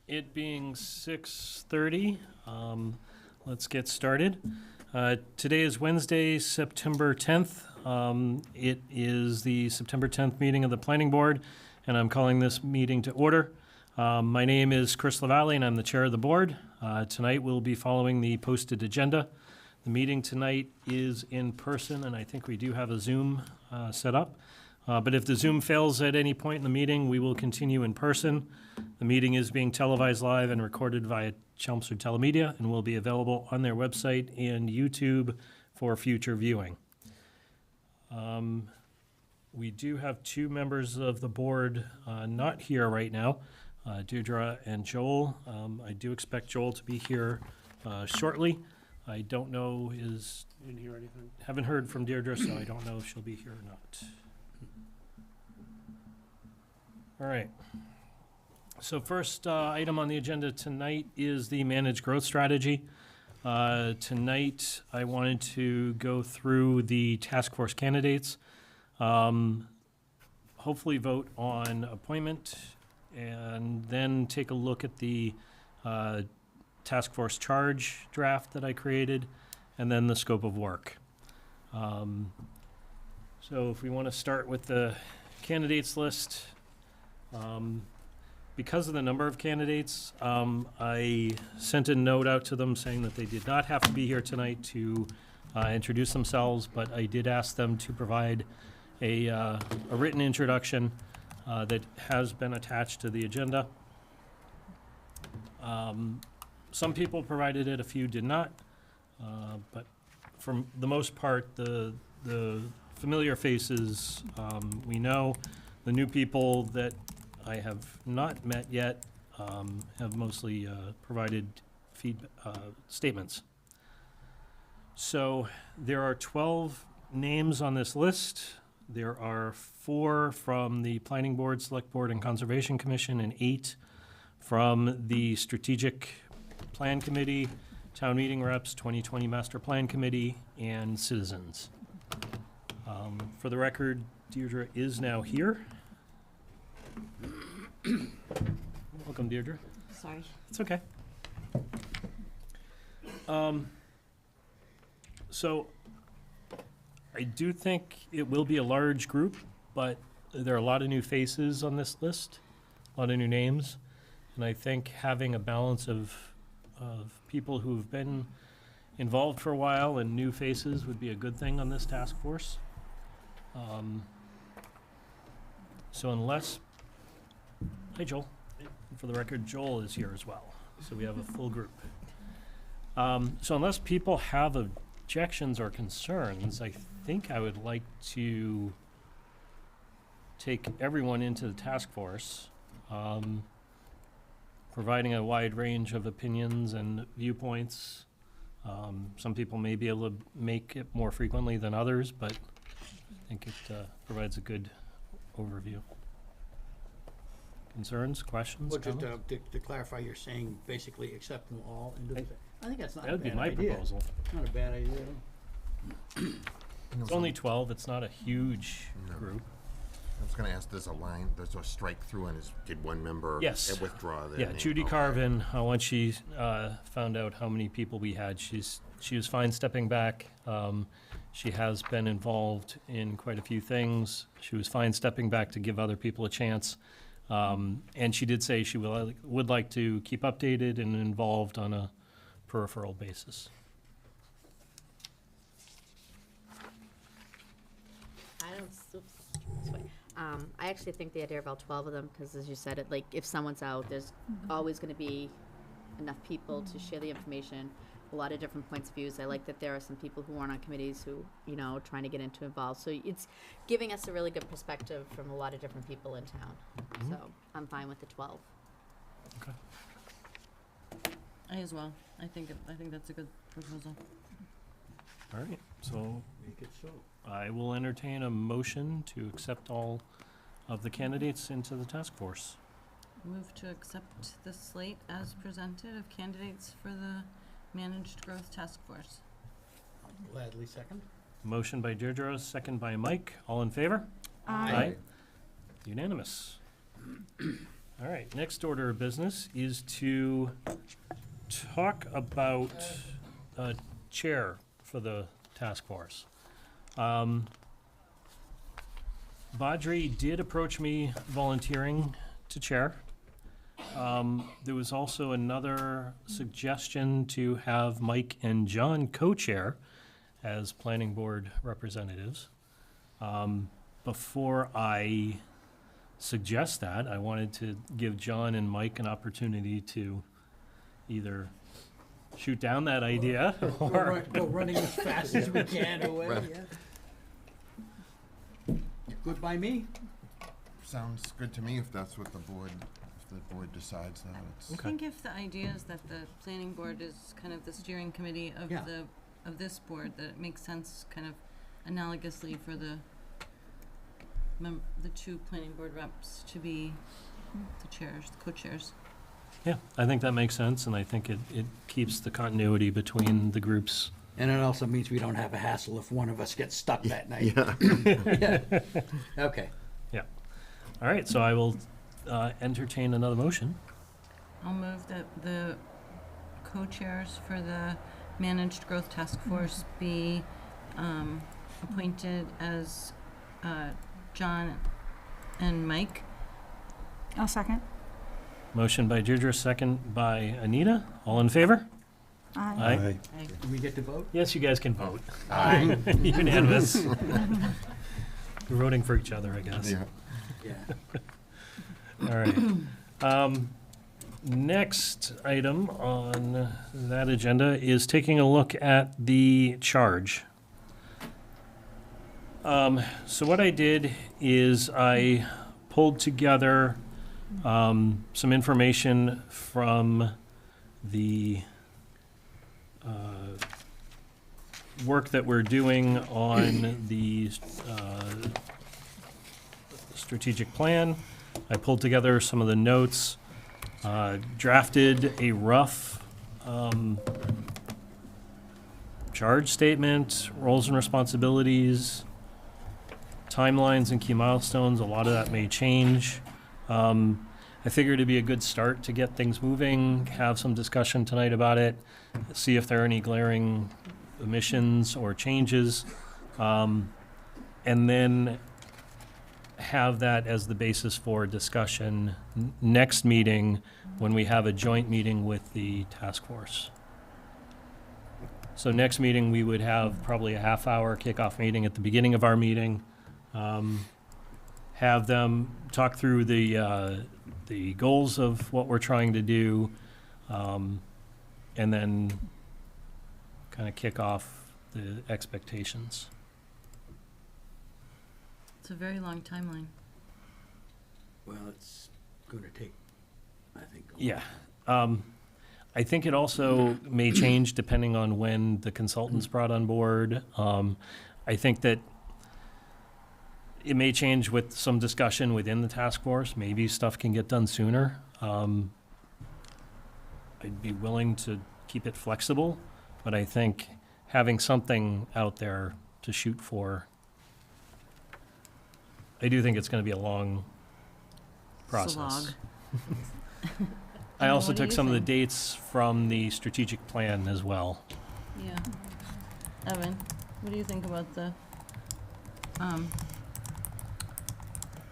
It being 6:30, let's get started. Today is Wednesday, September 10th. It is the September 10th meeting of the Planning Board, and I'm calling this meeting to order. My name is Chris LaValle, and I'm the chair of the board. Tonight we'll be following the posted agenda. The meeting tonight is in person, and I think we do have a Zoom set up. But if the Zoom fails at any point in the meeting, we will continue in person. The meeting is being televised live and recorded via Chelmsford Telemedia and will be available on their website and YouTube for future viewing. We do have two members of the board not here right now, Deirdre and Joel. I do expect Joel to be here shortly. I don't know Didn't hear anything. haven't heard from Deirdre, so I don't know if she'll be here or not. All right. So first item on the agenda tonight is the managed growth strategy. Tonight, I wanted to go through the task force candidates, hopefully vote on appointment, and then take a look at the task force charge draft that I created, and then the scope of work. So if we want to start with the candidates list, because of the number of candidates, I sent a note out to them saying that they did not have to be here tonight to introduce themselves, but I did ask them to provide a written introduction that has been attached to the agenda. Some people provided it, a few did not, but for the most part, the familiar faces we know. The new people that I have not met yet have mostly provided statements. So there are 12 names on this list. There are 4 from the Planning Board, Select Board, and Conservation Commission, and 8 from the Strategic Plan Committee, Town Meeting Reps, 2020 Master Plan Committee, and citizens. For the record, Deirdre is now here. Welcome, Deirdre. Sorry. It's okay. So I do think it will be a large group, but there are a lot of new faces on this list, a lot of new names, and I think having a balance of people who've been involved for a while and new faces would be a good thing on this task force. So unless, hi Joel, for the record, Joel is here as well, so we have a full group. So unless people have objections or concerns, I think I would like to take everyone into the task force, providing a wide range of opinions and viewpoints. Some people may be able to make it more frequently than others, but I think it provides a good overview. Concerns, questions, Well, just comments? to clarify, you're saying basically accept them all into the, I think that's not That a would be bad my idea. proposal. Not a bad idea. It's only 12, it's not a huge No. group. I was gonna ask, there's a strike through, and did one member Yes. withdraw their Yeah, name? Judy Okay. Carvin, once she found out how many people we had, she was fine stepping back. She has been involved in quite a few things. She was fine stepping back to give other people a chance. And she did say she would like to keep updated and involved on a peripheral basis. I actually think the idea of all 12 of them, because as you said, it like if someone's out, there's always going to be enough people to share the information, a lot of different points of views. I like that there are some people who aren't on committees who, trying to get involved. So it's giving us a really good perspective from a lot of different people in town. So I'm fine with the 12. Okay. I as well. I think that's a good proposal. All right, so Make it so. I will entertain a motion to accept all of the candidates into the task force. Move to accept the slate as presented of candidates for the Managed Growth Task Force. I'll gladly second. Motion by Deirdre, second by Mike. All in favor? Aye. Unanimous. All right, next order of business is to talk about a chair for the task force. Badri did approach me volunteering to chair. There was also another suggestion to have Mike and John co-chair as planning board representatives. Before I suggest that, I wanted to give John and Mike an opportunity to either shoot down that idea or, Go running as fast as we can away, Right. yeah. Good by me. Sounds good to me if that's what the board decides that. It's, I think if the idea is that the planning board is kind of the steering committee of Yeah. of this board, that it makes sense kind of analogously for the two planning board reps to be the chairs, the co-chairs. yeah, I think that makes sense, and I think it keeps the continuity between the groups. And it also means we don't have a hassle if one of us gets stuck that night. yeah. Yeah. Okay. All right, so I will entertain another motion. I'll move that the co-chairs for the Managed Growth Task Force be appointed as John and Mike. I'll second. Motion by Deirdre, second by Anita. All in favor? Aye. Do we get to vote? Yes, you guys can vote. Aye. Unanimous. You're voting for each other, I guess. Yeah. Yeah. All right. Next item on that agenda is taking a look at the charge. So what I did is I pulled together some information from the work that we're doing on the strategic plan. I pulled together some of the notes, drafted a rough charge statement, roles and responsibilities, timelines and key milestones. A lot of that may change. I figured it'd be a good start to get things moving, have some discussion tonight about it, see if there are any glaring omissions or changes, and then have that as the basis for discussion next meeting when we have a joint meeting with the task force. So next meeting, we would have probably a half-hour kickoff meeting at the beginning of our meeting. Have them talk through the goals of what we're trying to do, and then kind of kick off the expectations. It's a very long timeline. Well, it's going to take, I think. Yeah. I think it also may change depending on when the consultant's brought on board. I think that it may change with some discussion within the task force. Maybe stuff can get done sooner. I'd be willing to keep it flexible, but I think having something out there to shoot for, I do think it's going to be a long process. Slog. I also What do took you some of the think? dates from the strategic plan as well. Yeah. Evan, what do you think about the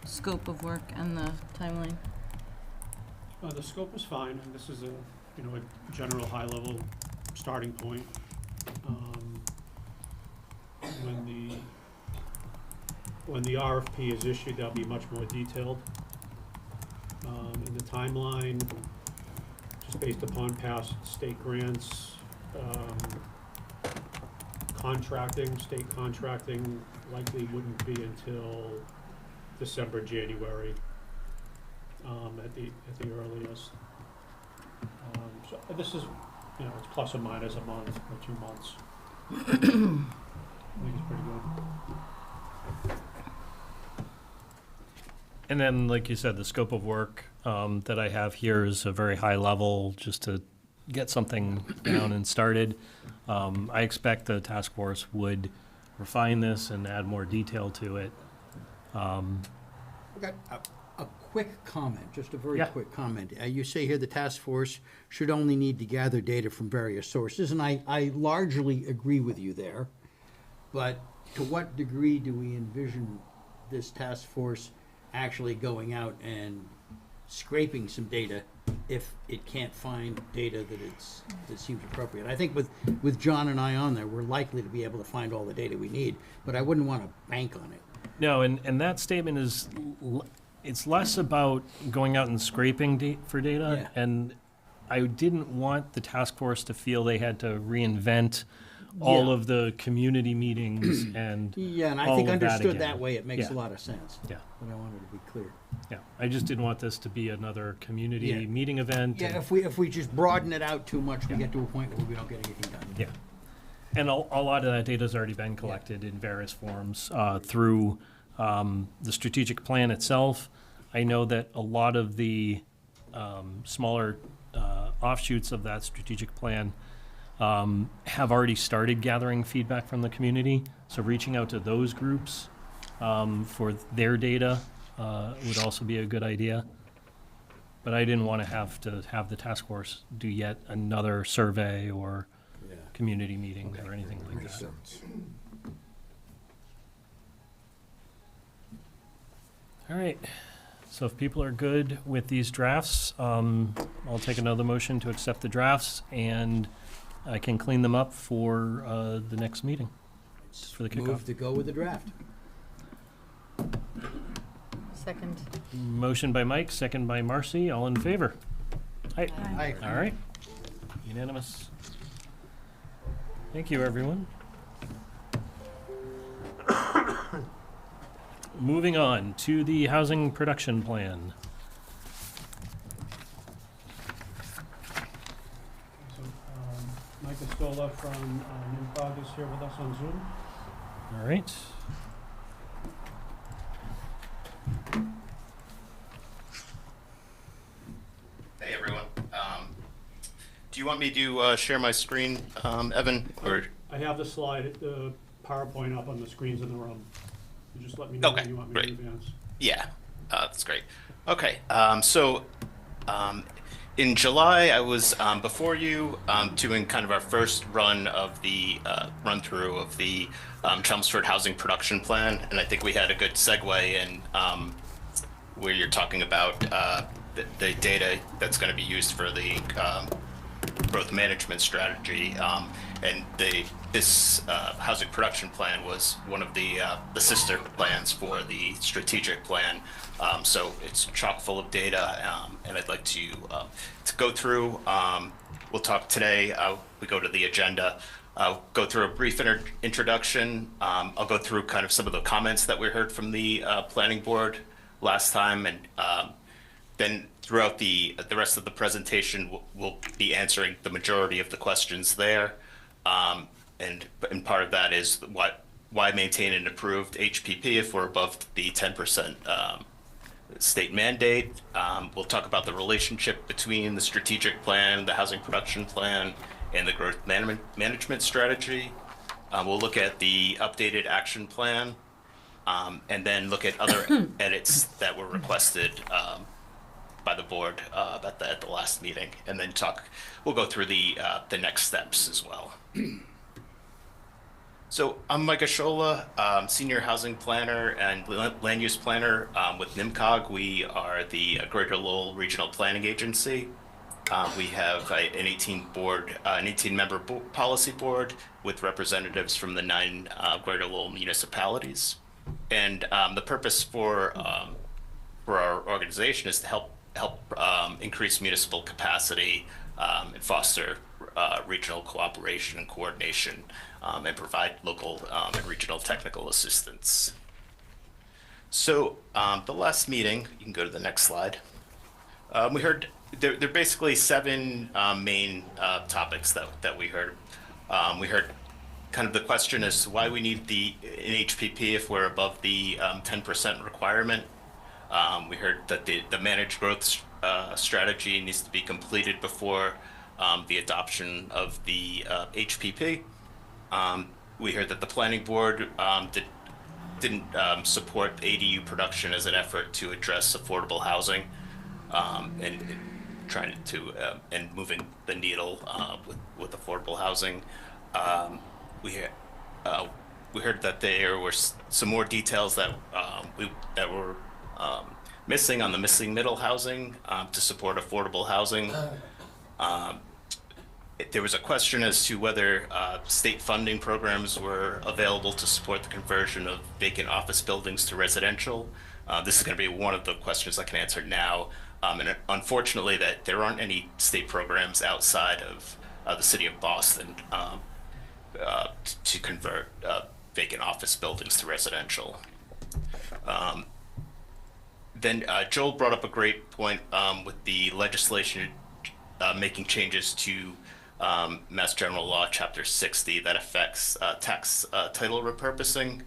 scope of work and the timeline? The scope is fine, and this is a general high-level starting point. When the RFP is issued, that'll be much more detailed. And the timeline, just based upon past state grants, state contracting likely wouldn't be until December, January, at the earliest. So this is, it's plus or minus a month or 2 months. I think it's pretty good. And then, like you said, the scope of work that I have here is a very high level, just to get something down and started. I expect the task force would refine this and add more detail to it. Okay. A quick comment, just a very Yeah. quick comment. You say here the task force should only need to gather data from various sources, and I largely agree with you there. But to what degree do we envision this task force actually going out and scraping some data if it can't find data that seems appropriate? I think with John and I on there, we're likely to be able to find all the data we need, but I wouldn't want to bank on it. No, and that statement is, it's less about going out and scraping for data. Yeah. And I didn't want the task force to feel they had to reinvent all Yeah. of the community meetings and Yeah, and I all think of that understood again. that way, it makes a Yeah. lot of sense. Yeah. But I wanted to be clear. Yeah, I just didn't want this to be another community Yeah. meeting event. Yeah, and- if we just broaden it out too much, we Yeah. get to a point where we don't get anything done. Yeah. And a lot of that data's already been collected in various forms through the strategic plan itself. I know that a lot of the smaller offshoots of that strategic plan have already started gathering feedback from the community. So reaching out to those groups for their data would also be a good idea. But I didn't want to have the task force do yet another survey or Yeah. community meeting or anything like Makes that. sense. All right, so if people are good with these drafts, I'll take another motion to accept the drafts, and I can clean them up for the next meeting, just for the kickoff. Move to go with the draft. Second. Motion by Mike, second by Marcy, all in favor? Aye. Aye. All right, unanimous. Thank you, everyone. Moving on to the housing production plan. So, Mike Estola from NIMCOG is here with us on Zoom. All right. Hey, everyone. Do you want me to share my screen, Evan? Or I have the slide, the PowerPoint up on the screens in the room. You just let me know Okay, when you want me to great. advance. yeah, that's great. Okay, in July, I was before you doing kind of our first run of the run through of the Chelmsford housing production plan, and I think we had a good segue in where you're talking about the data that's going to be used for the growth management strategy, and this housing production plan was one of the sister plans for the strategic plan. So it's chock full of data, and I'd like to go through. We'll talk today. We go to the agenda. I'll go through a brief introduction. I'll go through kind of some of the comments that we heard from the planning board last time, and then throughout the rest of the presentation, we'll be answering the majority of the questions there. And part of that is why maintain an approved HPP if we're above the 10% state mandate. We'll talk about the relationship between the strategic plan, the housing production plan, and the growth management strategy. We'll look at the updated action plan, and then look at other edits that were requested by the board at the last meeting, and then we'll go through the next steps as well. So I'm Mike Ashola, Senior Housing Planner and Land Use Planner with NIMCOG. We are the Greater Lowell Regional Planning Agency. We have an 18-member policy board with representatives from the 9 Greater Lowell municipalities. And the purpose for our organization is to help increase municipal capacity and foster regional cooperation and coordination, and provide local and regional technical assistance. So the last meeting, you can go to the next slide. We heard there are basically 7 main topics that we heard. We heard kind of the question as to why we need an HPP if we're above the 10% requirement. We heard that the managed growth strategy needs to be completed before the adoption of the HPP. We heard that the planning board didn't support ADU production as an effort to address affordable housing, and trying to and moving the needle with affordable housing. We we heard that there were some more details that that were missing on the missing middle housing to support affordable housing. There was a question as to whether state funding programs were available to support the conversion of vacant office buildings to residential. This is going to be one of the questions I can answer now. And unfortunately, that there aren't any state programs outside of the city of Boston to convert vacant office buildings to residential. Then Joel brought up a great point with the legislation making changes to Mass General Law, Chapter 60, that affects tax title repurposing.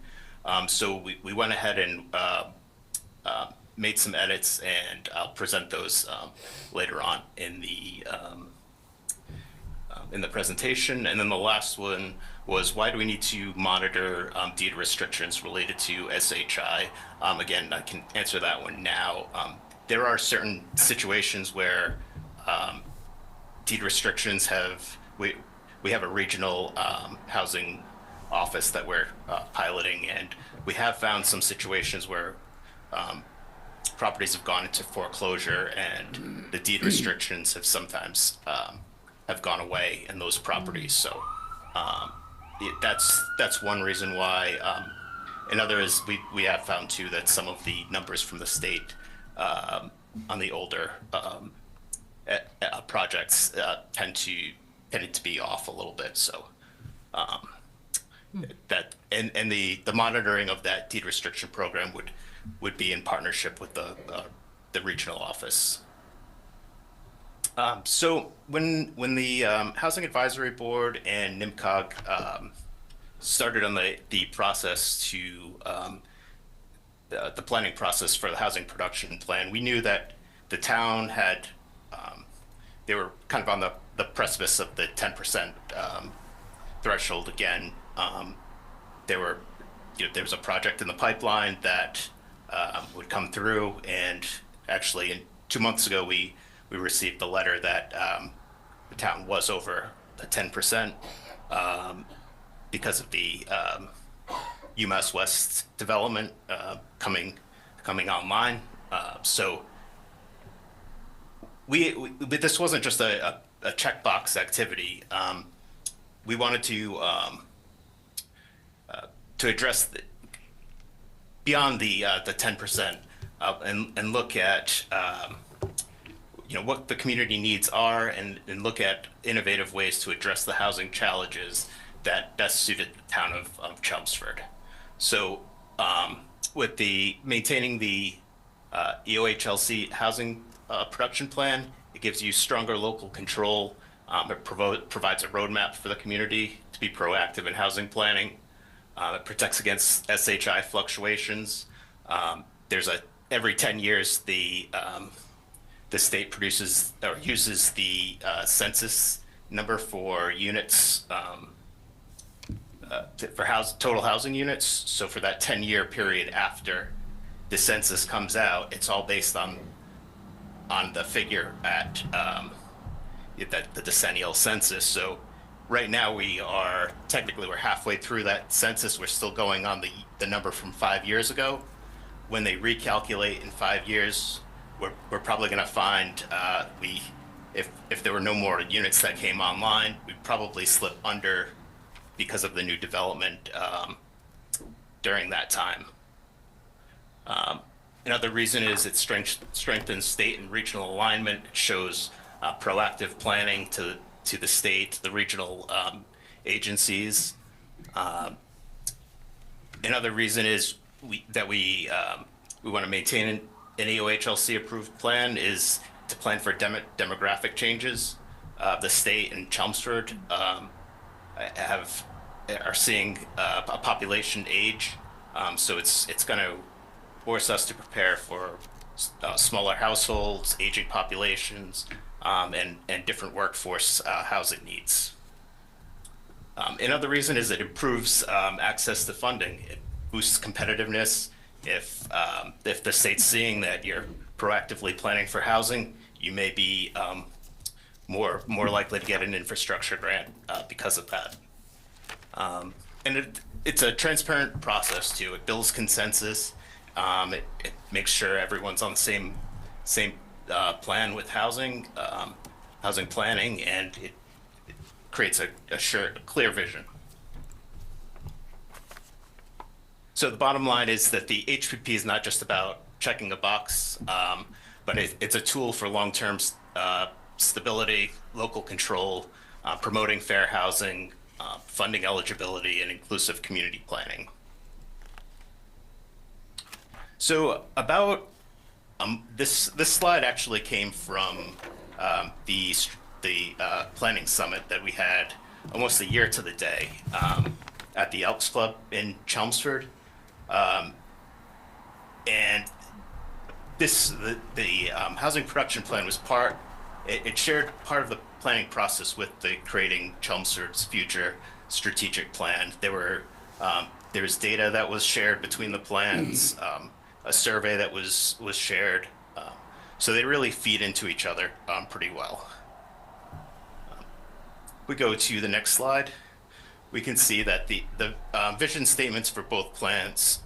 So we went ahead and made some edits, and I'll present those later on in the presentation. And then the last one was, why do we need to monitor deed restrictions related to SHI? Again, I can answer that one now. There are certain situations where deed restrictions we have a regional housing office that we're piloting, and we have found some situations where properties have gone into foreclosure and the deed restrictions have sometimes have gone away in those properties. So that's one reason why. Another is we have found too that some of the numbers from the state on the older projects tended to be off a little bit. So that and the monitoring of that deed restriction program would be in partnership with the regional office. So when the Housing Advisory Board and NIMCOG started on the process to the planning process for the housing production plan, we knew that the town had they were kind of on the precipice of the 10% threshold again. There was a project in the pipeline that would come through, and actually 2 months ago we received the letter that the town was over the 10% because of the UMass West development coming online. So but this wasn't just a checkbox activity. We wanted to address beyond the 10% and look at what the community needs are, and look at innovative ways to address the housing challenges that best suited the town of Chelmsford. So with maintaining the EOHLC housing production plan, it gives you stronger local control. It provides a roadmap for the community to be proactive in housing planning. It protects against SHI fluctuations. Every 10 years, the state produces or uses the census number for units for total housing units. So for that 10-year period after the census comes out, it's all based on the figure at the decennial census. So right now we're halfway through that census. We're still going on the number from 5 years ago. When they recalculate in 5 years, we're probably going to find if there were no more units that came online, we'd probably slip under because of the new development during that time. Another reason is it strengthens state and regional alignment. It shows proactive planning to the state, the regional agencies. Another reason is we want to maintain an EOHLC approved plan is to plan for demographic changes. The state and Chelmsford are seeing a population age, so it's going to force us to prepare for smaller households, aging populations, and different workforce housing needs. Another reason is it improves access to funding. boosts competitiveness. If the state's seeing that you're proactively planning for housing, you may be more likely to get an infrastructure grant because of that. And it's a transparent process too. It builds consensus. It makes sure everyone's on the same plan with housing planning, and it creates a clear vision. So the bottom line is that the HPP is not just about checking a box, but it's a tool for long-term stability, local control, promoting fair housing, funding eligibility, and inclusive community planning. So about this slide actually came from the planning summit that we had almost a year to the day at the Elks Club in Chelmsford. And the housing production plan was it shared part of the planning process with the creating Chelmsford's future strategic plan. There was data that was shared between the plans, a survey that was shared. So they really feed into each other pretty well. We go to the next slide. We can see that the vision statements for both plans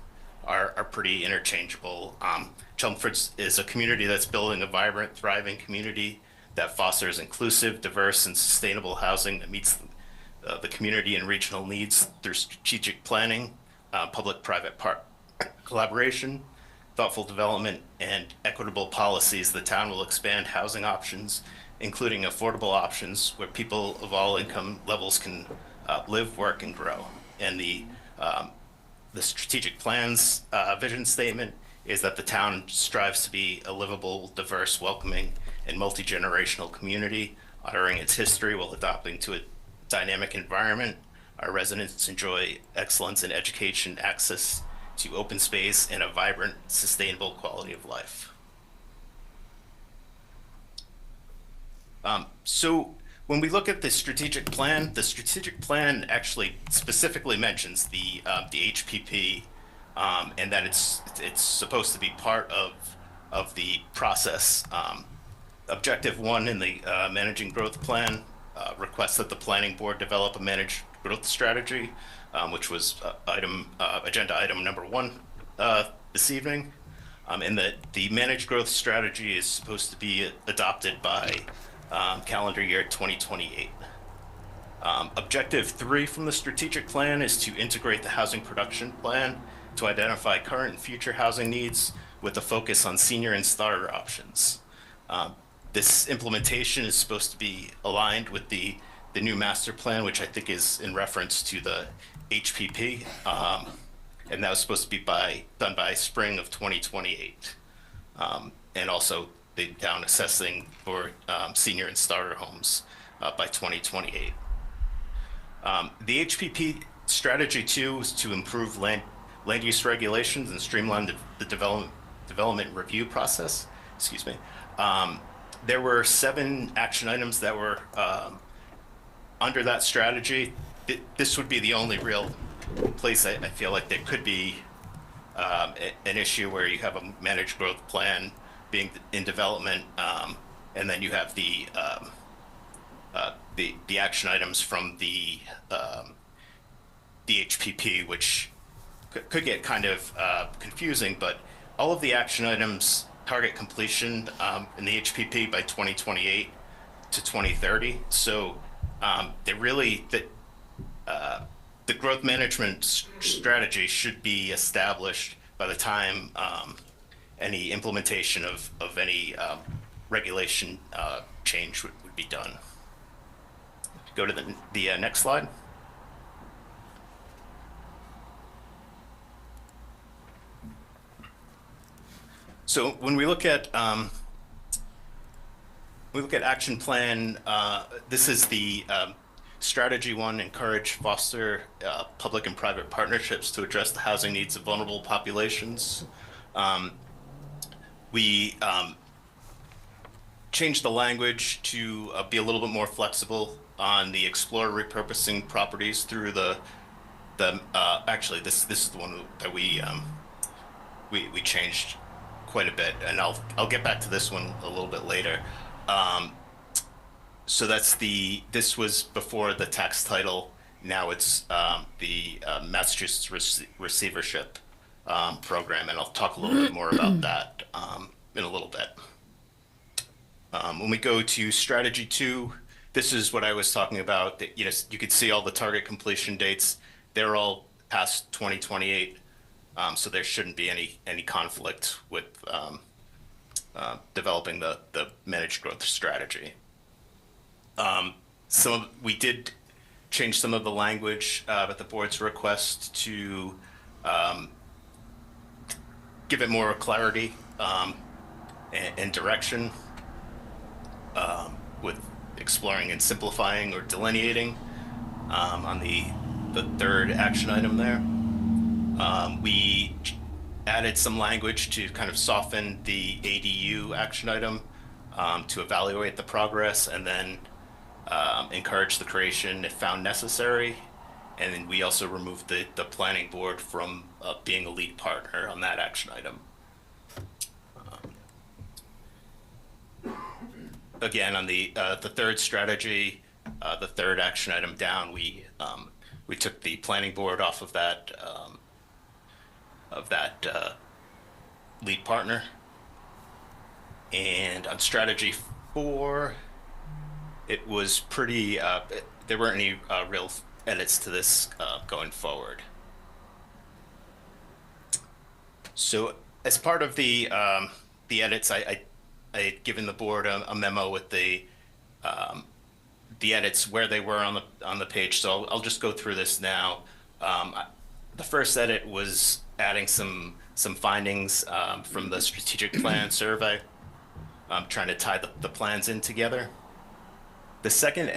are pretty interchangeable. Chelmsford is a community that's building a vibrant, thriving community that fosters inclusive, diverse, and sustainable housing that meets the community and regional needs through strategic planning, public-private collaboration, thoughtful development, and equitable policies. The town will expand housing options, including affordable options where people of all income levels can live, work, and grow. And the strategic plan's vision statement is that the town strives to be a livable, diverse, welcoming, and multi-generational community, honoring its history while adapting to a dynamic environment. Our residents enjoy excellence in education, access to open space, and a vibrant, sustainable quality of life. So when we look at the strategic plan actually specifically mentions the HPP, and that it's supposed to be part of the process. Objective 1 in the managing growth plan requests that the planning board develop a managed growth strategy, which was agenda item number 1 this evening. And that the managed growth strategy is supposed to be adopted by calendar year 2028. Objective 3 from the strategic plan is to integrate the housing production plan to identify current and future housing needs with a focus on senior and starter options. This implementation is supposed to be aligned with the new master plan, which I think is in reference to the HPP, and that was supposed to be done by spring of 2028. And also the town assessing for senior and starter homes by 2028. The HPP strategy 2 is to improve land use regulations and streamline the development review process. Excuse me. There were 7 action items that were under that strategy. This would be the only real place I feel like there could be an issue where you have a managed growth plan being in development, and then you have the action items from the HPP, which could get kind of confusing, but all of the action items target completion in the HPP by 2028 to 2030. So the growth management strategy should be established by the time any implementation of any regulation change would be done. Go to the next slide. So when we look at action plan, this is the strategy 1: encourage, foster public and private partnerships to address the housing needs of vulnerable populations. We changed the language to be a little bit more flexible on the explore repurposing properties through the actually, this is the one that we changed quite a bit, and I'll get back to this one a little bit later. So this was before the tax title. Now it's the Massachusetts Receivership Program, and I'll talk a little bit more about that in a little bit. When we go to strategy 2, this is what I was talking about. That, you could see all the target completion dates. They're all past 2028, so there shouldn't be any conflict with developing the managed growth strategy. We did change some of the language at the board's request to give it more clarity and direction, with exploring and simplifying or delineating on the third action item there. We added some language to kind of soften the ADU action item to evaluate the progress, and then encourage the creation if found necessary. And then we also removed the planning board from being a lead partner on that action item. Again, on the third strategy, the third action item down, we took the planning board off of that lead partner. And on strategy 4, it was pretty. There weren't any real edits to this going forward. So, as part of the edits, I had given the board a memo with the edits where they were on the page. So I'll just go through this now. The first edit was adding some findings from the strategic plan survey, trying to tie the plans in together. The second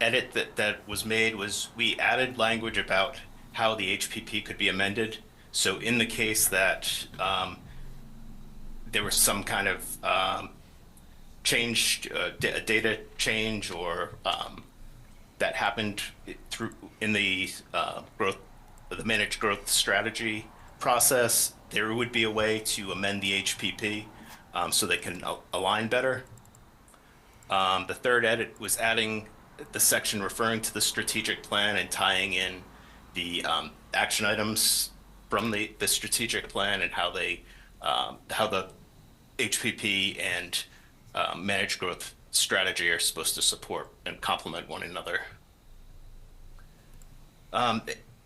edit that was made was we added language about how the HPP could be amended. So in the case that there was some kind of change, data change, or that happened in the managed growth strategy process, there would be a way to amend the HPP so they can align better. The third edit was adding the section referring to the strategic plan and tying in the action items from the strategic plan and how the HPP and managed growth strategy are supposed to support and complement one another.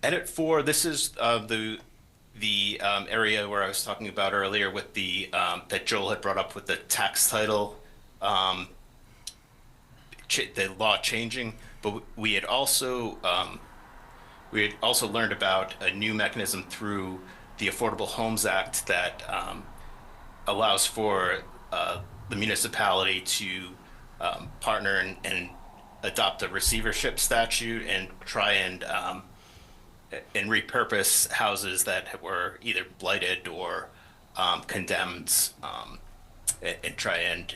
Edit 4, this is the area where I was talking about earlier with that Joel had brought up with the tax title, the law changing, but we had also learned about a new mechanism through the Affordable Homes Act that allows for the municipality to partner and adopt a receivership statute and try and repurpose houses that were either blighted or condemned, and try and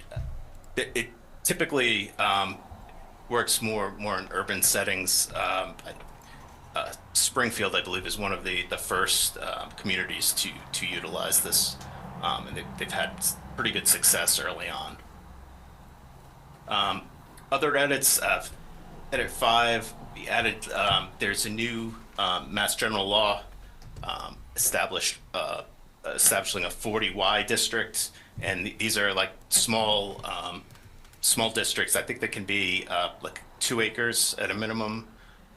it typically works more in urban settings. Springfield, I believe, is one of the first communities to utilize this, and they've had pretty good success early on. Other edits, edit 5, we added, there's a new Mass General Law establishing a 40Y district, and these are like small districts. I think they can be like 2 acres at a minimum,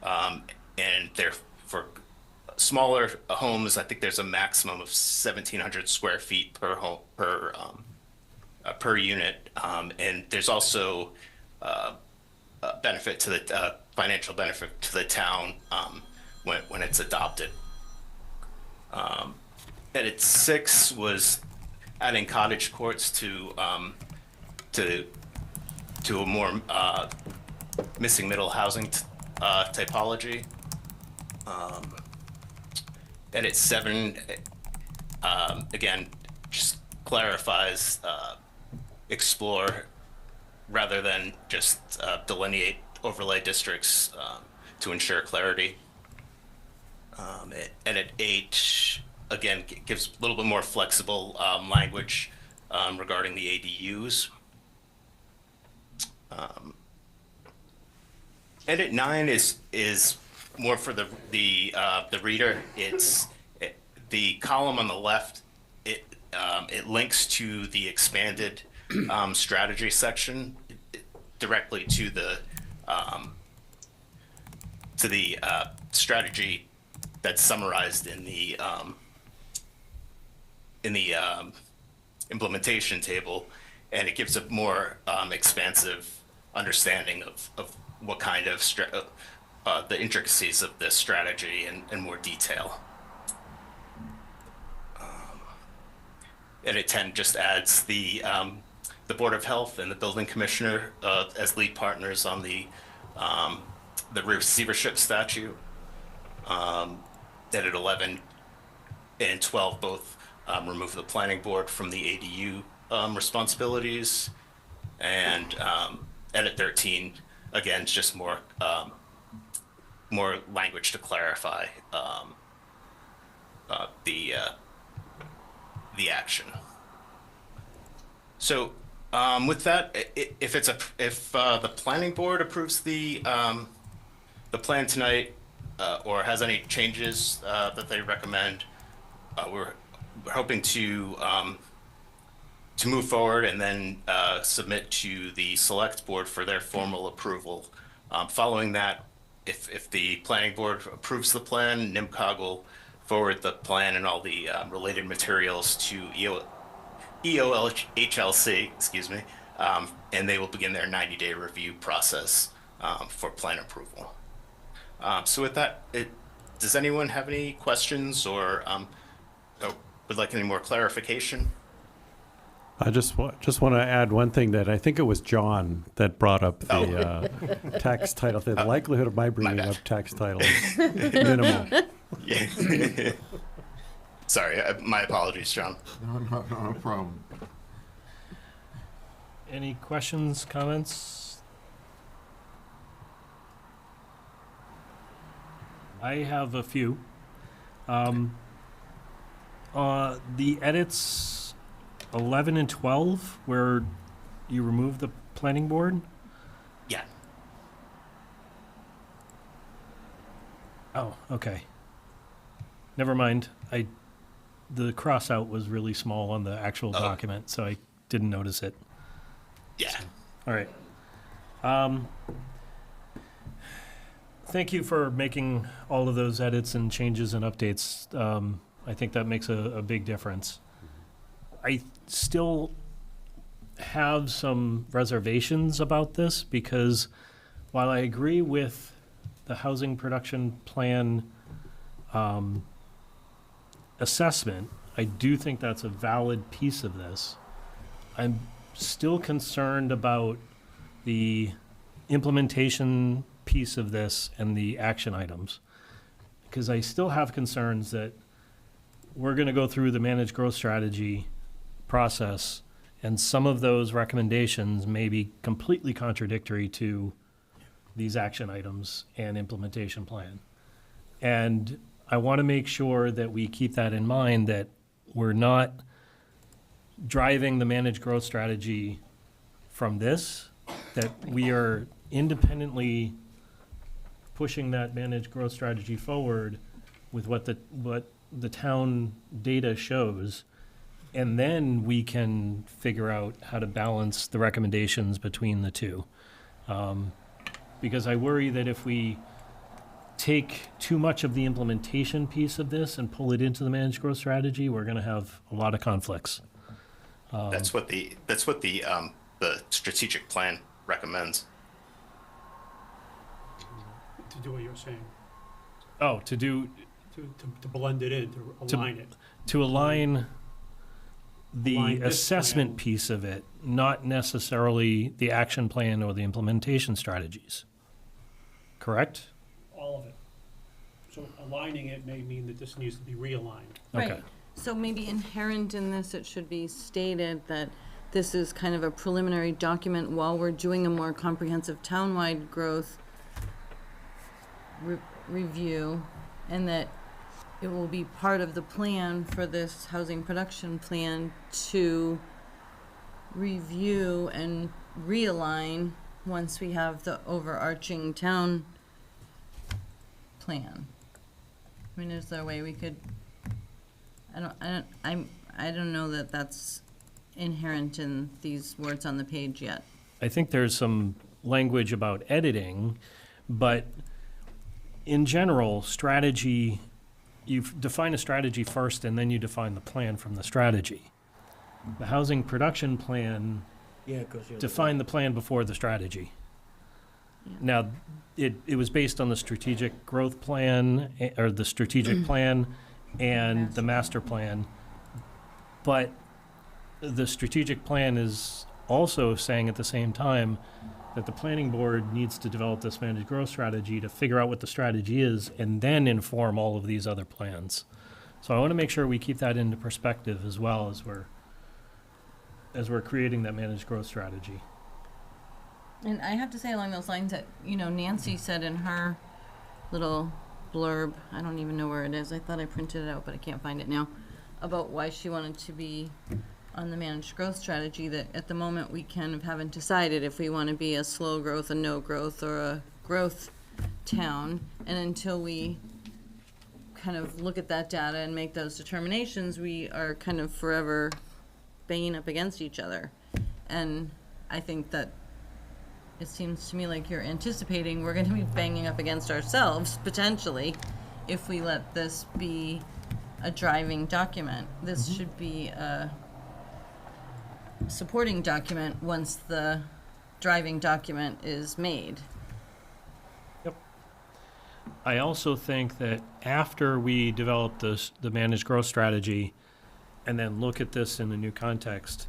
and they're for smaller homes. I think there's a maximum of 1,700 square feet per home per unit, and there's also a benefit to the financial benefit to the town when it's adopted. Edit 6 was adding cottage courts to a more missing middle housing typology. Edit 7 again just clarifies explore rather than just delineate overlay districts to ensure clarity. Edit 8, again, gives a little bit more flexible language regarding the ADUs. Edit 9 is more for the reader. The column on the left. It links to the expanded strategy section directly to the strategy that's summarized in the implementation table, and it gives a more expansive understanding of what kind of the intricacies of this strategy in more detail. Edit 10 just adds the Board of Health and the building commissioner as lead partners on the receivership statute. Edit 11 and 12 both remove the planning board from the ADU responsibilities, and Edit 13 again is just more language to clarify the action. So with that, if the planning board approves the plan tonight or has any changes that they recommend, we're hoping to move forward and then submit to the select board for their formal approval. Following that, if the planning board approves the plan, NIMCOG will forward the plan and all the related materials to EOHLC, excuse me, and they will begin their 90-day review process for plan approval. So with that, does anyone have any questions or would like any more clarification? I just want to add one thing that I think it was John that brought up the tax title. The likelihood of my bringing up tax titles is minimal. Yeah. Sorry, my apologies, John. No problem. Any questions, comments? I have a few. The edits 11 and 12, where you remove the planning board? Yeah. Oh, okay. Never mind. The cross out was really small on the actual document, so I didn't notice it. Yeah. All right. Thank you for making all of those edits and changes and updates. I think that makes a big difference. I still have some reservations about this because while I agree with the housing production plan assessment, I do think that's a valid piece of this. I'm still concerned about the implementation piece of this and the action items, because I still have concerns that we're going to go through the managed growth strategy process, and some of those recommendations may be completely contradictory to these action items and implementation plan. And I want to make sure that we keep that in mind, that we're not driving the managed growth strategy from this, that we are independently pushing that managed growth strategy forward with what the town data shows, and then we can figure out how to balance the recommendations between the two. Because I worry that if we take too much of the implementation piece of this and pull it into the managed growth strategy, we're going to have a lot of conflicts. That's what the strategic plan recommends. To do what you're saying, Oh, to blend it in, to align it. to align the Align this assessment plan. piece of it, not necessarily the action plan or the implementation strategies. Correct? All of it. So aligning it may mean that this needs to be realigned. Okay. Right. So maybe inherent in this, it should be stated that this is kind of a preliminary document while we're doing a more comprehensive townwide growth review, and that it will be part of the plan for this housing production plan to review and realign once we have the overarching town plan. I mean, is there a way we could, I don't know that that's inherent in these words on the page yet. I think there's some language about editing, but in general, strategy, you define a strategy first and then you define the plan from the strategy. The housing production plan defined the plan before the strategy. Now, it was based on the strategic growth plan, or the strategic plan and the master plan. But the strategic plan is also saying at the same time that the planning board needs to develop this managed growth strategy to figure out what the strategy is and then inform all of these other plans. So I want to make sure we keep that into perspective as well as we're creating that managed growth strategy. And I have to say along those lines that, Nancy said in her little blurb, I don't even know where it is, I thought I printed it out, but I can't find it now, about why she wanted to be on the managed growth strategy, that at the moment we kind of haven't decided if we want to be a slow growth, a no growth, or a growth town. And until we kind of look at that data and make those determinations, we are kind of forever banging up against each other. And I think that it seems to me like you're anticipating we're going to be banging up against ourselves, potentially, if we let this be a driving document. This should be a supporting document once the driving document is made. I also think that after we develop the managed growth strategy and then look at this in a new context,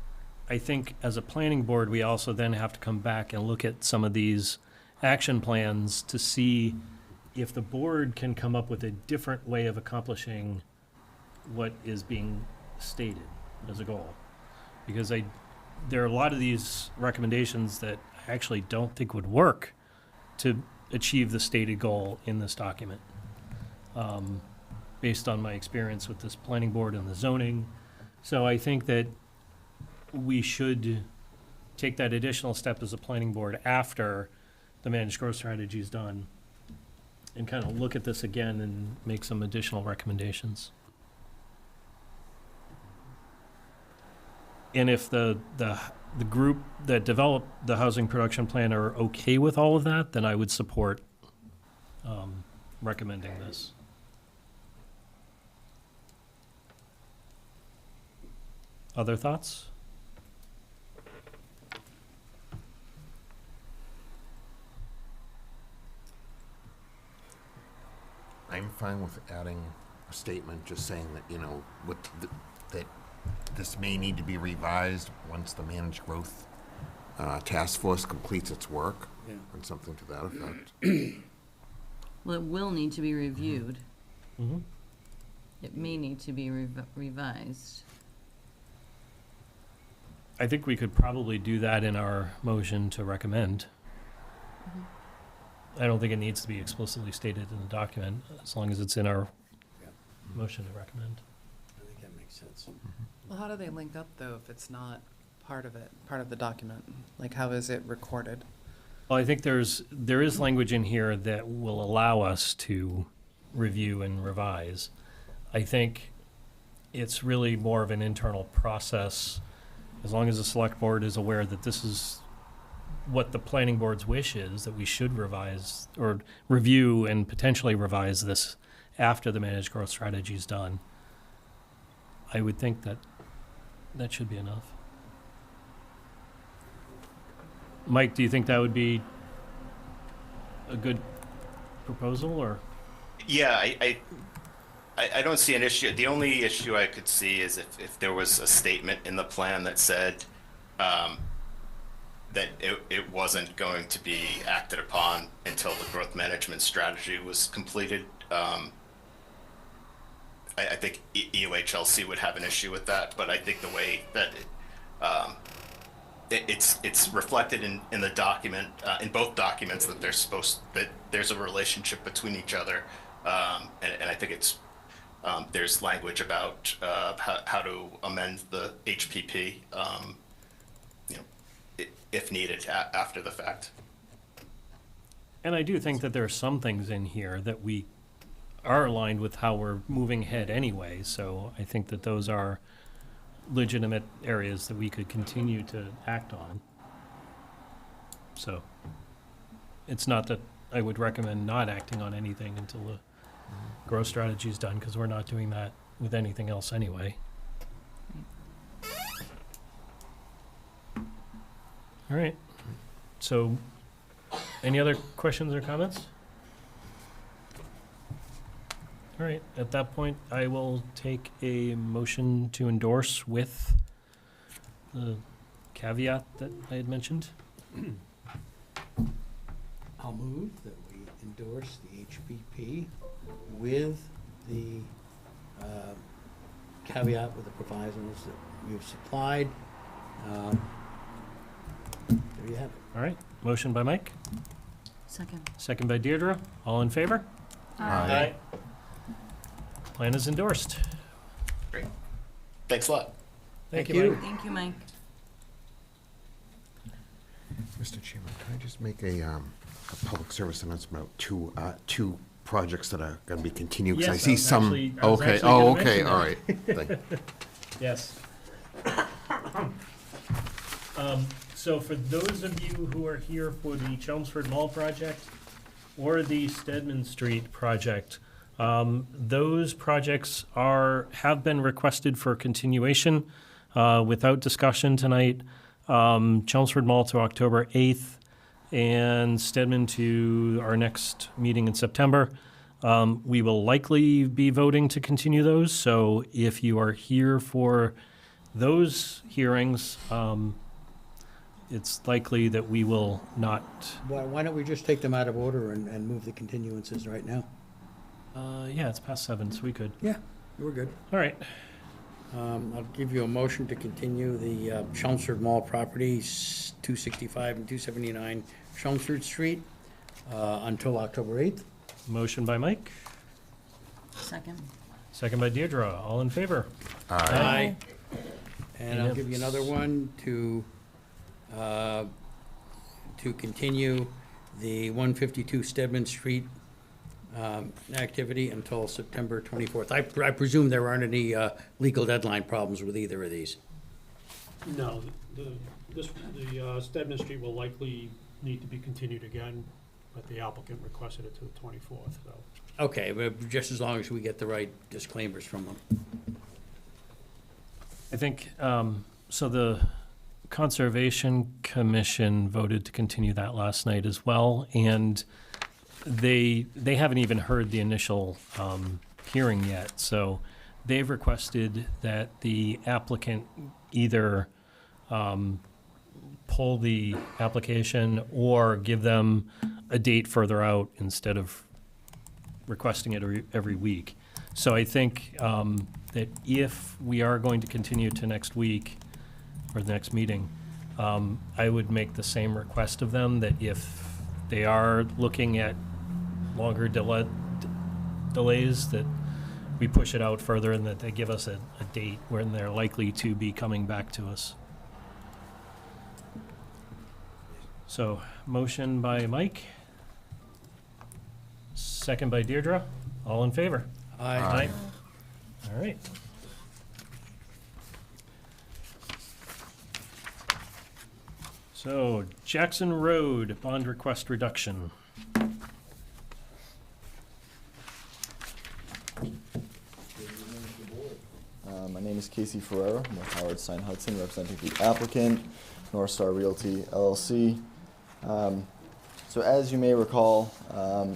I think as a planning board, we also then have to come back and look at some of these action plans to see if the board can come up with a different way of accomplishing what is being stated as a goal. Because there are a lot of these recommendations that I actually don't think would work to achieve the stated goal in this document. Based on my experience with this planning board and the zoning. So I think that we should take that additional step as a planning board after the managed growth strategy is done and kind of look at this again and make some additional recommendations. And if the group that developed the housing production plan are okay with all of that, then I would support recommending this. Other thoughts? I'm fine with adding a statement just saying that, that this may need to be revised once the managed growth task force completes its work, and something to that effect. Well, it will need to be reviewed. Mm-hmm. It may need to be revised. I think we could probably do that in our motion to recommend. I don't think it needs to be explicitly stated in the document, as long as it's in our motion to recommend. I think that makes sense. Well, how do they link up, though, if it's not part of it, part of the document? Like, how is it recorded? Well, I think there is language in here that will allow us to review and revise. I think it's really more of an internal process, as long as the select board is aware that this is what the planning board's wish is, that we should revise or review and potentially revise this after the managed growth strategy is done. I would think that should be enough. Mike, do you think that would be a good proposal, or? Yeah, I don't see an issue. The only issue I could see is if there was a statement in the plan that said that it wasn't going to be acted upon until the growth management strategy was completed. I think EOHLC would have an issue with that, but I think the way that it's reflected in the document, in both documents, that there's a relationship between each other, and I think it's there's language about how to amend the HPP, if needed after the fact. And I do think that there are some things in here that we are aligned with how we're moving ahead anyway, so I think that those are legitimate areas that we could continue to act on. So, it's not that I would recommend not acting on anything until the growth strategy is done, because we're not doing that with anything else anyway. All right, so, any other questions or comments? All right, at that point, I will take a motion to endorse with the caveat that I had mentioned. I'll move that we endorse the HPP with the caveat with the provisos that you've supplied. There you have it. All right, motion by Mike, Second. second by Deirdre. All in favor? Aye. Plan is endorsed. Great. Thanks a lot. Thank Thank you, you. Mike. Thank you, Mike. Mr. Chairman, can I just make a public service announcement about two projects that are going to be continued? 'Cause I Yes, see I was some. actually- I was Okay, actually gonna okay, mention all that. right. Thank- Yes. So for those of you who are here for the Chelmsford Mall project or the Stedman Street project, those projects have been requested for continuation without discussion tonight. Chelmsford Mall to October 8th and Stedman to our next meeting in September. We will likely be voting to continue those, so if you are here for those hearings, it's likely that we will not. Why don't we just take them out of order and move the continuances right now? Yeah, it's past 7, so we could. Yeah, we're good. All right. I'll give you a motion to continue the Chelmsford Mall properties, 265 and 279 Chelmsford Street, until October 8th. Motion by Mike, Second. second by Deirdre. All in favor? Aye. And I'll give you another one to continue the 152 Stedman Street activity until September 24th. I presume there aren't any legal deadline problems with either of these. No, the Stedman Street will likely need to be continued again, but the applicant requested it to the 24th, so. Okay, but just as long as we get the right disclaimers from them. I think, so the Conservation Commission voted to continue that last night as well, and they haven't even heard the initial hearing yet, so they've requested that the applicant either pull the application or give them a date further out instead of requesting it every week. So I think that if we are going to continue to next week, or the next meeting, I would make the same request of them, that if they are looking at longer delays, that we push it out further and that they give us a date when they're likely to be coming back to us. So, motion by Mike, second by Deirdre. All in favor? Aye. All right. So, Jackson Road, bond request reduction. My name is Casey Ferrera. I'm with Howard Stein Hudson, representing the applicant, North Star Realty LLC. So as you may recall,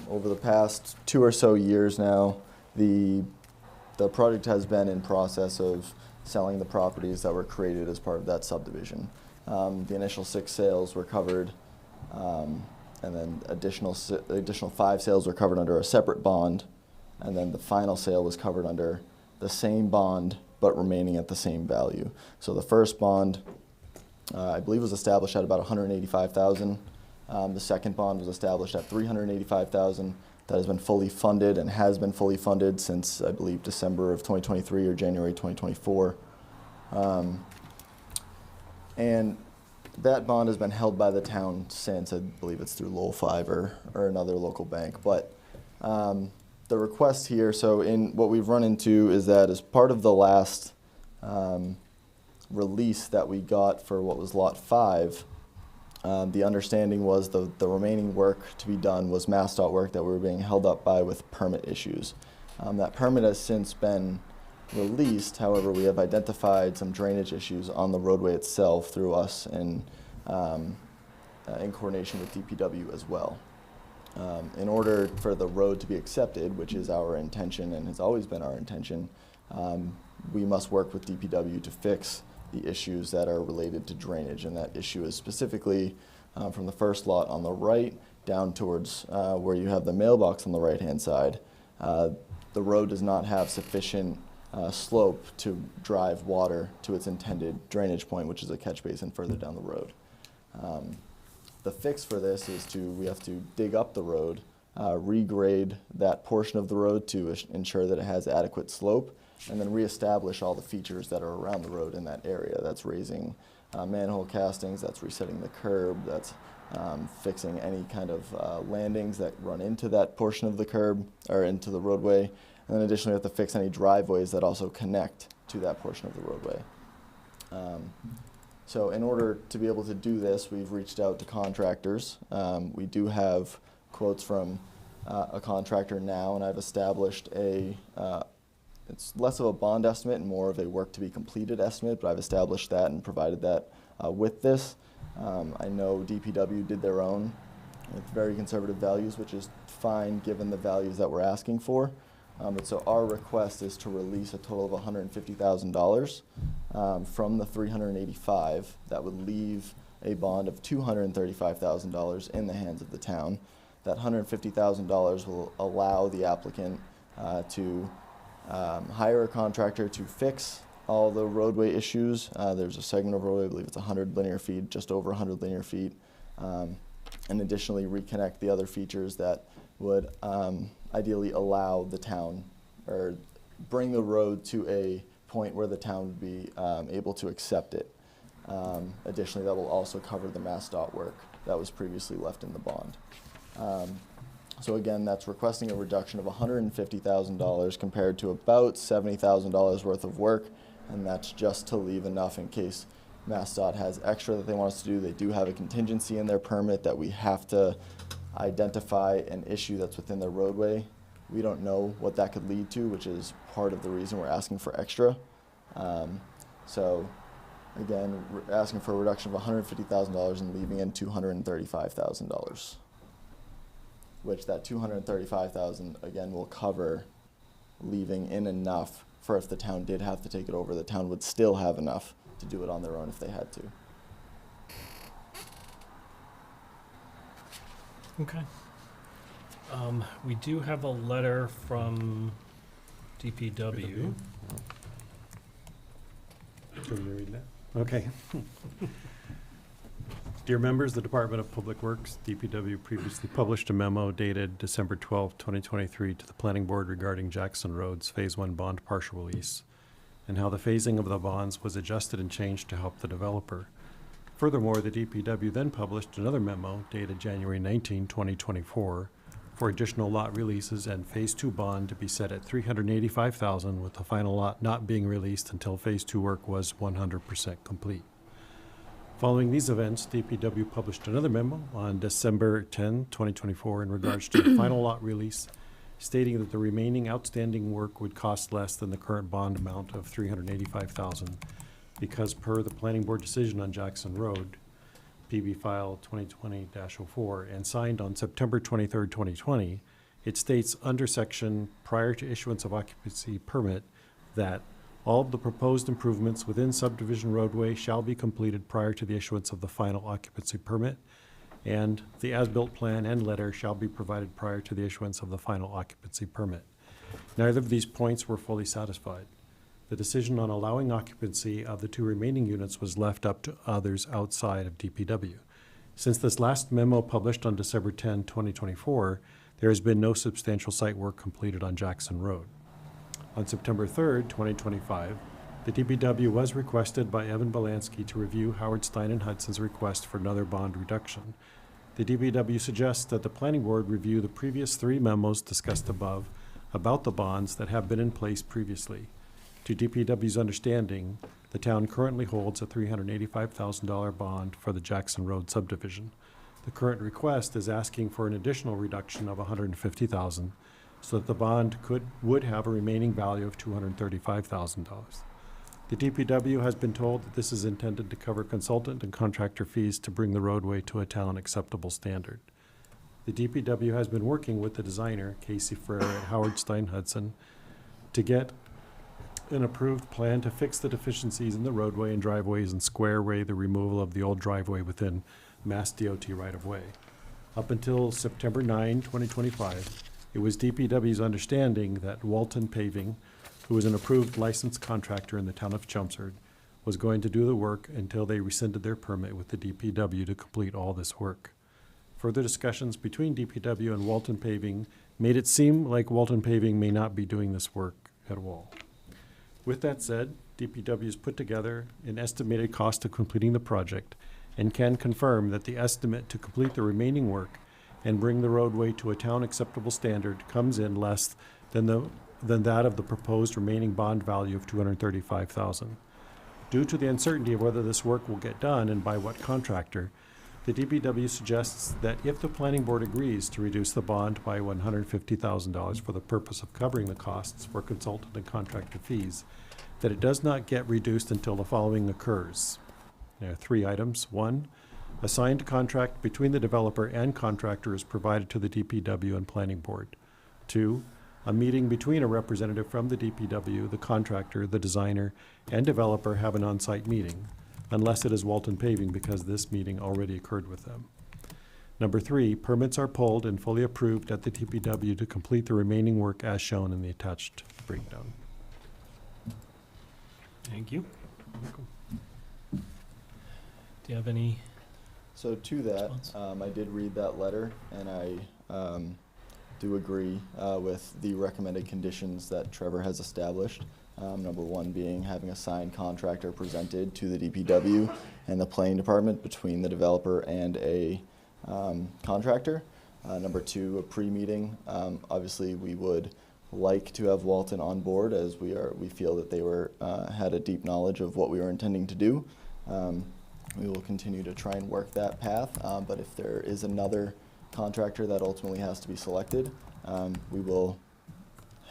over the past 2 or so years now, the project has been in process of selling the properties that were created as part of that subdivision. The initial 6 sales were covered, and then additional 5 sales were covered under a separate bond, and then the final sale was covered under the same bond but remaining at the same value. So the first bond, I believe, was established at about $185,000. The second bond was established at $385,000, that has been fully funded and has been fully funded since, I believe, December of 2023 or January 2024. And that bond has been held by the town since, I believe it's through Lowell 5 or another local bank. But the request here, so in what we've run into is that as part of the last release that we got for what was Lot 5, the understanding was the remaining work to be done was MassDOT work that we were being held up by with permit issues. That permit has since been released. However, we have identified some drainage issues on the roadway itself through us and in coordination with DPW as well. In order for the road to be accepted, which is our intention and has always been our intention, we must work with DPW to fix the issues that are related to drainage. And that issue is specifically from the first lot on the right down towards where you have the mailbox on the right-hand side. The road does not have sufficient slope to drive water to its intended drainage point, which is a catch basin further down the road. The fix for this is we have to dig up the road, regrade that portion of the road to ensure that it has adequate slope, and then reestablish all the features that are around the road in that area. That's raising manhole castings, that's resetting the curb, that's fixing any kind of landings that run into that portion of the curb or into the roadway. And then additionally, we have to fix any driveways that also connect to that portion of the roadway. So in order to be able to do this, we've reached out to contractors. We do have quotes from a contractor now, and I've established it's less of a bond estimate and more of a work to be completed estimate, but I've established that and provided that with this. I know DPW did their own with very conservative values, which is fine given the values that we're asking for. But so our request is to release a total of $150,000 from the $385,000. That would leave a bond of $235,000 in the hands of the town. That $150,000 will allow the applicant to hire a contractor to fix all the roadway issues. There's a segment of roadway, I believe it's 100 linear feet, just over 100 linear feet, and additionally reconnect the other features that would ideally allow the town or bring the road to a point where the town would be able to accept it. Additionally, that will also cover the MassDOT work that was previously left in the bond. So again, that's requesting a reduction of $150,000 compared to about $70,000 worth of work, and that's just to leave enough in case MassDOT has extra that they want us to do. They do have a contingency in their permit that we have to identify an issue that's within their roadway. We don't know what that could lead to, which is part of the reason we're asking for extra. So again, we're asking for a reduction of $150,000 and leaving in $235,000, which that $235,000 again will cover, leaving in enough for if the town did have to take it over, the town would still have enough to do it on their own if they had to. Okay. We do have a letter from DPW. Can you read that? Okay. Dear members, the Department of Public Works, DPW previously published a memo dated December 12, 2023 to the Planning Board regarding Jackson Road's Phase 1 bond partial release and how the phasing of the bonds was adjusted and changed to help the developer. Furthermore, the DPW then published another memo dated January 19, 2024 for additional lot releases and Phase 2 bond to be set at $385,000 with the final lot not being released until Phase 2 work was 100% complete. Following these events, DPW published another memo on December 10, 2024 in regards to the final lot release, stating that the remaining outstanding work would cost less than the current bond amount of $385,000 because per the Planning Board decision on Jackson Road, PB File 2020-04, and signed on September 23, 2020, it states under section prior to issuance of occupancy permit that all of the proposed improvements within subdivision roadway shall be completed prior to the issuance of the final occupancy permit, and the as-built plan and letter shall be provided prior to the issuance of the final occupancy permit. Neither of these points were fully satisfied. The decision on allowing occupancy of the two remaining units was left up to others outside of DPW. Since this last memo published on December 10, 2024, there has been no substantial site work completed on Jackson Road. On September 3rd, 2025, the DPW was requested by Evan Belansky to review Howard Stein and Hudson's request for another bond reduction. The DPW suggests that the planning board review the previous 3 memos discussed above about the bonds that have been in place previously. To DPW's understanding, the town currently holds a $385,000 bond for the Jackson Road subdivision. The current request is asking for an additional reduction of $150,000 so that the bond would have a remaining value of $235,000. The DPW has been told that this is intended to cover consultant and contractor fees to bring the roadway to a town acceptable standard. The DPW has been working with the designer, Casey Ferrer at Howard Stein Hudson, to get an approved plan to fix the deficiencies in the roadway and driveways and square away the removal of the old driveway within Mass DOT right-of-way. Up until September 9, 2025, it was DPW's understanding that Walton Paving, who was an approved licensed contractor in the town of Chelmsford, was going to do the work until they rescinded their permit with the DPW to complete all this work. Further discussions between DPW and Walton Paving made it seem like Walton Paving may not be doing this work at all. With that said, DPW has put together an estimated cost of completing the project and can confirm that the estimate to complete the remaining work and bring the roadway to a town acceptable standard comes in less than that of the proposed remaining bond value of $235,000. Due to the uncertainty of whether this work will get done and by what contractor, the DPW suggests that if the planning board agrees to reduce the bond by $150,000 for the purpose of covering the costs for consultant and contractor fees, that it does not get reduced until the following occurs. There are 3 items. 1, a signed contract between the developer and contractor is provided to the DPW and planning board. 2, a meeting between a representative from the DPW, the contractor, the designer, and developer have an on-site meeting, unless it is Walton Paving because this meeting already occurred with them. Number 3, permits are pulled and fully approved at the DPW to complete the remaining work as shown in the attached breakdown. Thank you. Do you have any? So to that, response? I did read that letter, and I do agree with the recommended conditions that Trevor has established. Number 1 being having a signed contractor presented to the DPW and the planning department between the developer and a contractor. Number 2, a pre-meeting. Obviously, we would like to have Walton on board, as we feel that they had a deep knowledge of what we were intending to do. We will continue to try and work that path, but if there is another contractor that ultimately has to be selected, we will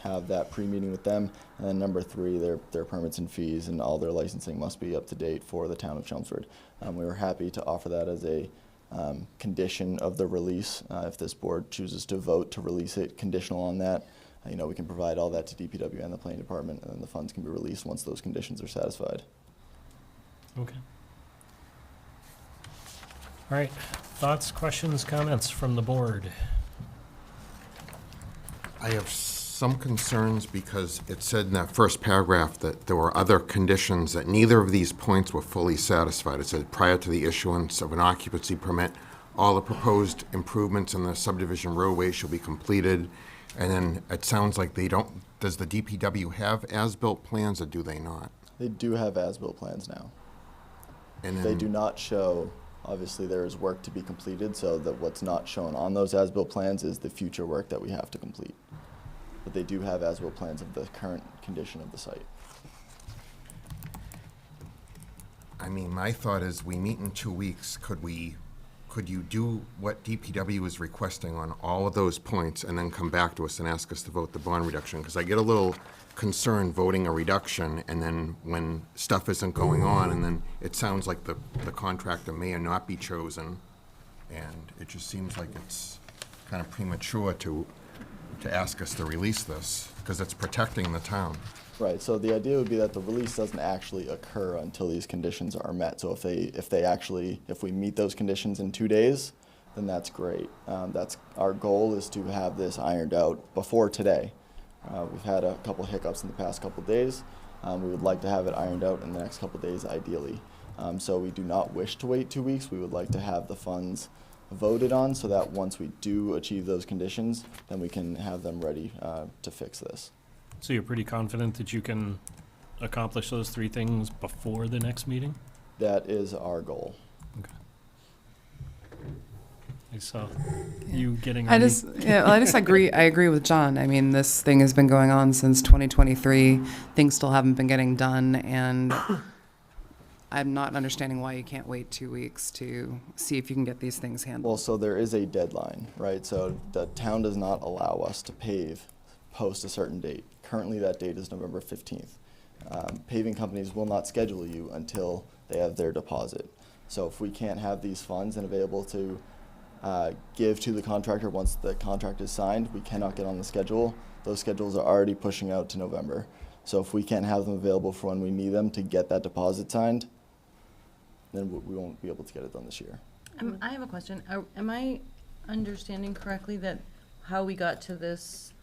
have that pre-meeting with them. And then number 3, their permits and fees and all their licensing must be up to date for the town of Chelmsford. We were happy to offer that as a condition of the release. If this board chooses to vote to release it conditional on that, we can provide all that to DPW and the planning department, and then the funds can be released once those conditions are satisfied. Okay. All right. Thoughts, questions, comments from the board? I have some concerns because it said in that first paragraph that there were other conditions that neither of these points were fully satisfied. It said prior to the issuance of an occupancy permit, all the proposed improvements in the subdivision roadway shall be completed. And then it sounds like they don't, does the DPW have as-built plans or do they not? They do have as-built plans now. And They then, do not show, obviously there is work to be completed, so that what's not shown on those as-built plans is the future work that we have to complete. But they do have as-built plans of the current condition of the site. I mean, my thought is we meet in 2 weeks. Could you do what DPW is requesting on all of those points and then come back to us and ask us to vote the bond reduction? Because I get a little concerned voting a reduction and then when stuff isn't going on and then it sounds like the contractor may or not be chosen. And it just seems like it's kind of premature to ask us to release this because it's protecting the town. Right, so the idea would be that the release doesn't actually occur until these conditions are met. So if we meet those conditions in 2 days, then that's great. That's our goal, is to have this ironed out before today. We've had a couple hiccups in the past couple days. We would like to have it ironed out in the next couple days, ideally. So we do not wish to wait 2 weeks. We would like to have the funds voted on, so that once we do achieve those conditions, then we can have them ready to fix this. So you're pretty confident that you can accomplish those three things before the next meeting? That is our goal. Okay. I saw you getting I ready. I just agree. I agree with John. I mean, this thing has been going on since 2023. Things still haven't been getting done, and I'm not understanding why you can't wait 2 weeks to see if you can get these things handled. Well, so there is a deadline, right? So the town does not allow us to pave post a certain date. Currently, that date is November 15th. Paving companies will not schedule you until they have their deposit. So if we can't have these funds and available to give to the contractor once the contract is signed, we cannot get on the schedule. Those schedules are already pushing out to November. So if we can't have them available for when we need them to get that deposit signed, then we won't be able to get it done this year. I have a question. Am I understanding correctly that how we got to this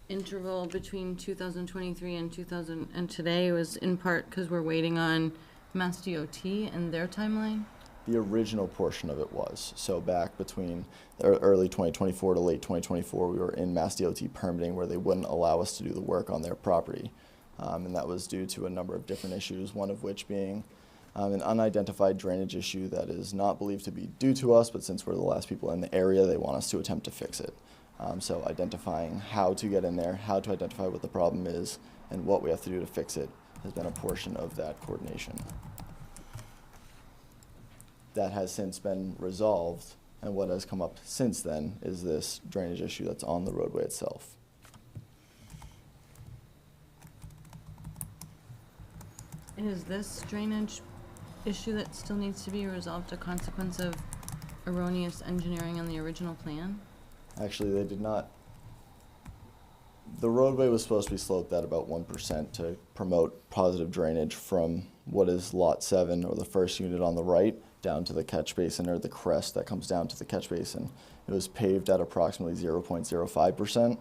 interval between 2023 and today was in part because we're waiting on Mass DOT and their timeline? The original portion of it was. So back between early 2024 to late 2024, we were in Mass DOT permitting where they wouldn't allow us to do the work on their property. And that was due to a number of different issues, one of which being an unidentified drainage issue that is not believed to be due to us, but since we're the last people in the area, they want us to attempt to fix it. So identifying how to get in there, how to identify what the problem is, and what we have to do to fix it has been a portion of that coordination. That has since been resolved, and what has come up since then is this drainage issue that's on the roadway itself. Is this drainage issue that still needs to be resolved a consequence of erroneous engineering on the original plan? Actually, they did not. The roadway was supposed to be sloped at about 1% to promote positive drainage from what is Lot 7, or the first unit on the right, down to the catch basin, or the crest that comes down to the catch basin. It was paved at approximately 0.05%,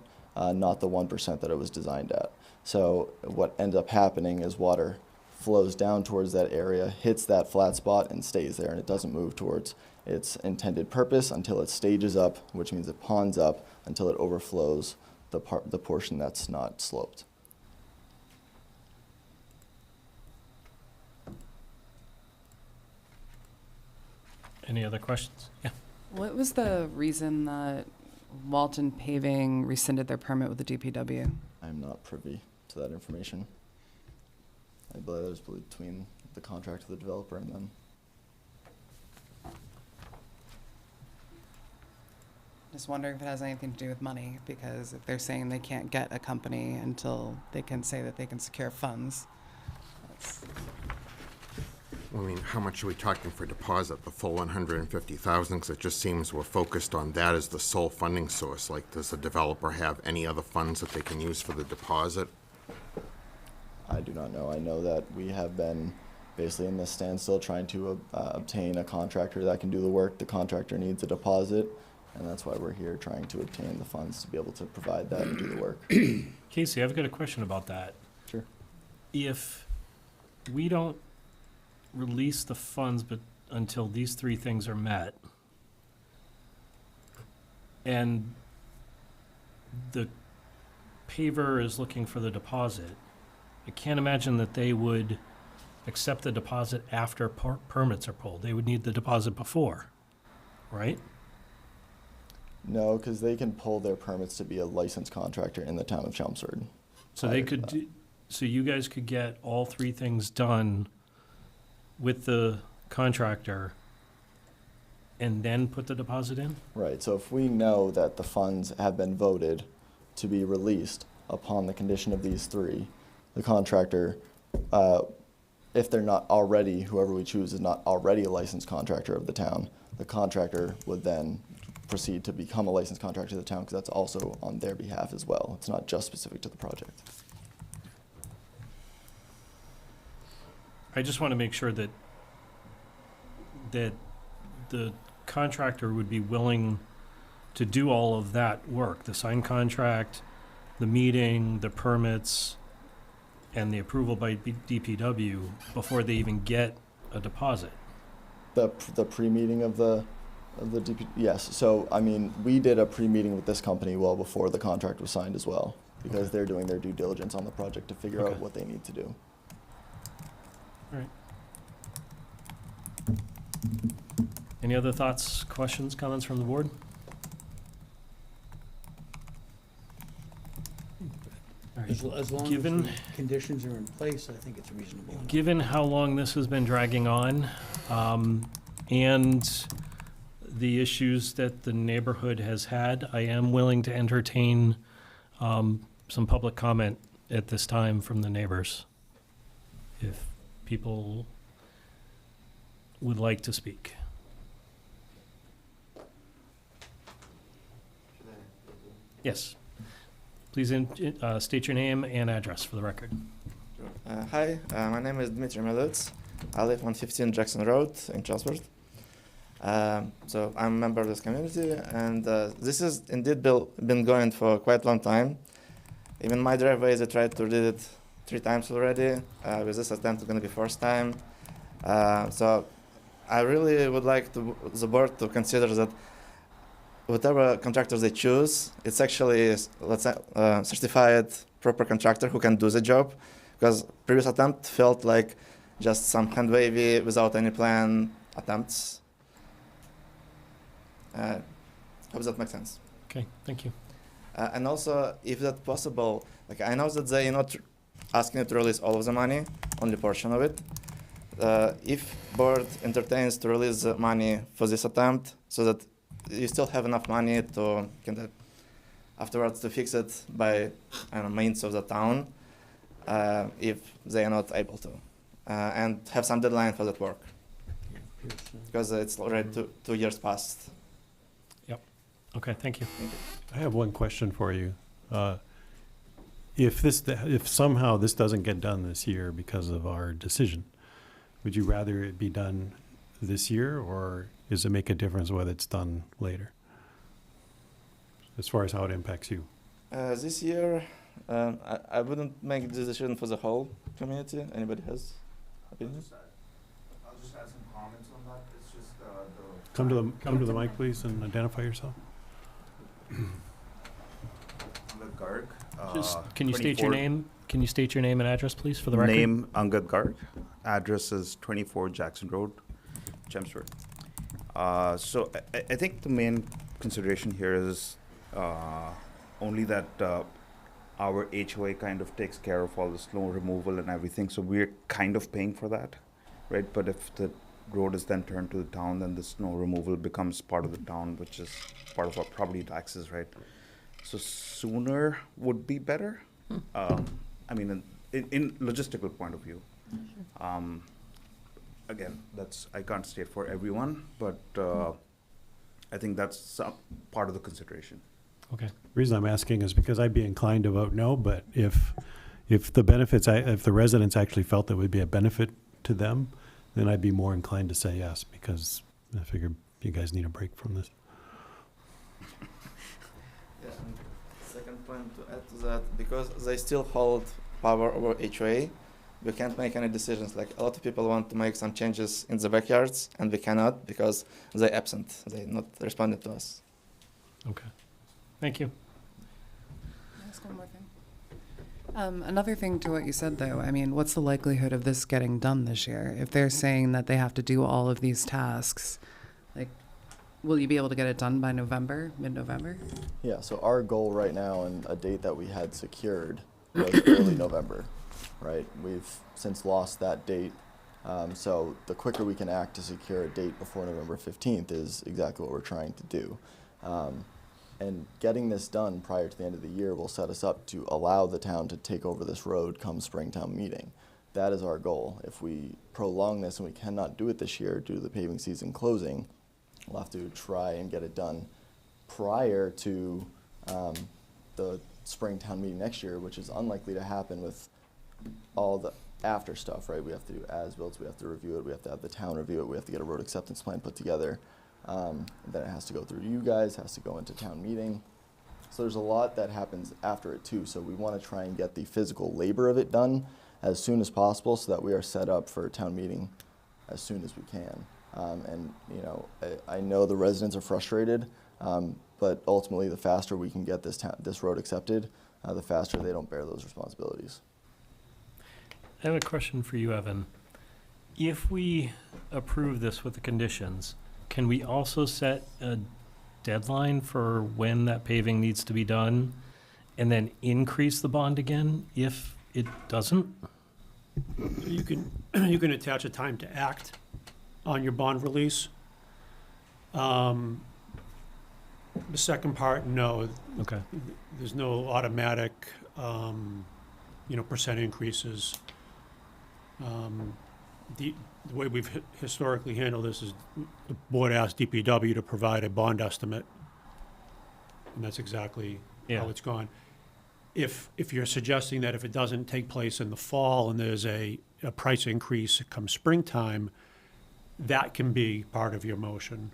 not the 1% that it was designed at. So what ends up happening is water flows down towards that area, hits that flat spot, and stays there, and it doesn't move towards its intended purpose until it stages up, which means it ponds up until it overflows the portion that's not sloped. Any other questions? Yeah. What was the reason that Walton Paving rescinded their permit with the DPW? I'm not privy to that information. I believe that was between the contractor, the developer, and them. Just wondering if it has anything to do with money, because if they're saying they can't get a company until they can say that they can secure funds. I mean, how much are we talking for deposit? The full 150,000? Because it just seems we're focused on that as the sole funding source. Like, does the developer have any other funds that they can use for the deposit? I do not know. I know that we have been basically in this standstill trying to obtain a contractor that can do the work. The contractor needs a deposit, and that's why we're here trying to obtain the funds to be able to provide that and do the work. Casey, I've got a question about that. Sure. If we don't release the funds until these three things are met, and the paver is looking for the deposit, I can't imagine that they would accept the deposit after permits are pulled. They would need the deposit before, right? No, because they can pull their permits to be a licensed contractor in the town of Chelmsford. So they could, so you guys could get all three things done with the contractor and then put the deposit in? Right, so if we know that the funds have been voted to be released upon the condition of these three, the contractor, if they're not already, whoever we choose is not already a licensed contractor of the town, the contractor would then proceed to become a licensed contractor of the town, because that's also on their behalf as well. It's not just specific to the project. I just want to make sure that the contractor would be willing to do all of that work, the signed contract, the meeting, the permits, and the approval by DPW before they even get a deposit. The pre-meeting of the The DP, yes, so, I mean, we did a pre-meeting with this company well before the contract was signed as well, because Okay. they're doing their due diligence on the project to figure Okay. out what they need to do. All right. Any other thoughts, questions, comments from the board? All right. As long as Given- the conditions are in place, I think it's reasonable. Given how long this has been dragging on, and the issues that the neighborhood has had, I am willing to entertain some public comment at this time from the neighbors, if people would like to speak. Yes. Please state your name and address for the record. Hi, my name is Dmitry Melutz. I live on 15 Jackson Road in Chelmsford. So I'm a member of this community, and this has indeed been going for quite a long time. Even my driveways, I tried to read it 3 times already. With this attempt, it's going to be first time. So I really would like the board to consider that whatever contractors they choose, it's actually, let's say, certified proper contractor who can do the job. Because previous attempt felt like just some hand wavy without any plan attempts. Hope that makes sense. Okay, thank you. And also, if that's possible, like I know that they're not asking you to release all of the money, only portion of it. If board entertains to release the money for this attempt, so that you still have enough money to kind of afterwards to fix it by means of the town, if they are not able to, and have some deadline for that work, because it's already 2 years past. Okay, thank you. I have one question for you. If somehow this doesn't get done this year because of our decision, would you rather it be done this year, or does it make a difference whether it's done later? As far as how it impacts you? This year, I wouldn't make the decision for the whole community. Anybody has opinions? I'll just add some comments on that. It's just Come to the mic, please, and identify yourself. Angad Garg. Just, can you state your name? Can you state your name and address, please, for the record? Name Angad Garg. Address is 24 Jackson Road, Chelmsford. So I think the main consideration here is only that our HOA kind of takes care of all the snow removal and everything, so we're kind of paying for that, right? But if the road is then turned to the town, then the snow removal becomes part of the town, which is part of our property taxes, right? So sooner would be better. I mean, in logistical point of view. Again, I can't state for everyone, but I think that's part of the consideration. Okay. The reason I'm asking is because I'd be inclined to vote no, but if the benefits, if the residents actually felt that would be a benefit to them, then I'd be more inclined to say yes, because I figure you guys need a break from this. Yeah, and second point to add to that, because they still hold power over HOA, we can't make any decisions. Like a lot of people want to make some changes in the backyards, and we cannot because they're absent. They're not responding to us. Okay. Thank you. Can I ask one more thing? Another thing to what you said, though, I mean, what's the likelihood of this getting done this year? If they're saying that they have to do all of these tasks, like, will you be able to get it done by November, mid-November? Yeah, so our goal right now and a date that we had secured was early November, right? We've since lost that date. So the quicker we can act to secure a date before November 15th is exactly what we're trying to do. And getting this done prior to the end of the year will set us up to allow the town to take over this road come Springtown meeting. That is our goal. If we prolong this and we cannot do it this year due to the paving season closing, we'll have to try and get it done prior to the Springtown meeting next year, which is unlikely to happen with all the after stuff, right? We have to do as-builts, we have to review it, we have to have the town review it, we have to get a road acceptance plan put together. Then it has to go through you guys, has to go into town meeting. So there's a lot that happens after it too. So we want to try and get the physical labor of it done as soon as possible so that we are set up for town meeting as soon as we can. And you know, I know the residents are frustrated, but ultimately, the faster we can get this road accepted, the faster they don't bear those responsibilities. I have a question for you, Evan. If we approve this with the conditions, can we also set a deadline for when that paving needs to be done and then increase the bond again if it doesn't? You can attach a time to act on your bond release. The second part, no. Okay. There's no automatic, percent increases. The way we've historically handled this is the board asked DPW to provide a bond estimate, and that's exactly Yeah. how it's gone. If you're suggesting that if it doesn't take place in the fall and there's a price increase come springtime, that can be part of your motion.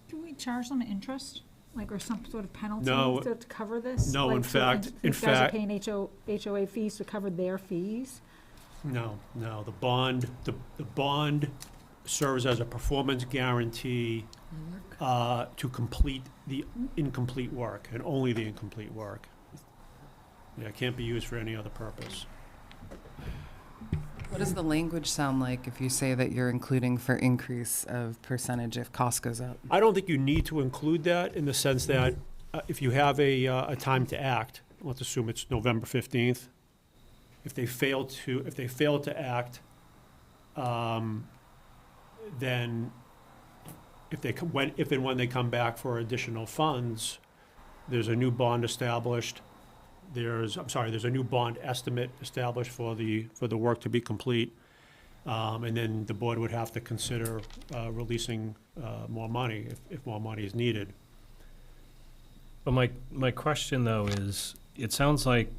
Do we charge them interest, like, or some sort of penalty No. to cover this? No, Like, in so fact- if in you guys are fact- paying HOA fees to cover their fees? No, the bond serves as a performance guarantee to complete the incomplete work, and only the incomplete work. Yeah, it can't be used for any other purpose. What does the language sound like if you say that you're including for increase of percentage if cost goes up? I don't think you need to include that in the sense that if you have a time to act, let's assume it's November 15th, if they fail to act, then if and when they come back for additional funds, there's a new bond established. There's a new bond estimate established for the work to be complete. And then the board would have to consider releasing more money if more money is needed. But my question, though, is, it sounds like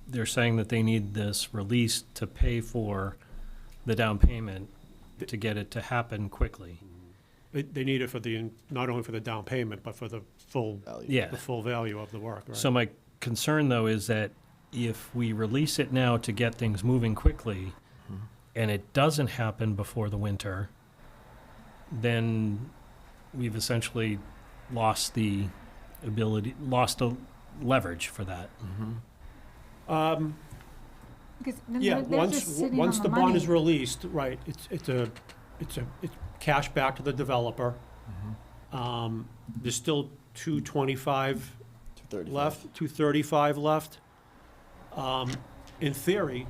they're saying that they need this release to pay for the down payment to get it to happen quickly. They need it for not only for the down payment, but for the full, Yeah. the full value of the work, right? So my concern, though, is that if we release it now to get things moving quickly, and it doesn't happen before the winter, then we've essentially lost the leverage for that. Because then Yeah, they're just sitting once on the bond is money. released, right, it's cash back to the developer. There's still 225 235. left, 235 left. In theory,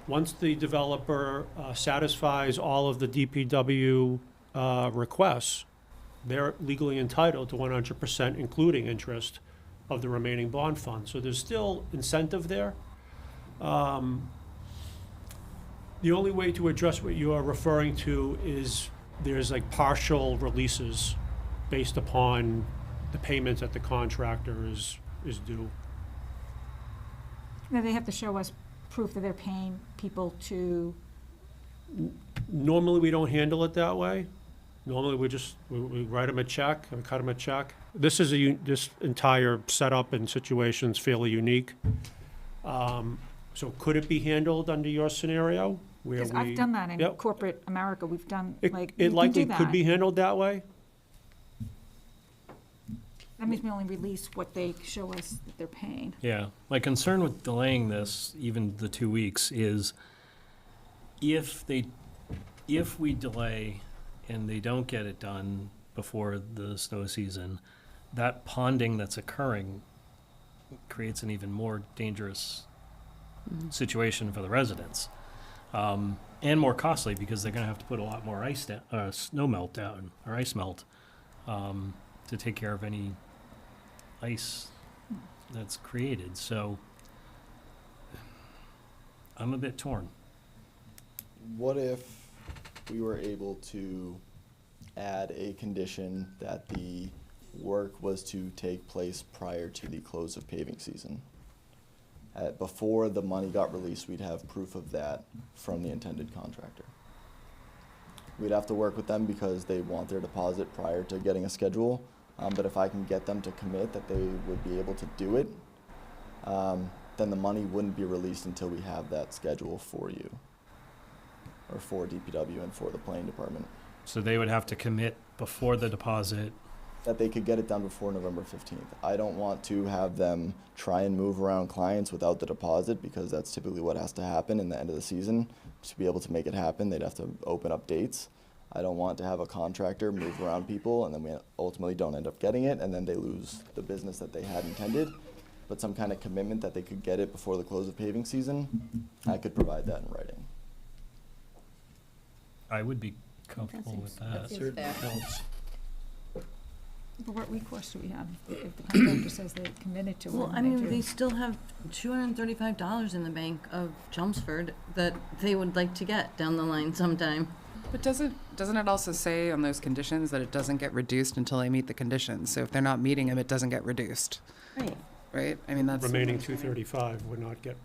once the developer satisfies all of the DPW requests, they're legally entitled to 100%, including interest, of the remaining bond fund. So there's still incentive there. The only way to address what you are referring to is there's like partial releases based upon the payments that the contractor is due. Then they have to show us proof that they're paying people to, Normally, we don't handle it that way. Normally, we write them a check, and cut them a check. This entire setup and situation is fairly unique. So could it be handled under your scenario? Where because I've done that in Yep. corporate America, we've done, It like, it you can do likely that. could be handled that way. That means we only release what they show us that they're paying. Yeah, my concern with delaying this, even the 2 weeks, is if we delay and they don't get it done before the snow season, that ponding that's occurring creates an even more dangerous situation for the residents. And more costly, because they're gonna have to put a lot more snow melt down, or ice melt, to take care of any ice that's created. So I'm a bit torn. What if we were able to add a condition that the work was to take place prior to the close of paving season? Before the money got released, we'd have proof of that from the intended contractor. We'd have to work with them because they want their deposit prior to getting a schedule. But if I can get them to commit that they would be able to do it, then the money wouldn't be released until we have that schedule for you. or for DPW and for the planning department. So they would have to commit before the deposit. That they could get it done before November 15th. I don't want to have them try and move around clients without the deposit, because that's typically what has to happen in the end of the season. To be able to make it happen, they'd have to open up dates. I don't want to have a contractor move around people and then we ultimately don't end up getting it and then they lose the business that they had intended. But some kind of commitment that they could get it before the close of paving season, I could provide that in writing. I would be comfortable with that. Seems fair. But what recourse do we have if the contractor says they're committed to it? Well, and I mean, do? they still have $235 in the bank of Chelmsford that they would like to get down the line sometime. But doesn't it also say on those conditions that it doesn't get reduced until they meet the conditions? So if they're not meeting them, it doesn't get reduced, Right. right? I mean, that's. Remaining 235 would not get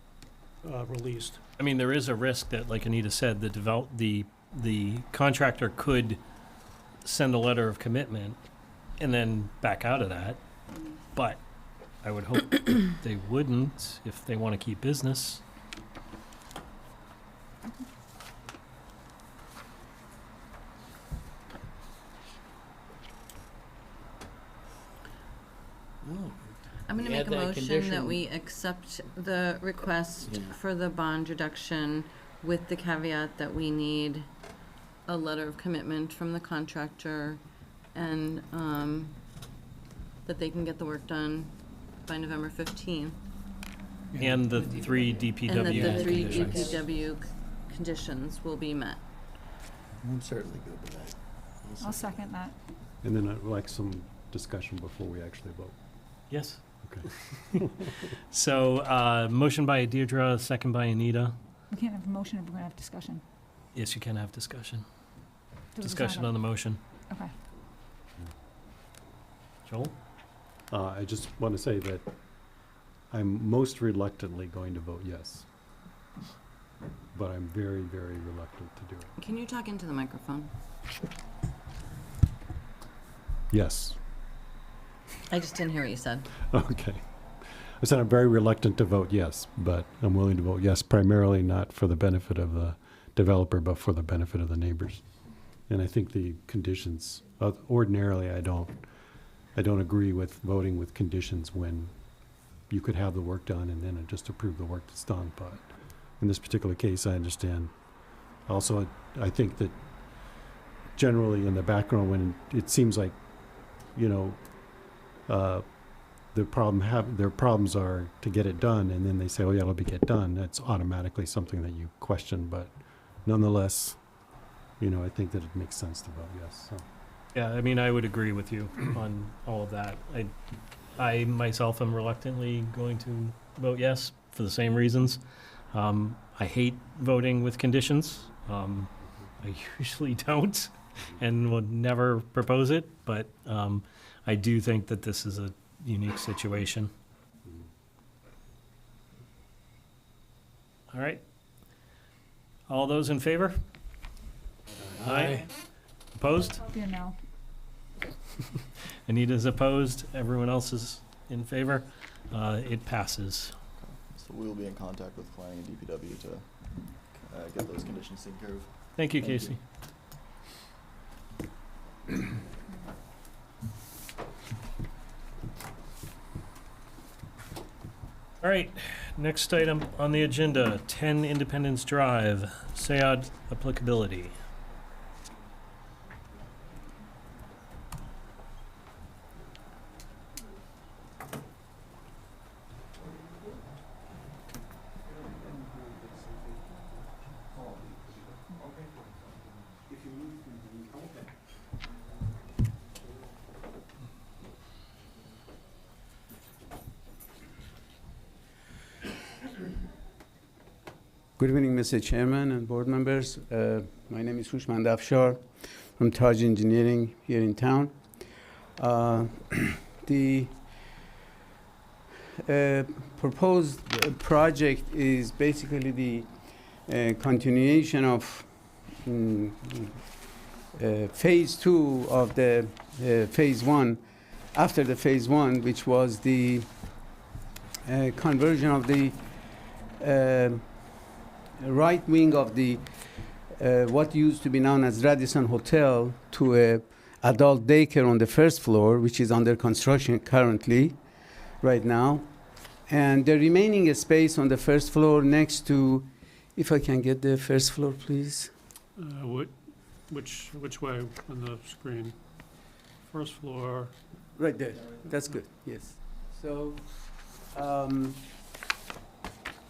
released. I mean, there is a risk that, like Anita said, the contractor could send a letter of commitment and then back out of that. But I would hope they wouldn't if they want to keep business. I'm gonna Add make a that motion that condition. we accept the request for the bond reduction with the caveat that we need a letter of commitment from the contractor and, that they can get the work done by November 15th. And the three DPW And that the three conditions. DPW conditions will be met. I'm certainly good with that. I'll second that. And then I'd like some discussion before we actually vote. Yes. Okay. So, motion by Deirdre, second by Anita. We can't have a motion if we're gonna have discussion. Yes, you can have discussion. Does it Discussion sound on the motion. Okay. Joel? I just want to say that I'm most reluctantly going to vote yes. But I'm very, very reluctant to do it. Can you talk into the microphone? Yes. I just didn't hear what you said. Okay. I said I'm very reluctant to vote yes, but I'm willing to vote yes, primarily not for the benefit of the developer, but for the benefit of the neighbors. And I think the conditions, ordinarily, I don't agree with voting with conditions when you could have the work done and then just approve the work that's done. But in this particular case, I understand. Also, I think that generally in the background, when it seems like, you know, their problems are to get it done, and then they say, oh yeah, it'll get done. That's automatically something that you question, but nonetheless, you know, I think that it makes sense to vote yes. So. Yeah, I mean, I would agree with you on all of that. I myself am reluctantly going to vote yes for the same reasons. I hate voting with conditions. I usually don't and would never propose it, but I do think that this is a unique situation. All right. All those in favor? Aye. Opposed? You know, Anita's opposed. Everyone else is in favor. It passes. So we will be in contact with planning and DPW to get those conditions taken care of. Thank you, Thank you. Casey. All right, next item on the agenda, 10 Independence Drive, SEAD applicability. Good evening, Mr. Chairman and board members. My name is Hushmand Afshar from Taj Engineering here in town. The proposed project is basically the continuation of phase 2 of the phase 1. After the phase 1, which was the conversion of the right wing of the what used to be known as Radisson Hotel to a adult daycare on the first floor, which is under construction currently, right now. And the remaining space on the first floor next to, if I can get the first floor, please. Which way on the screen? First floor. Right there. That's good. Yes. So,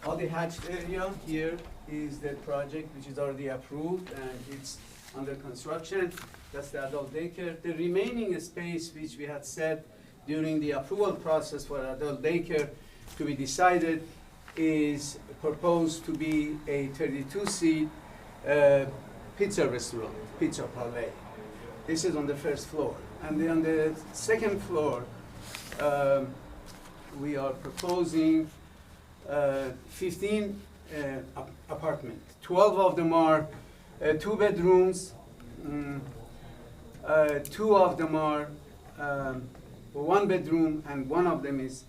all the hatched area here is the project which is already approved and it's under construction. That's the adult daycare. The remaining space which we had said during the approval process for adult daycare to be decided is proposed to be a 32-seat pizza restaurant, pizza parlor. This is on the first floor. And then on the second floor, we are proposing 15 apartments. 12 of them are 2 bedrooms. 2 of them are 1 bedroom, and 1 of them is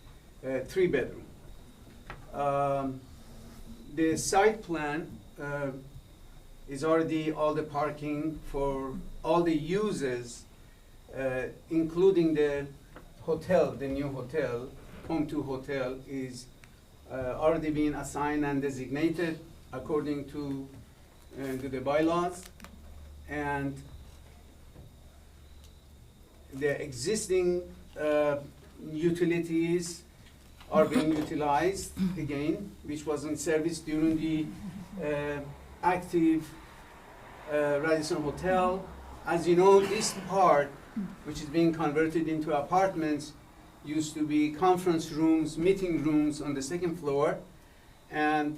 3 bedroom. The site plan is already all the parking for all the uses, including the hotel, the new hotel, Home 2 Hotel, is already being assigned and designated according to the bylaws. And the existing utilities are being utilized again, which was in service during the active Radisson Hotel. As you know, this part, which is being converted into apartments, used to be conference rooms, meeting rooms on the second floor, and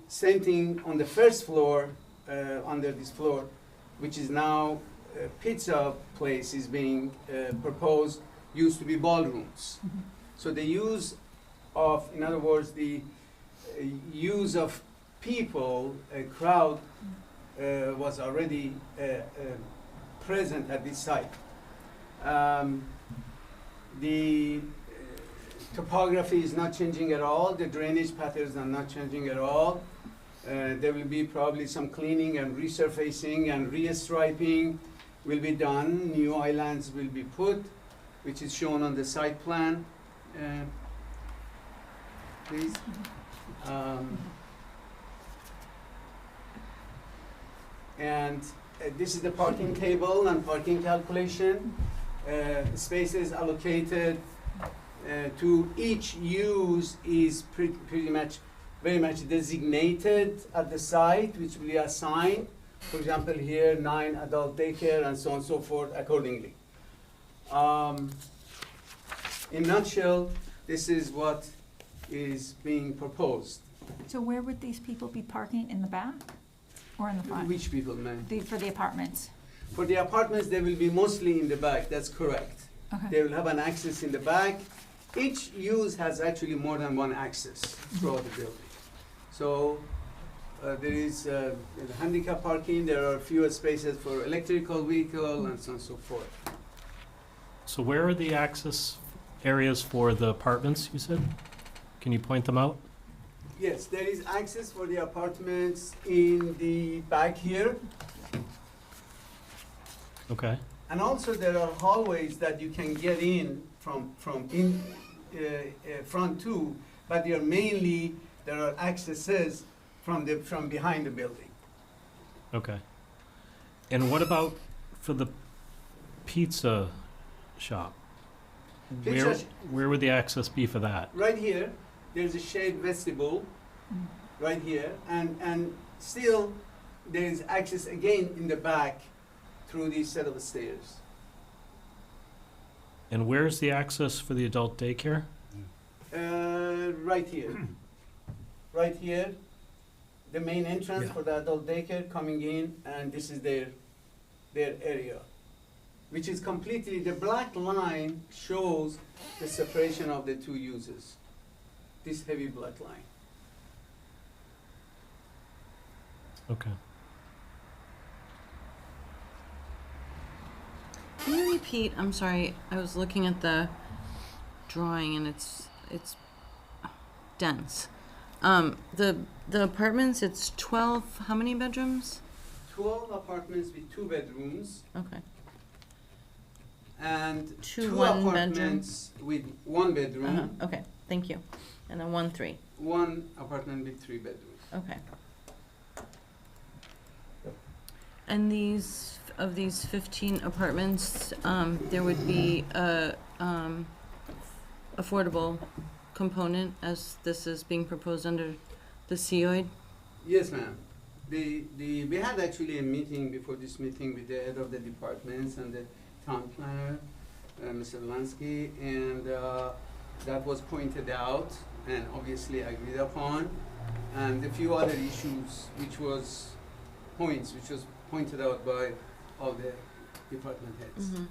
same thing on the first floor, under this floor, which is now a pizza place is being proposed, used to be ballrooms. So the use of, in other words, the use of people, a crowd, was already present at this site. The topography is not changing at all. The drainage patterns are not changing at all. There will be probably some cleaning and resurfacing and re-striping will be done. New islands will be put, which is shown on the site plan. Please. And this is the parking table and parking calculation. Spaces allocated to each use is pretty much, very much designated at the site, which will be assigned. For example, here 9 adult daycare and so on and so forth accordingly. In a nutshell, this is what is being proposed. So where would these people be parking, in the back or in the front? Which people, ma'am? For the apartments? For the apartments, they will be mostly in the back, that's correct. Okay. They will have an access in the back. Each use has actually more than one access throughout the building. So there is handicap parking, there are fewer spaces for electrical vehicle and so on and so forth. So where are the access areas for the apartments, you said? Can you point them out? Yes, there is access for the apartments in the back here. Okay. And also there are hallways that you can get in from in front too, but they are mainly, there are accesses from behind the building. Okay. And what about for the pizza shop? Where would the access be for that? Right here, there's a shade vestibule, right here, and still there is access again in the back through these set of stairs. And where's the access for the adult daycare? Right here. Right here, the main entrance for the adult daycare coming in, and this is their area, which is completely, the black line shows the separation of the 2 uses. This heavy black line. Okay. Can you repeat? I'm sorry. I was looking at the drawing and it's dense. The apartments, it's 12. How many bedrooms? 12 apartments with 2 bedrooms Okay. and Two 2 one-bedroom? apartments with 1 bedroom, Uh-huh. Okay, thank you. And then 1-3. 1 apartment with 3 bedrooms. Okay. And these 15 apartments, there would be a, affordable component as this is being proposed under the COID? Yes, ma'am. We had actually a meeting before this meeting with the head of the departments and the town planner, Mr. Lansky, and that was pointed out and obviously agreed upon, and a few other issues which was pointed out by all the department heads. Mm-hmm.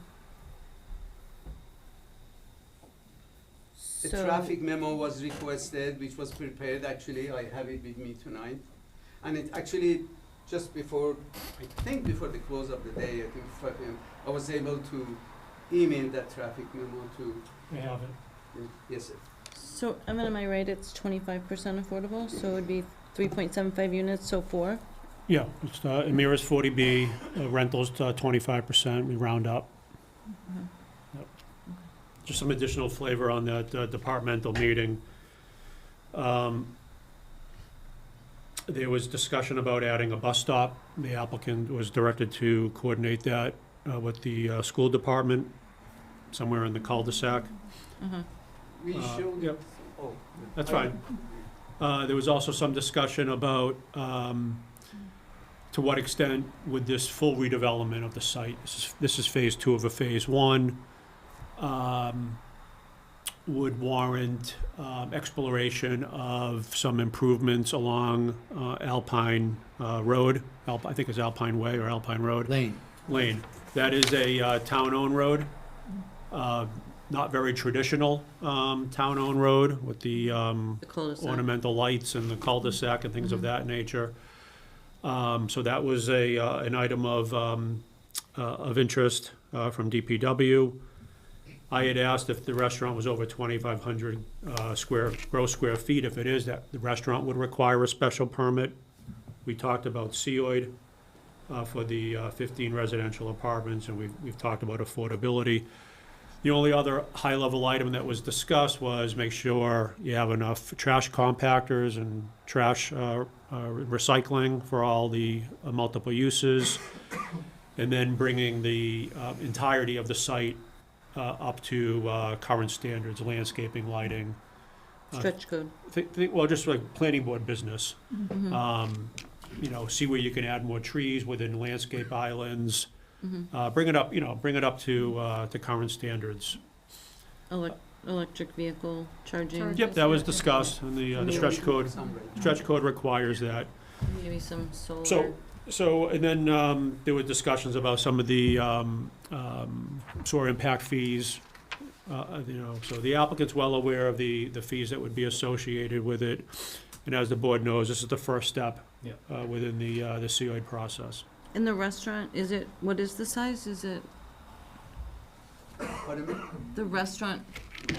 A traffic memo was requested, which was prepared, actually, I have it with me tonight. And it actually, just before, I think before the close of the day, I think 5 p.m., I was able to email that traffic memo to, We have it. yes, sir. So, Evan, am I right, it's 25% affordable, so it would be 3.75 units, so 4? Yeah, it's, it mirrors 40B, rentals 25%, we round up. Mhm. Yep. Just some additional flavor on that departmental meeting. There was discussion about adding a bus stop. The applicant was directed to coordinate that with the school department, somewhere in the cul-de-sac. Uh-huh. We showed, Yep. oh. That's fine. There was also some discussion about to what extent would this full redevelopment of the site, this is phase 2 of a phase 1, would warrant exploration of some improvements along Alpine Road, I think it's Alpine Way or Alpine Road. Lane. That is a town-owned road, not very traditional town-owned road with the The cul-de-sac. ornamental lights and the cul-de-sac and things of that nature. So that was an item of interest from DPW. I had asked if the restaurant was over 2,500 gross square feet. If it is, that the restaurant would require a special permit. We talked about COID for the 15 residential apartments, and we've talked about affordability. The only other high-level item that was discussed was make sure you have enough trash compactors and trash recycling for all the multiple uses, and then bringing the entirety of the site up to current standards, landscaping, lighting. Stretch code. Well, just like planning board business. Mhm. You know, see where you can add more trees within landscape islands. Mhm. Bring it up, bring it up to current standards. Electric vehicle charging. Yep, that was discussed, and the stretch code requires that. Maybe some solar. So, and then there were discussions about some of the solar impact fees. So the applicant's well aware of the fees that would be associated with it. And as the board knows, this is the first step within the COID process. In the restaurant, what is the size? Is it Pardon me? the restaurant?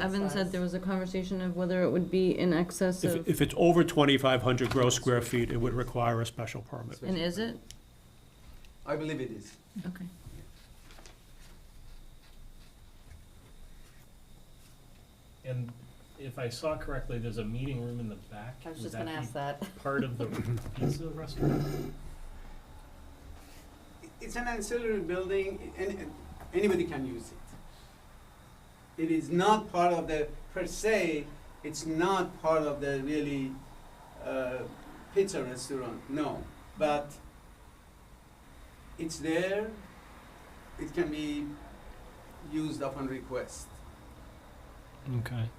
Evan said there was a conversation of whether it would be in excess of, If it's over 2,500 gross square feet, it would require a special permit. and is it? I believe it is. Okay. And if I saw correctly, there's a meeting room in the back. I was Would just gonna be ask that. Part of the pizza restaurant? It's an ancillary building, and anybody can use it. It is not part of the, per se, it's not part of the really pizza restaurant, no. But it's there, it can be used upon request. Okay.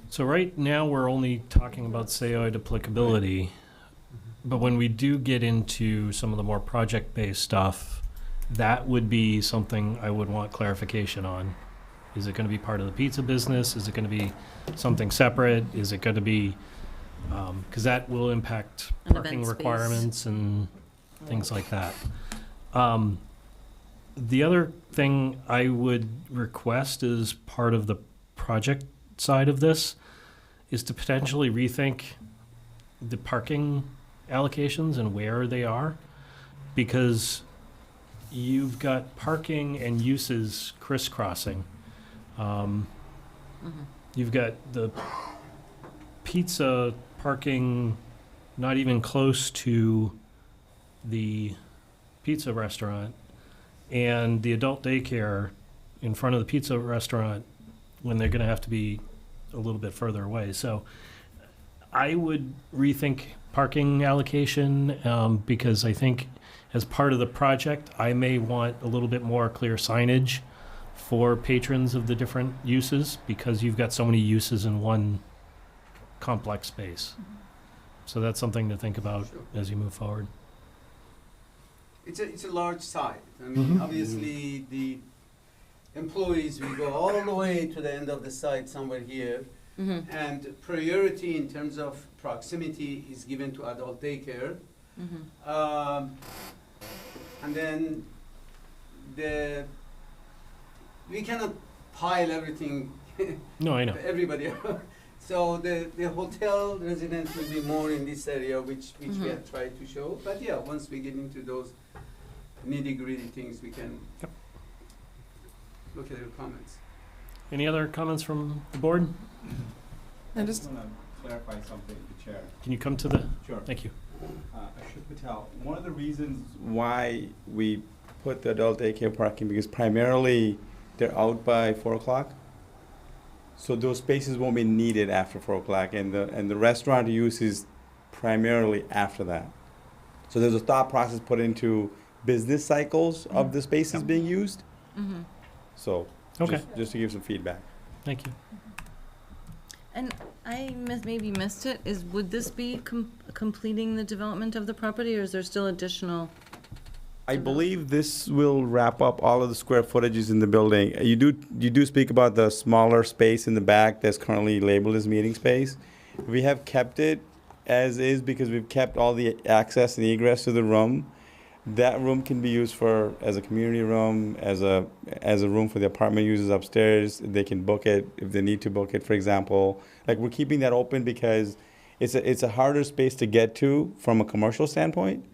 So right now, we're only talking about SAOID applicability, but when we do get into some of the more project-based stuff, that would be something I would want clarification on. Is it gonna be part of the pizza business? Is it gonna be something separate? Is it gonna be, cause that will impact An parking event space. requirements and things like that. The other thing I would request as part of the project side of this is to potentially rethink the parking allocations and where they are, because you've got parking and uses crisscrossing. You've got the pizza parking not even close to the pizza restaurant, and the adult daycare in front of the pizza restaurant when they're gonna have to be a little bit further away. So I would rethink parking allocation, because I think as part of the project, I may want a little bit more clear signage for patrons of the different uses, because you've got so many uses in one complex space. So that's something to think about as you move forward. It's a large site. I mean, Mhm. obviously, the employees will go all the way to the end of the site somewhere here. Mm-hmm. And priority in terms of proximity is given to adult daycare. Mm-hmm. And then we cannot pile everything No, I know. everybody. So the hotel residents will be more in this area, which we have tried to show. But yeah, once we get into those nitty-gritty things, we can look at your comments. Any other comments from the board? I just, want to clarify something, the chair. Can you come to the, Sure. thank you. Ashok Patel, one of the reasons why we put the adult daycare parking, because primarily they're out by 4 o'clock. So those spaces won't be needed after 4 o'clock, and the restaurant use is primarily after that. So there's a thought process put into business cycles of the spaces being used. Mm-hmm. So, Okay. just to give some feedback. Thank you. And I maybe missed it, would this be completing the development of the property, or is there still additional? I believe this will wrap up all of the square footages in the building. You do speak about the smaller space in the back that's currently labeled as meeting space. We have kept it as is because we've kept all the access and egress to the room. That room can be used as a community room, as a room for the apartment users upstairs. They can book it if they need to book it, for example. Like, we're keeping that open because it's a harder space to get to from a commercial standpoint.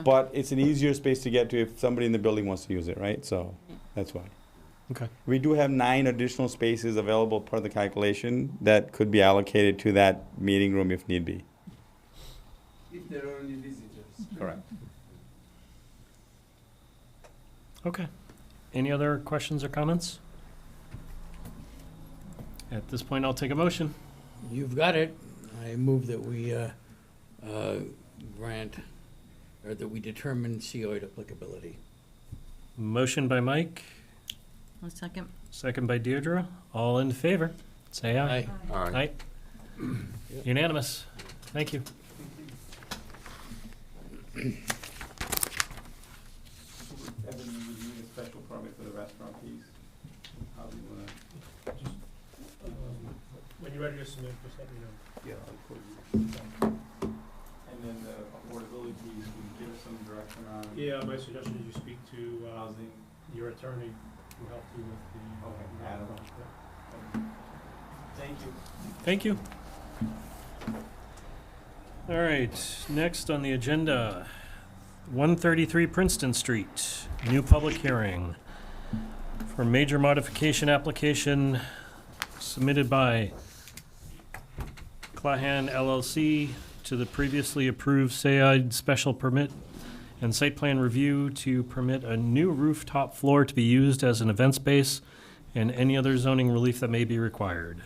But it's an easier space to get to if somebody in the building wants to use it, right? So that's why. Okay. We do have 9 additional spaces available per the calculation that could be allocated to that meeting room if need be. If there are any visitors. Correct. Okay. Any other questions or comments? At this point, I'll take a motion. You've got it. I move that we grant, or that we determine COID applicability. Motion by Mike, A second. second by Deirdre. All in favor, say aye. Aye. All right. Aye. Unanimous. Thank you. Evan, you would need a special permit for the restaurant piece. How do you wanna? When you're ready to submit, just let me know. Yeah, I'll put you. And then the affordability piece, can you give us some direction on? Yeah, my suggestion is you speak to Housing. your attorney who helped you with the. Okay, Adam. Thank you. Thank you. All right, next on the agenda, 133 Princeton Street, new public hearing for major modification application submitted by Clahan LLC to the previously approved SAID special permit and site plan review to permit a new rooftop floor to be used as an event space and any other zoning relief that may be required.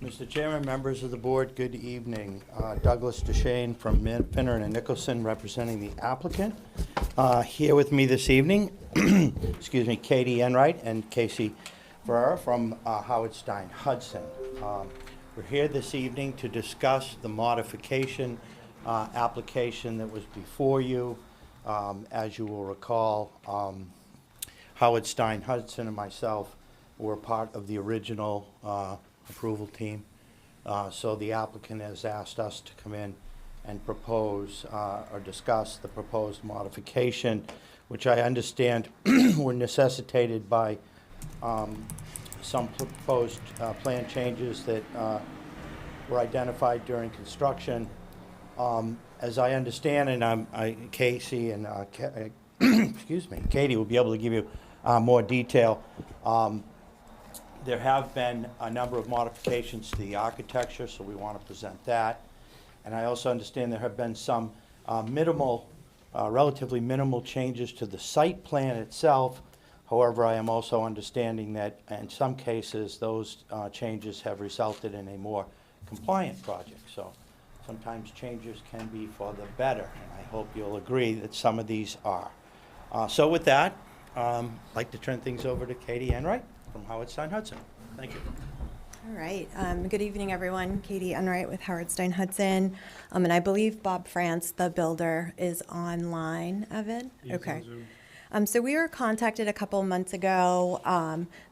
Mr. Chairman, members of the board, good evening. Douglas DeShane from Finner and Nicholson representing the applicant. Here with me this evening, excuse me, Katie Enright and Casey Ferrer from Howard Stein Hudson. We're here this evening to discuss the modification application that was before you. As you will recall, Howard Stein Hudson and myself were part of the original approval team. So the applicant has asked us to come in and propose or discuss the proposed modification, which I understand were necessitated by some proposed plan changes that were identified during construction. As I understand, and Casey and excuse me, Katie will be able to give you more detail. There have been a number of modifications to the architecture, so we want to present that. And I also understand there have been some relatively minimal changes to the site plan itself. However, I am also understanding that in some cases, those changes have resulted in a more compliant project. So sometimes changes can be for the better, and I hope you'll agree that some of these are. So with that, I'd like to turn things over to Katie Enright from Howard Stein Hudson. Thank you. All right. Good evening, everyone. Katie Enright with Howard Stein Hudson. And I believe Bob France, the builder, is online, Evan? Okay. So we were contacted a couple of months ago.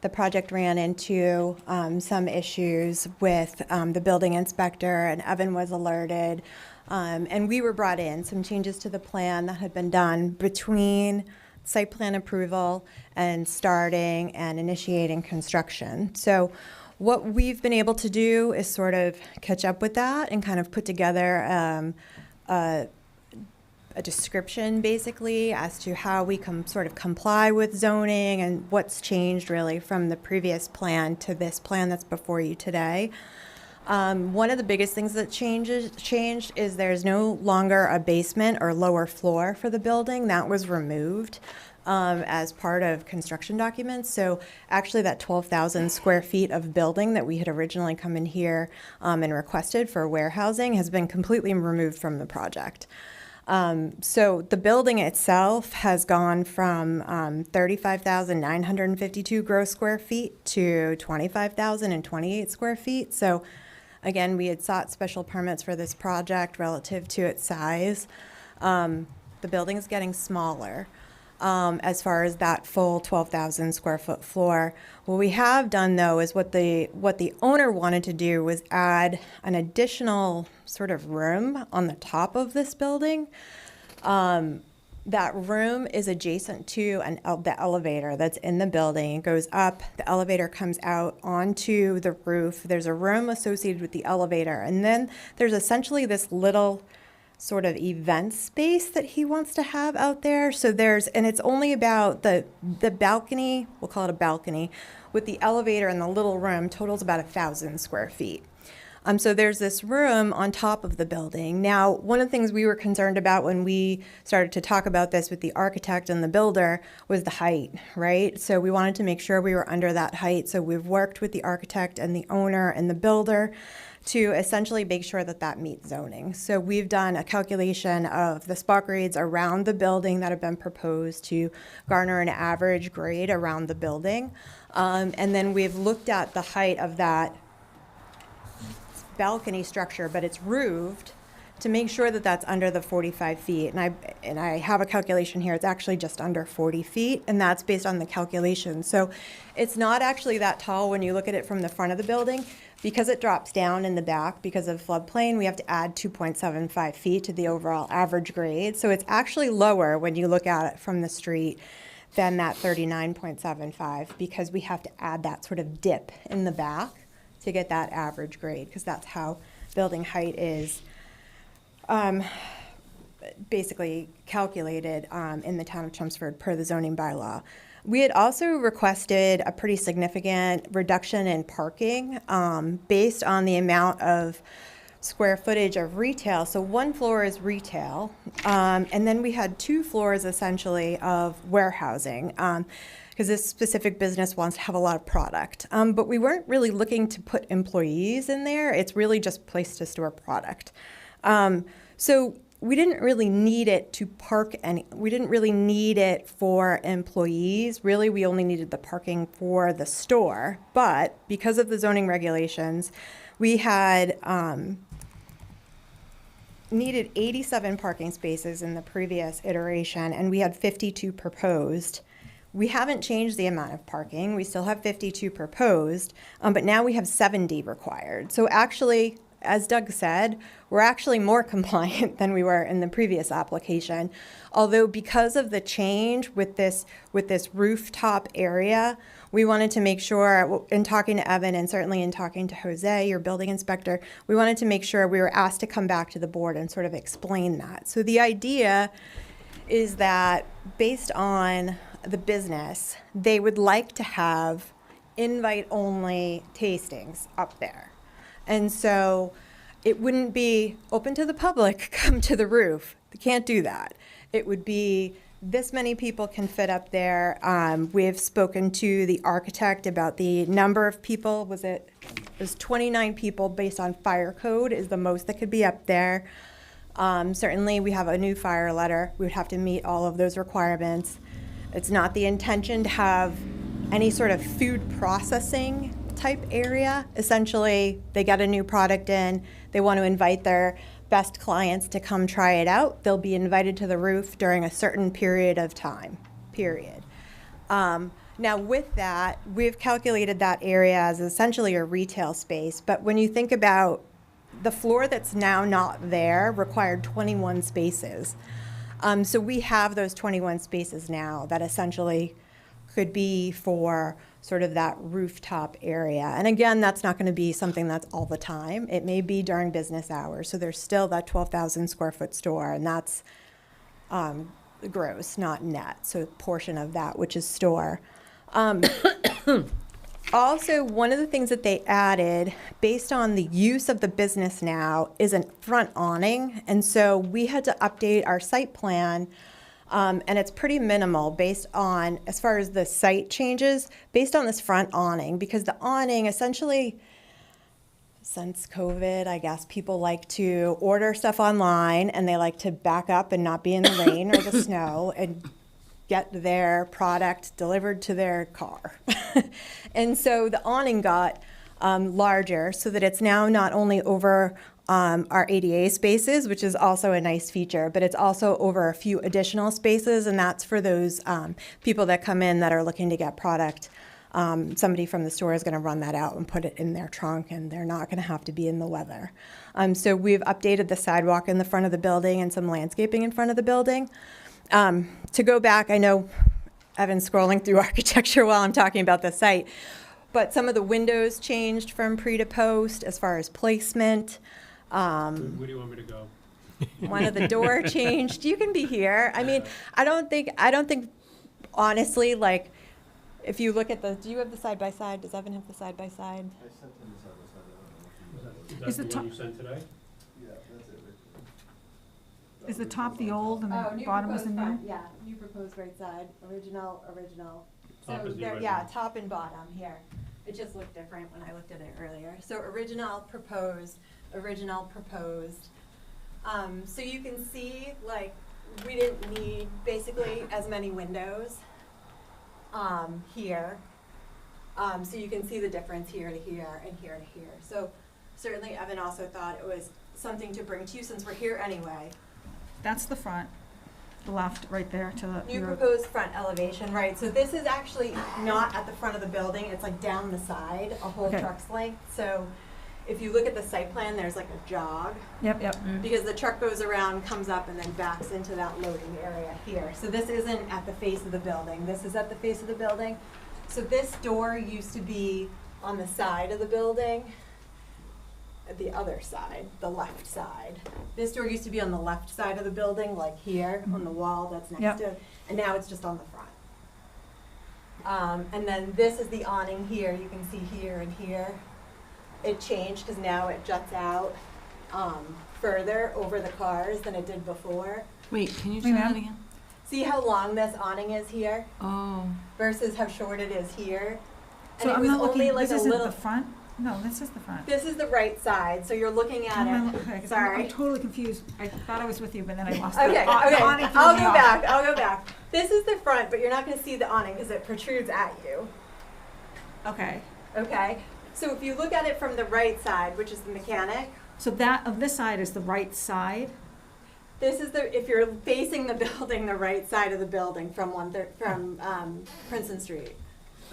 The project ran into some issues with the building inspector, and Evan was alerted. And we were brought in, some changes to the plan that had been done between site plan approval and starting and initiating construction. So what we've been able to do is sort of catch up with that and kind of put together a description, basically, as to how we sort of comply with zoning and what's changed, really, from the previous plan to this plan that's before you today. One of the biggest things that changed is there's no longer a basement or lower floor for the building. That was removed as part of construction documents. So actually that 12,000 square feet of building that we had originally come in here and requested for warehousing has been completely removed from the project. So the building itself has gone from 35,952 gross square feet to 25,028 square feet. So again, we had sought special permits for this project relative to its size. The building is getting smaller as far as that full 12,000 square foot floor. What we have done, though, is what the owner wanted to do was add an additional sort of room on the top of this building. That room is adjacent to the elevator that's in the building. It goes up, the elevator comes out onto the roof. There's a room associated with the elevator. And then there's essentially this little sort of event space that he wants to have out there. So and it's only about the balcony, we'll call it a balcony, with the elevator and the little room totals about 1,000 square feet. So there's this room on top of the building. Now, one of the things we were concerned about when we started to talk about this with the architect and the builder was the height, right? So we wanted to make sure we were under that height. So we've worked with the architect and the owner and the builder to essentially make sure that that meets zoning. So we've done a calculation of the spot grades around the building that have been proposed to garner an average grade around the building. And then we've looked at the height of that balcony structure, but it's roofed, to make sure that that's under the 45 feet. And I have a calculation here. It's actually just under 40 feet, and that's based on the calculation. So it's not actually that tall when you look at it from the front of the building. Because it drops down in the back because of floodplain, we have to add 2.75 feet to the overall average grade. So it's actually lower when you look at it from the street than that 39.75, because we have to add that sort of dip in the back to get that average grade, because that's how building height is basically calculated in the town of Chelmsford per the zoning bylaw. We had also requested a pretty significant reduction in parking based on the amount of square footage of retail. So one floor is retail, and then we had 2 floors essentially of warehousing, because this specific business wants to have a lot of product. But we weren't really looking to put employees in there. It's really just a place to store product. So we didn't really need it to park we didn't really need it for employees. Really, we only needed the parking for the store. But because of the zoning regulations, we had needed 87 parking spaces in the previous iteration, and we had 52 proposed. We haven't changed the amount of parking. We still have 52 proposed, but now we have 70 required. So actually, as Doug said, we're actually more compliant than we were in the previous application. Although because of the change with this rooftop area, we wanted to make sure, in talking to Evan and certainly in talking to Jose, your building inspector, we wanted to make sure we were asked to come back to the board and sort of explain that. So the idea is that based on the business, they would like to have invite-only tastings up there. And so it wouldn't be open to the public, come to the roof. They can't do that. It would be this many people can fit up there. We've spoken to the architect about the number of people. It was 29 people based on fire code is the most that could be up there. Certainly, we have a new fire letter. We would have to meet all of those requirements. It's not the intention to have any sort of food processing type area. Essentially, they get a new product in, they want to invite their best clients to come try it out. They'll be invited to the roof during a certain period of time, period. Now with that, we've calculated that area as essentially a retail space, but when you think about the floor that's now not there required 21 spaces. So we have those 21 spaces now that essentially could be for sort of that rooftop area. And again, that's not going to be something that's all the time. It may be during business hours. So there's still that 12,000 square foot store, and that's gross, not net. So a portion of that, which is store. Also, one of the things that they added, based on the use of the business now, is a front awning. And so we had to update our site plan, and it's pretty minimal based on, as far as the site changes, based on this front awning. Because the awning, essentially, since COVID, I guess people like to order stuff online, and they like to back up and not be in the rain or the snow, and get their product delivered to their car. And so the awning got larger so that it's now not only over our ADA spaces, which is also a nice feature, but it's also over a few additional spaces, and that's for those people that come in that are looking to get product. Somebody from the store is going to run that out and put it in their trunk, and they're not going to have to be in the weather. So we've updated the sidewalk in the front of the building and some landscaping in front of the building. To go back, I know Evan's scrolling through architecture while I'm talking about the site, but some of the windows changed from pre to post as far as placement. Where do you want me to go? One of the door changed. You can be here. I mean, I don't think, honestly, like, if you look at the, do you have the side by side? Does Evan have the side by side? Is that the one you sent today? Is the top the old and the bottom is the new? Yeah, new proposed right side, original. Top is the original. Yeah, top and bottom here. It just looked different when I looked at it earlier. So original, proposed. So you can see, like, we didn't need basically as many windows here. So you can see the difference here to here and here to here. So certainly Evan also thought it was something to bring to you since we're here anyway. That's the front, the left, right there to the. New proposed front elevation, right. So this is actually not at the front of the building. It's like down the side, a whole truck's length. So if you look at the site plan, there's like a jog. Yep. Because the truck goes around, comes up, and then backs into that loading area here. So this isn't at the face of the building. This is at the face of the building. So this door used to be on the side of the building. The other side, the left side. This door used to be on the left side of the building, like here on the wall that's next to it, and now it's just on the front. And then this is the awning here. You can see here and here. It changed because now it juts out further over the cars than it did before. Wait, can you say that again? See how long this awning is here? Oh. Versus how short it is here? So And I'm it was not looking, only like this a isn't little. the front? No, this is the front. This is the right side, so you're looking at it. Okay, 'cause Sorry. I'm totally confused. I thought I was with you, but then I lost Okay, the okay. awning threw I'll me go off. back. I'll go back. This is the front, but you're not going to see the awning because it protrudes at you. Okay. Okay. So if you look at it from the right side, which is the mechanic, So that of this side is the right side. this is the if you're facing the building, the right side of the building from Princeton Street.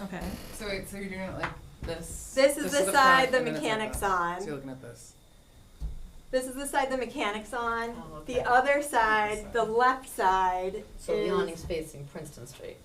Okay. So wait, so you're doing it like this? This is the side front, the and then it's like mechanic's that. on. So you're looking at this. This is the side the mechanic's on. Oh, okay. The other side, the left side, So the is awning's facing Princeton Street.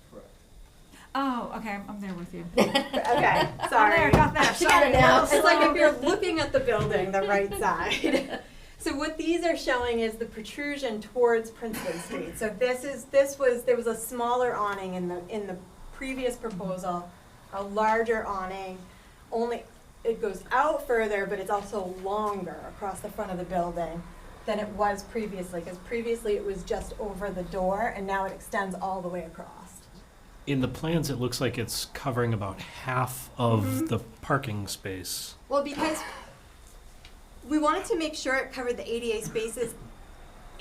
Oh, okay, I'm there with you. okay. Sorry, got there. She got it now. It's like if you're looking at the building, the right side. So what these are showing is the protrusion towards Princeton Street. So there was a smaller awning in the previous proposal, a larger awning. Only it goes out further, but it's also longer across the front of the building than it was previously, because previously it was just over the door, and now it extends all the way across. In the plans, it looks like it's covering about half of the parking space. Well, because we wanted to make sure it covered the ADA spaces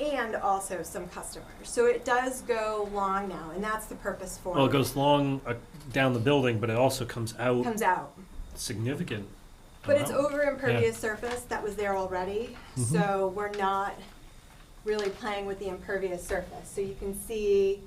and also some customers. So it does go long now, and that's the purpose for Well, it. it goes long down the building, but it also comes out Comes out. significant. But it's amount. over impervious surface that was there already, Mhm. so we're not really playing with the impervious surface. So you can see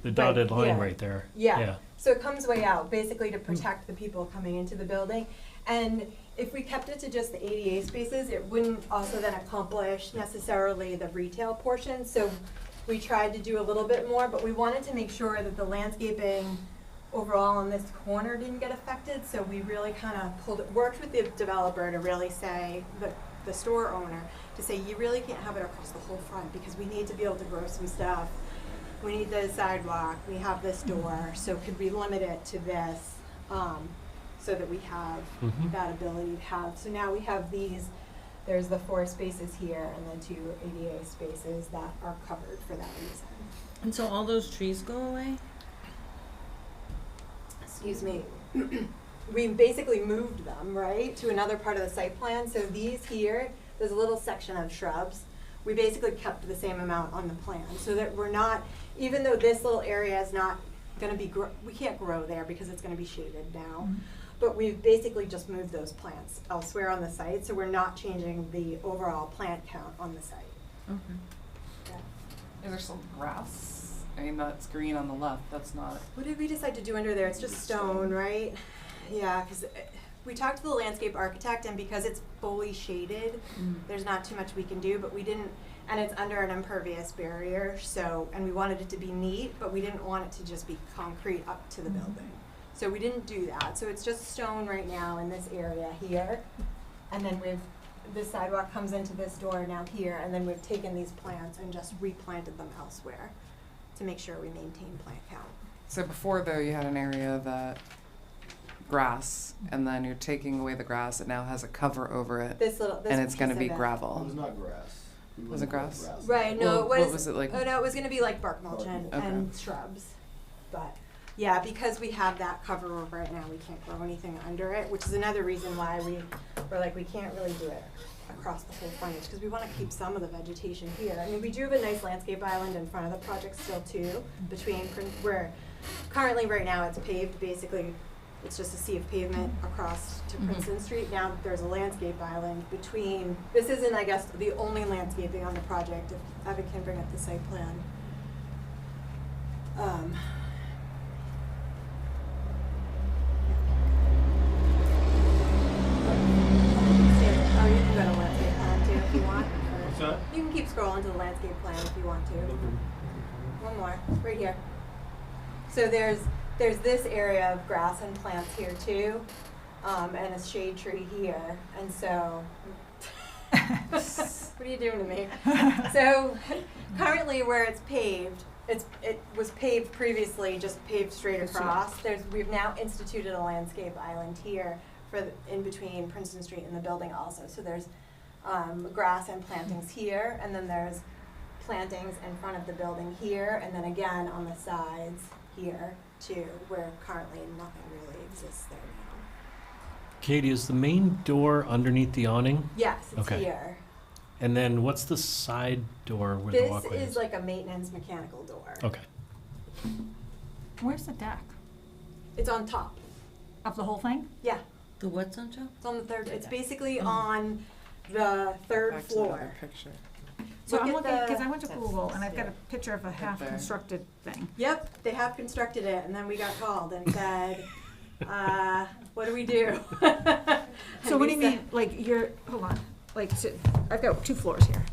The dotted line here. right there. Yeah. So it comes way out, basically to protect the people coming into the building. And if we kept it to just the ADA spaces, it wouldn't also then accomplish necessarily the retail portion. So we tried to do a little bit more, but we wanted to make sure that the landscaping overall on this corner didn't get affected. So we really kind of worked with the developer to really say, the store owner, to say, you really can't have it across the whole front because we need to be able to grow some stuff. We need the sidewalk, we have this door, so could we limit it to this, so that we have Mhm. that ability to have, so now we have these, there's the 4 spaces here and then 2 ADA spaces that are covered for that reason. And so all those trees go away? Excuse me. We basically moved them, right, to another part of the site plan, so these here, there's a little section of shrubs. We basically kept the same amount on the plan, so that we're not, even though this little area is not gonna be, we can't grow there because it's gonna be shaded now. But we've basically just moved those plants elsewhere on the site, so we're not changing the overall plant count on the site. Okay. Yeah. Is there some grass? I mean, that's green on the left, that's not. What did we decide to do under there? It's just stone, right? Yeah, because we talked to the landscape architect, and because it's fully shaded, there's not too much we can do, but we didn't, and it's under an impervious barrier, so, and we wanted it to be neat, but we didn't want it to just be concrete up to the building. So we didn't do that, so it's just stone right now in this area here, and then this sidewalk comes into this door now here, and then we've taken these plants and just replanted them elsewhere to make sure we maintain plant count. So before though, you had an area that grass, and then you're taking away the grass, it now has a cover over it. This and it's gonna piece be of it. gravel. It was not grass. We Was it wouldn't put grass? Right, no, Well, it was. what was it like? Oh, no, it was gonna be like bark mulch and, Okay. and shrubs. But, yeah, because we have that cover over it now, we can't grow anything under it, which is another reason why we're like, we can't really do it across the whole frontage, because we wanna keep some of the vegetation here. I mean, we do have a nice landscape island in front of the project still too, where currently right now it's paved, basically, it's just a sea of pavement across to Princeton Street. Now there's a landscape island between, this isn't, I guess, the only landscaping on the project, if Evan can bring up the site plan. Oh, you can go to landscape plan too if you want. What's that? You can keep scrolling to the landscape plan if you want to. One more, right here. So there's this area of grass and plants here too, and a shade tree here, and so, what are you doing to me? So currently where it's paved, it was paved previously, just paved straight across. We've now instituted a landscape island here in between Princeton Street and the building also. So there's grass and plantings here, and then there's plantings in front of the building here, and then again on the sides here too, where currently nothing really exists there now. Katie, is the main door underneath the awning? Yes, it's Okay. here. And then what's the side door where the This walkway is like a maintenance mechanical door. Okay. Where's the deck? It's on top. Of the whole thing? Yeah, The what's on top? it's on the third, it's basically on the third Back to the other floor. picture. So Look I'm at looking, because the- I went to Google and I've got a picture of a there. half-constructed thing. Yep, they have constructed it, and then we got called and said, What do we do? So what do you mean, like, hold on, like, so I've got 2 floors here.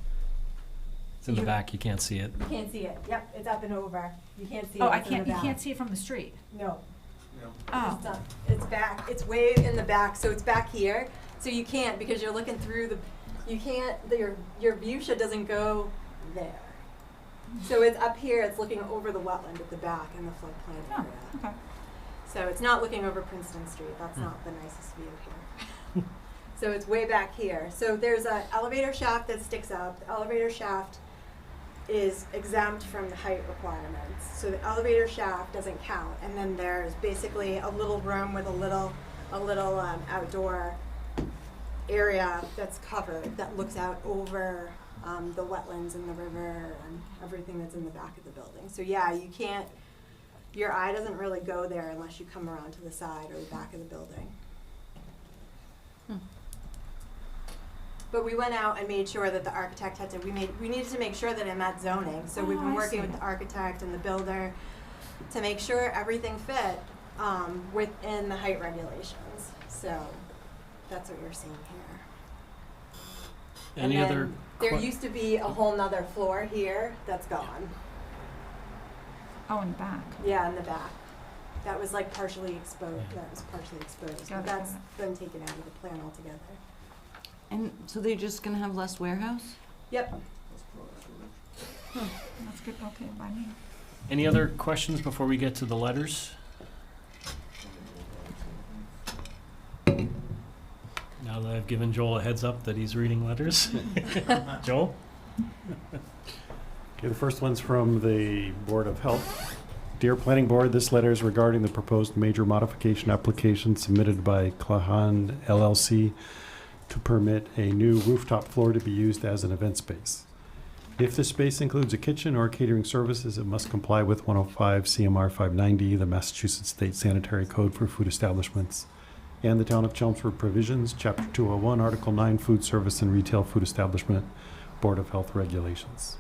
It's in the back, you can't see it. You can't see it. Yep, it's up and over. You can't see it. Oh, It's in the you back. can't see it from the street? No. Oh, It's up. It's back. It's way in the back, so it's back here. So you can't, because you're looking through you can't, your view shed doesn't go there. So it's up here, it's looking over the wetland at the back in the floodplain oh, area. okay. So it's not looking over Princeton Street. That's not the nicest view here. So it's way back here. So there's an elevator shaft that sticks up. The elevator shaft is exempt from the height requirements. So the elevator shaft doesn't count. And then there's basically a little room with a little outdoor area that's covered that looks out over the wetlands and the river and everything that's in the back of the building. So yeah, you can't, your eye doesn't really go there unless you come around to the side or the back of the building. But we went out and made sure that the architect had to, we needed to make sure that it met zoning. So we've been working with the architect and the builder to make sure everything fit within the height regulations. So that's what you're seeing here. Any and other? then there used to be a whole nother floor here that's gone. Oh, in the back. Yeah, in the back. That was like partially exposed. That was partially exposed. But Gotcha. that's been taken out of the plan altogether. And so they're just gonna have less warehouse? Yep. That's good, okay, by me. Any other questions before we get to the letters? Now that I've given Joel a heads up that he's reading letters. Joel? Okay, the first one's from the Board of Health. Dear Planning Board, this letter is regarding the proposed major modification application submitted by Clahan LLC to permit a new rooftop floor to be used as an event space. If the space includes a kitchen or catering services, it must comply with 105 CMR 590, the Massachusetts State Sanitary Code for Food Establishments, and the Town of Chelmsford Provisions, Chapter 201, Article 9, Food Service and Retail Food Establishment, Board of Health Regulations.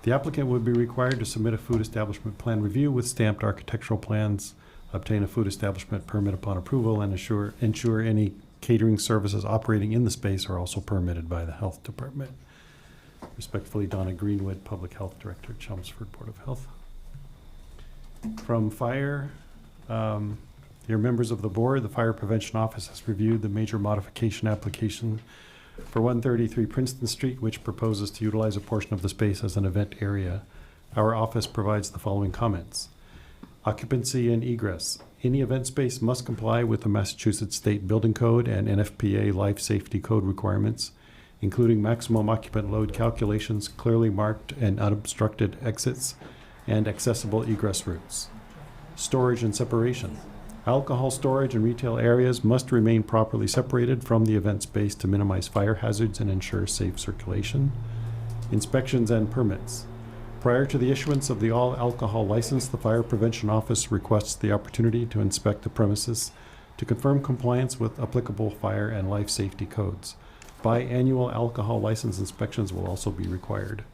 The applicant would be required to submit a food establishment plan review with stamped architectural plans, obtain a food establishment permit upon approval, and ensure any catering services operating in the space are also permitted by the Health Department. Respectfully, Donna Greenwood, Public Health Director, Chelmsford Board of Health. From Fire, dear members of the board, the Fire Prevention Office has reviewed the major modification application for 133 Princeton Street, which proposes to utilize a portion of the space as an event area. Our office provides the following comments. Occupancy and egress. Any event space must comply with the Massachusetts State Building Code and NFPA Life Safety Code requirements, including maximum occupant load calculations, clearly marked and unobstructed exits, and accessible egress routes. Storage and separation. Alcohol storage and retail areas must remain properly separated from the event space to minimize fire hazards and ensure safe circulation. Inspections and permits. Prior to the issuance of the all-alcohol license, the Fire Prevention Office requests the opportunity to inspect the premises to confirm compliance with applicable fire and life safety codes. Biannual alcohol license inspections will also be required.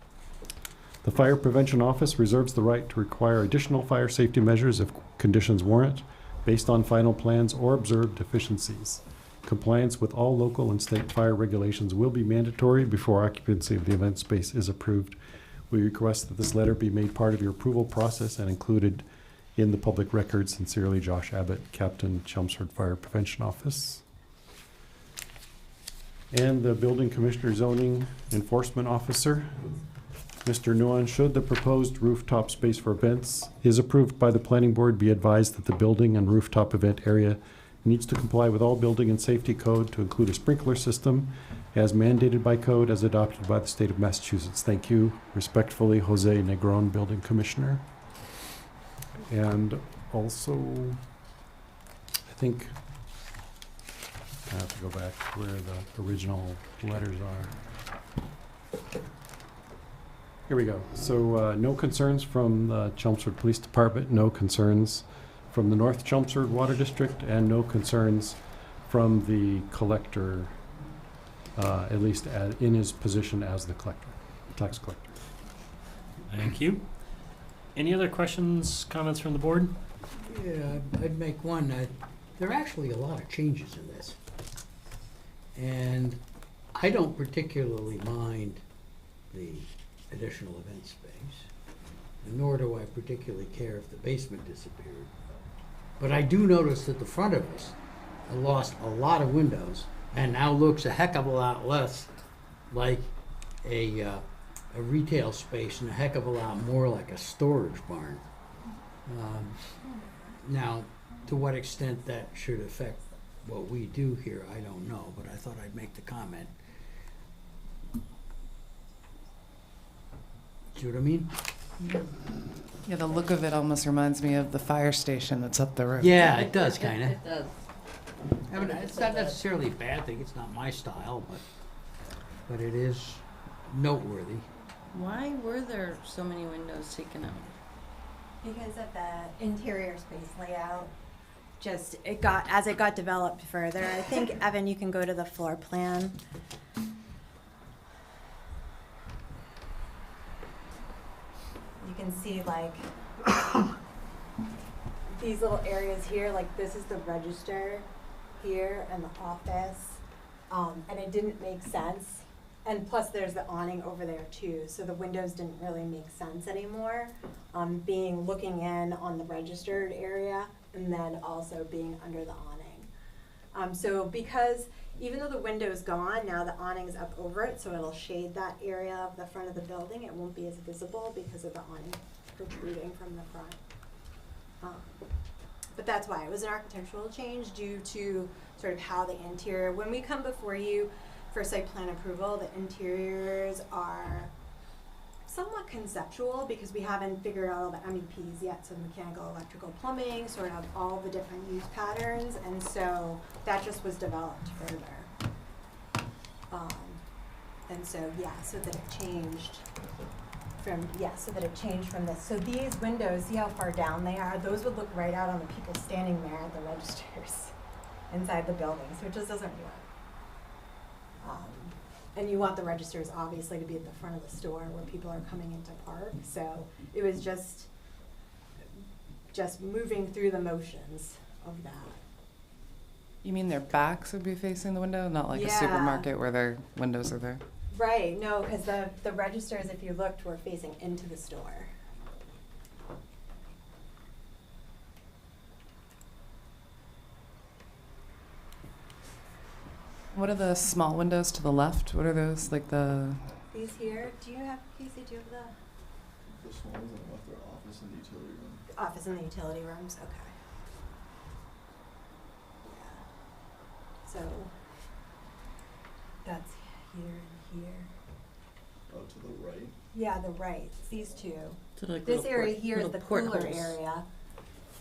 The Fire Prevention Office reserves the right to require additional fire safety measures if conditions warrant, based on final plans or observed deficiencies. Compliance with all local and state fire regulations will be mandatory before occupancy of the event space is approved. We request that this letter be made part of your approval process and included in the public record. Sincerely, Josh Abbott, Captain, Chelmsford Fire Prevention Office. And the Building Commissioner Zoning Enforcement Officer, Mr. Nguyen, should the proposed rooftop space for events is approved by the planning board, be advised that the building and rooftop event area needs to comply with all building and safety code to include a sprinkler system as mandated by code as adopted by the state of Massachusetts. Thank you. Respectfully, Jose Negron, Building Commissioner. And also, I think I have to go back to where the original letters are. Here we go. So no concerns from the Chelmsford Police Department, no concerns from the North Chelmsford Water District, and no concerns from the collector, at least in his position as the collector, tax collector. Thank you. Any other questions, comments from the board? Yeah, I'd make one. there are actually a lot of changes in this. And I don't particularly mind the additional event space, and nor do I particularly care if the basement disappeared. But I do notice that the front of us lost a lot of windows and now looks a heck of a lot less like a retail space and a heck of a lot more like a storage barn. Now, to what extent that should affect what we do here, I don't know, but I thought I'd make the comment. See what I mean? Yeah, the look of it almost reminds me of the fire station that's up the road. Yeah, it does, kind of. It does. I mean, it's not necessarily a bad thing, it's not my style, but it is noteworthy. Why were there so many windows taken out? Because of the interior space layout, just as it got developed further. I think, Evan, you can go to the floor plan. You can see like these little areas here, like this is the register here and the office, and it didn't make sense. And plus there's the awning over there too, so the windows didn't really make sense anymore, looking in on the registered area and then also being under the awning. So because even though the window's gone, now the awning's up over it, so it'll shade that area of the front of the building. It won't be as visible because of the awning protruding from the front. But that's why it was an architectural change due to sort of how the interior, when we come before you for site plan approval, the interiors are somewhat conceptual because we haven't figured out all the MEPs yet, so mechanical, electrical, plumbing, sort of all the different use patterns, and so that just was developed further. And so, yeah, so that it changed from this. So these windows, see how far down they are? Those would look right out on the people standing there at the registers inside the building, so it just doesn't work. And you want the registers obviously to be at the front of the store where people are coming in to park. So it was just moving through the motions of that. You mean their backs would be facing the window, not like a supermarket where their windows are there? Right, no, because the registers, if you looked, were facing into the store. What are the small windows to the left? What are those, like the... These here, do you have, Casey, do you have the... The small ones on the left are office and utility room. Office and the utility rooms, okay. Yeah. So, that's here and here. Oh, to the right? Yeah, the right, it's these two. So like This little area port- here is little the cooler portholes. area.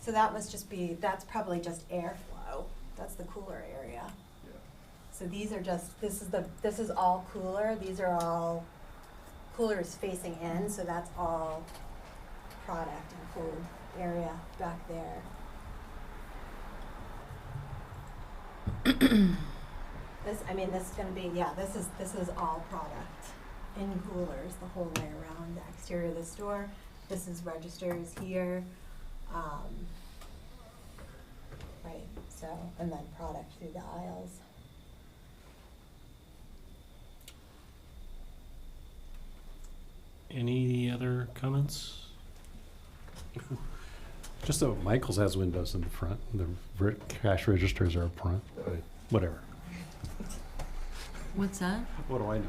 So that must just be, that's probably just airflow. That's the cooler area. Yeah. So these are just, this is all cooler. These are all coolers facing in, so that's all product and cold area back there. This is gonna be, this is all product in coolers the whole way around the exterior of the store. This is registers here. Right, so, and then product through the aisles. Any other comments? Just so Michael's has windows in the front, the cash registers are up front, but whatever. What's that? What do I know?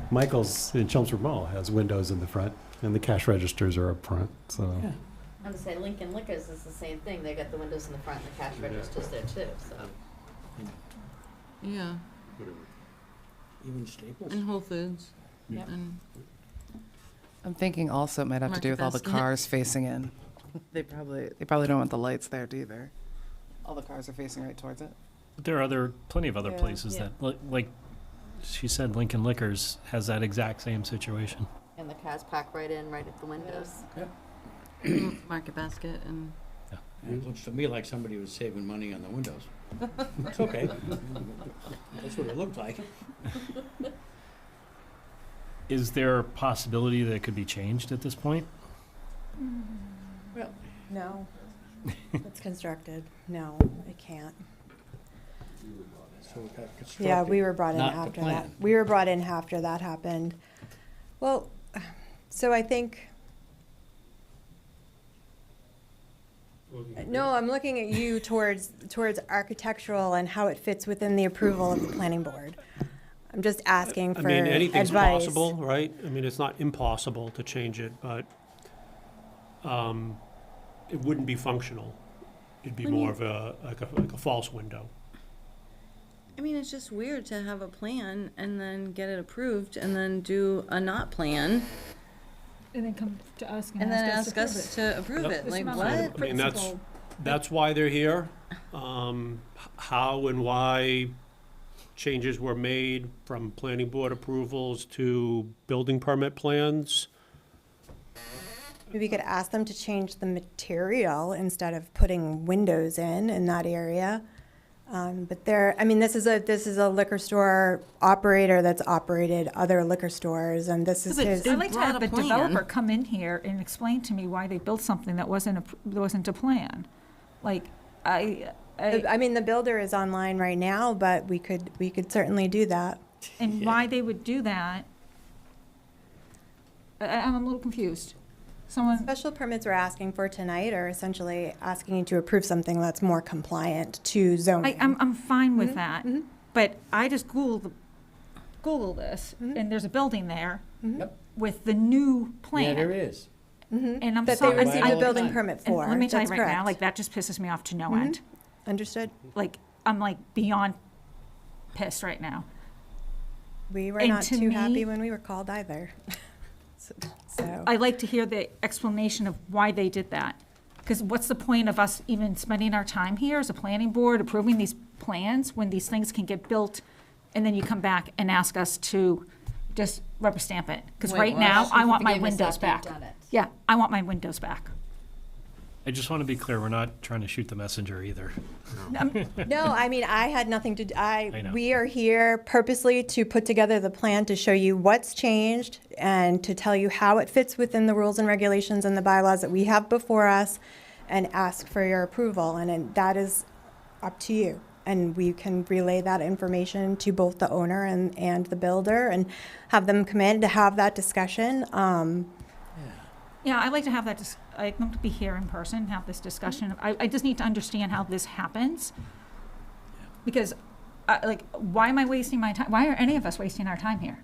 Michael's in Chelmsford Mall has windows in the front, and the cash registers are up front, so. Yeah. I'm gonna say Lincoln Liquors is the same thing. They got the windows in the front and the cash registers there too, so. Yeah, Even Staples? and Whole Foods. Yep. And I'm thinking also it might have to do Market with all the basket. cars facing in. They probably don't want the lights there either. All the cars are facing right towards it. There are plenty of other Yeah. places Yeah. that, like she said, Lincoln Liquors has that exact same situation. And the cars pack right in, right at the windows. Market Basket and It looks to me like somebody was saving money on the windows. It's okay. That's what it looked like. Is there a possibility that it could be changed at this point? Well, No. It's constructed. No, it can't. So it got Yeah, constructed, we were brought in not the after that. plan. We were brought in after that happened. Well, so I think, no, I'm looking at you towards architectural and how it fits within the approval of the planning board. I'm just asking I for mean, anything's advice. possible, right? I mean, it's not impossible to change it, but it wouldn't be functional. It'd be When more you- of a, like a false window. I mean, it's just weird to have a plan and then get it approved and then do a not plan And then come to us and then ask us to approve Yep. it. Like, This what? amount of I mean, that's why they're here. How and why changes were made from planning board approvals to building permit plans. Maybe we could ask them to change the material instead of putting windows in that area. But I mean, this is a liquor store operator that's operated other liquor stores, and this is his. I'd like to have brought the a plan. developer come in here and explain to me why they built something that wasn't a plan. Like, I mean, the builder is online right now, but we could certainly do that. and why they would do that. I'm a little confused. Someone, Special permits we're asking for tonight are essentially asking you to approve something that's more compliant to zoning. I'm fine with Mhm, that, mhm. but I just Googled this, and there's a building there Yep. with the new plan. Yeah, there is. And I'm That sorry. they received all a the building time. permit And for. let me tell you That's right now, correct. like, that just pisses me off to no Mhm. end. Understood. Like, I'm like beyond pissed right now. We were And not to too me- happy when we were called either. So, I'd like to hear the explanation of why they did that. Because what's the point of us even spending our time here as a planning board approving these plans when these things can get built and then you come back and ask us to just rubber stamp it? Because Wait, right what? now, I want my Forgive us windows after you've back. done it. Yeah, I want my windows back. I just want to be clear, we're not trying to shoot the messenger either. no, I mean, I had nothing to do. I know. We are here purposely to put together the plan to show you what's changed and to tell you how it fits within the rules and regulations and the bylaws that we have before us and ask for your approval. And that is up to you. And we can relay that information to both the owner and the builder and have them come in to have that discussion. Yeah, I'd like to have that, I'd like to be here in person, have this discussion. I just need to understand how this happens. Because, like, why am I wasting my time? Why are any of us wasting our time here?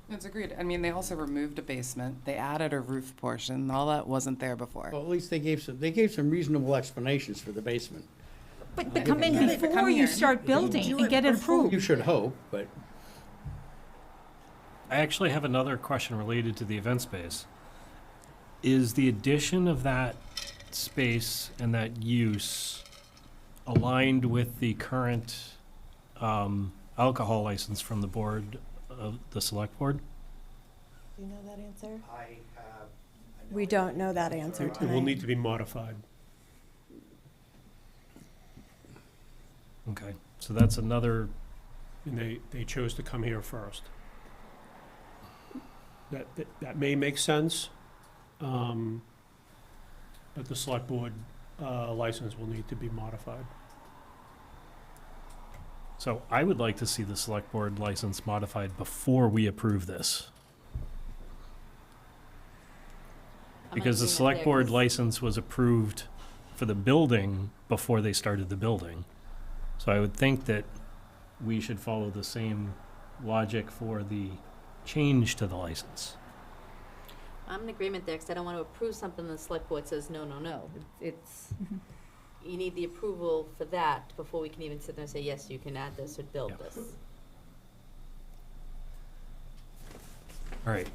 It's agreed. I mean, they also removed a basement. They added a roof portion. All that wasn't there before. Well, at least they gave some reasonable explanations for the basement. But come in Yeah, but before come you here. start building and get it You approved. should hope, but I actually have another question related to the event space. Is the addition of that space and that use aligned with the current alcohol license from the board, of the select board? Do you know that answer? We don't know that answer It will tonight. need to be modified. Okay, so that's another, And they chose to come here first. That may make sense, but the select board license will need to be modified. so I would like to see the select board license modified before we approve this. I'm Because the agreeing select there, board 'cause- license was approved for the building before they started the building. So I would think that we should follow the same logic for the change to the license. I'm in agreement there, because I don't want to approve something the select board says, no, no, no. It's, you need the approval for that before we can even sit there and say, yes, you can add this or build Yeah. this. All right,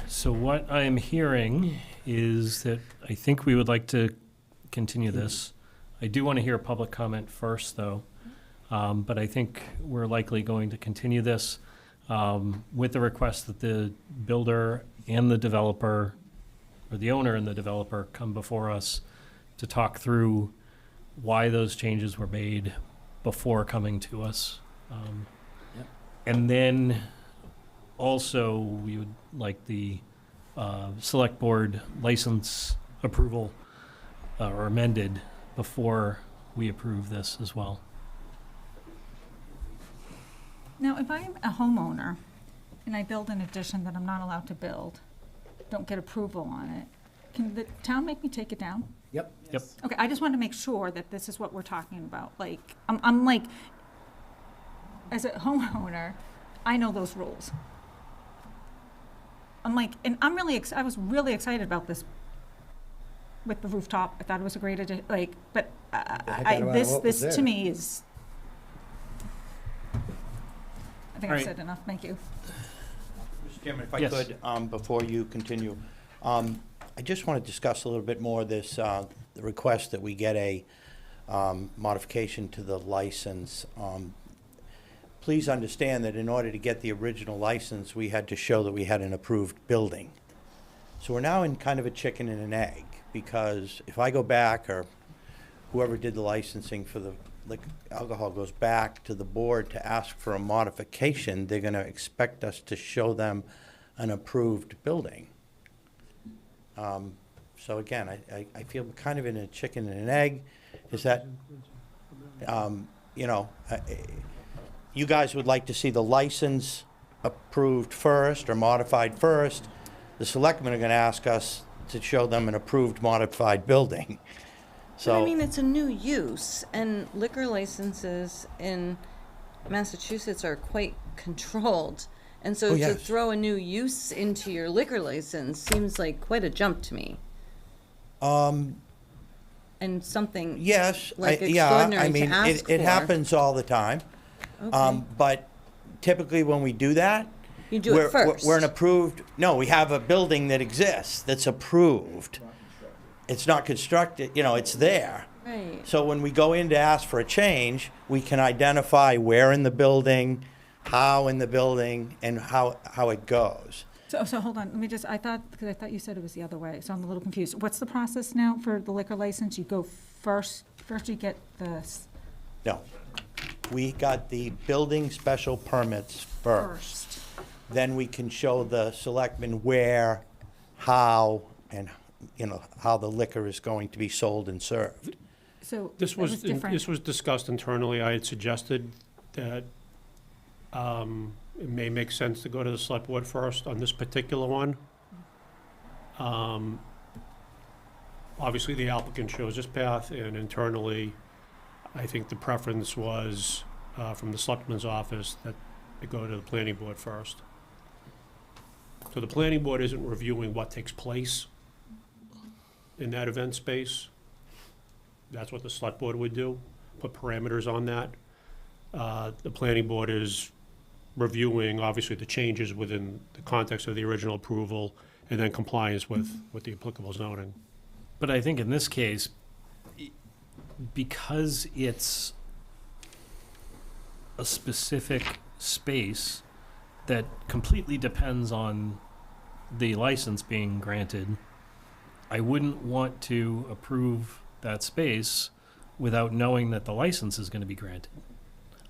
so what I am hearing is that I think we would like to continue this. I do want to hear public comment first, though, but I think we're likely going to continue this with the request that the builder and the developer, or the owner and the developer, come before us to talk through why those changes were made before coming to us. And then also, we would like the select board license approval or amended before we approve this as well. Now, if I'm a homeowner and I build an addition that I'm not allowed to build, don't get approval on it, can the town make me take it down? Yep. Yep. Okay, I just want to make sure that this is what we're talking about. Like, I'm like, as a homeowner, I know those rules. I'm like, and I'm really, I was really excited about this with the rooftop. I thought it was a great addition, like, but this to me is, I think I've Right. said enough. Thank you. Mr. Chairman, if I Yes. could, before you continue, I just want to discuss a little bit more this, the request that we get a modification to the license. Please understand that in order to get the original license, we had to show that we had an approved building. So we're now in kind of a chicken and an egg, because if I go back, or whoever did the licensing for the alcohol goes back to the board to ask for a modification, they're gonna expect us to show them an approved building. So again, I feel kind of in a chicken and an egg, is that, you know, you guys would like to see the license approved first or modified first. The selectmen are gonna ask us to show them an approved modified building. But I So, mean, it's a new use, and liquor licenses in Massachusetts are quite controlled. And so Oh, to yes. throw a new use into your liquor license seems like quite a jump to me. And something yes, like yeah, extraordinary I mean, to ask it for. happens all the time. Okay. But typically when we do that, You do it we're first. an approved, no, we have a building that exists that's approved. It's not constructed, you know, it's there. Right. So when we go in to ask for a change, we can identify where in the building, how in the building, and how it goes. So hold on, let me just, because I thought you said it was the other way, so I'm a little confused. What's the process now for the liquor license? You go first you get No, we got the building special permits first. Then we can show the selectmen where, how, and, you know, how the liquor is going to be sold and served. So This that was was, different. this was discussed internally. I had suggested that it may make sense to go to the select board first on this particular one. Obviously, the applicant chose this path, and internally, I think the preference was from the selectman's office that it go to the planning board first. So the planning board isn't reviewing what takes place in that event space. That's what the select board would do, put parameters on that. The planning board is reviewing, obviously, the changes within the context of the original approval, and then compliance with the applicable zoning. But I think in this case, because it's a specific space that completely depends on the license being granted, I wouldn't want to approve that space without knowing that the license is going to be granted.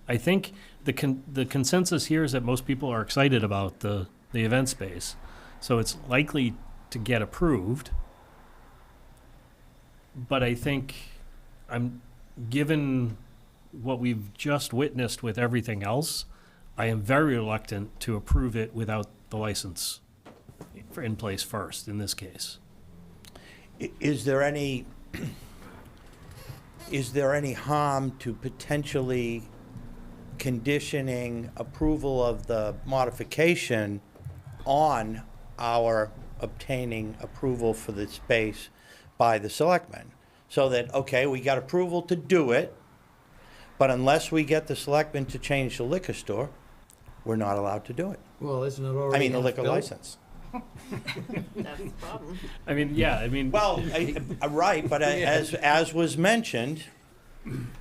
I think the consensus here is that most people are excited about the event space, so it's likely to get approved. But I think given what we've just witnessed with everything else, I am very reluctant to approve it without the license in place first, in this case. Is there any harm to potentially conditioning approval of the modification on our obtaining approval for the space by the selectmen? So that, okay, we got approval to do it, but unless we get the selectmen to change the liquor store, we're not allowed to do it. Well, isn't it already? I mean, the half liquor built? license. That's the problem. I mean, yeah, I mean. Well, right, but as was mentioned,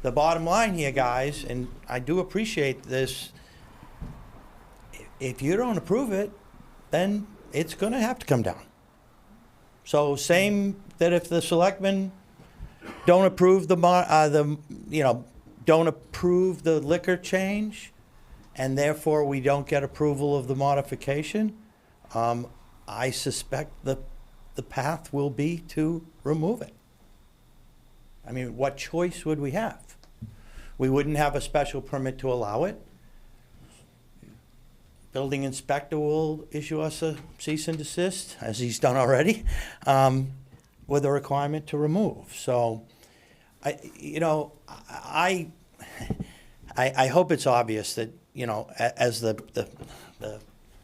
the bottom line here, guys, and I do appreciate this, if you don't approve it, then it's gonna have to come down. So same that if the selectmen don't approve don't approve the liquor change, and therefore we don't get approval of the modification, I suspect the path will be to remove it. I mean, what choice would we have? We wouldn't have a special permit to allow it. Building inspector will issue us a cease and desist, as he's done already, with a requirement to remove. So, I hope it's obvious that, as the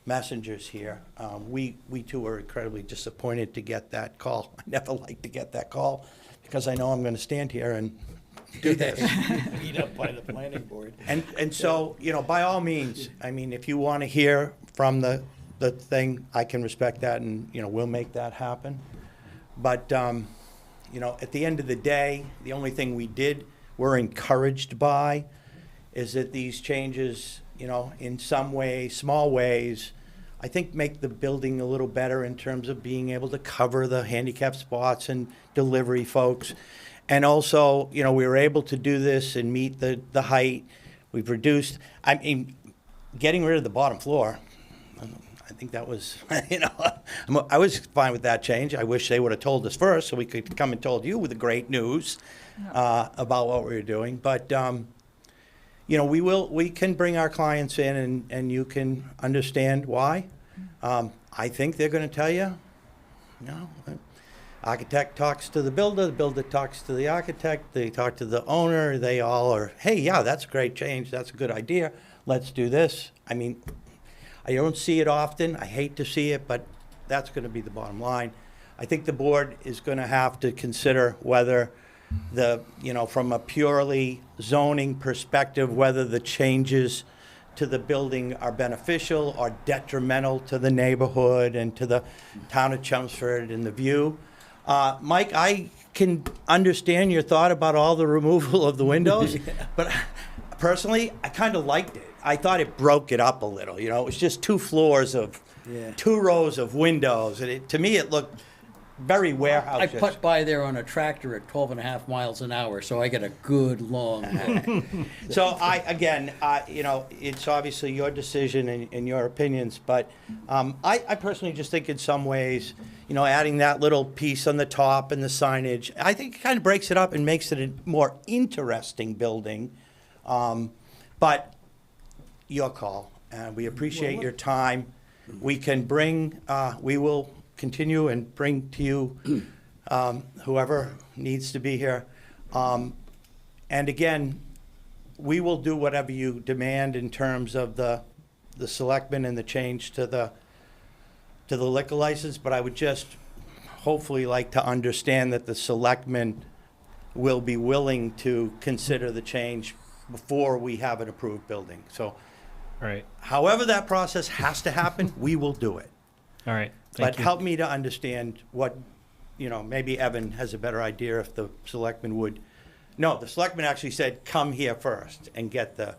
messengers here, we too are incredibly disappointed to get that call. I never like to get that call because I know I'm going to stand here and do this. Beat up by the planning board. And so, by all means, I mean, if you want to hear from the thing, I can respect that, and, we'll make that happen. But, at the end of the day, the only thing we're encouraged by is that these changes, in some ways, small ways, I think make the building a little better in terms of being able to cover the handicap spots and delivery folks. And also, we were able to do this and meet the height. We've reduced, getting rid of the bottom floor. I think that was, I was fine with that change. I wish they would have told us first so we could come and told you with the great news about what we were doing. But, we can bring our clients in and you can understand why. I think they're going to tell you, architect talks to the builder talks to the architect, they talk to the owner, they all are, hey, yeah, that's a great change, that's a good idea, let's do this. I mean, I don't see it often, I hate to see it, but that's going to be the bottom line. I think the board is going to have to consider whether from a purely zoning perspective, whether the changes to the building are beneficial or detrimental to the neighborhood and to the town of Chelmsford and the view. Mike, I can understand your thought about all the removal of the windows, but personally, I kind of liked it. I thought it broke it up a little. It was just 2 floors of 2 rows of windows, and to me, it looked very warehouse. I put by there on a tractor at 12.5 miles an hour, so I get a good long look. So it's obviously your decision and your opinions, but I personally just think in some ways, adding that little piece on the top and the signage, I think it kind of breaks it up and makes it a more interesting building. But your call, and we appreciate your time. We can we will continue and bring to you whoever needs to be here. And again, we will do whatever you demand in terms of the selectmen and the change to the liquor license, but I would just hopefully like to understand that the selectmen will be willing to consider the change before we have an approved building. So, All right. however that process has to happen, we will do it. All right. But help me to understand what, maybe Evan has a better idea if the selectmen would. No, the selectmen actually said, come here first and get the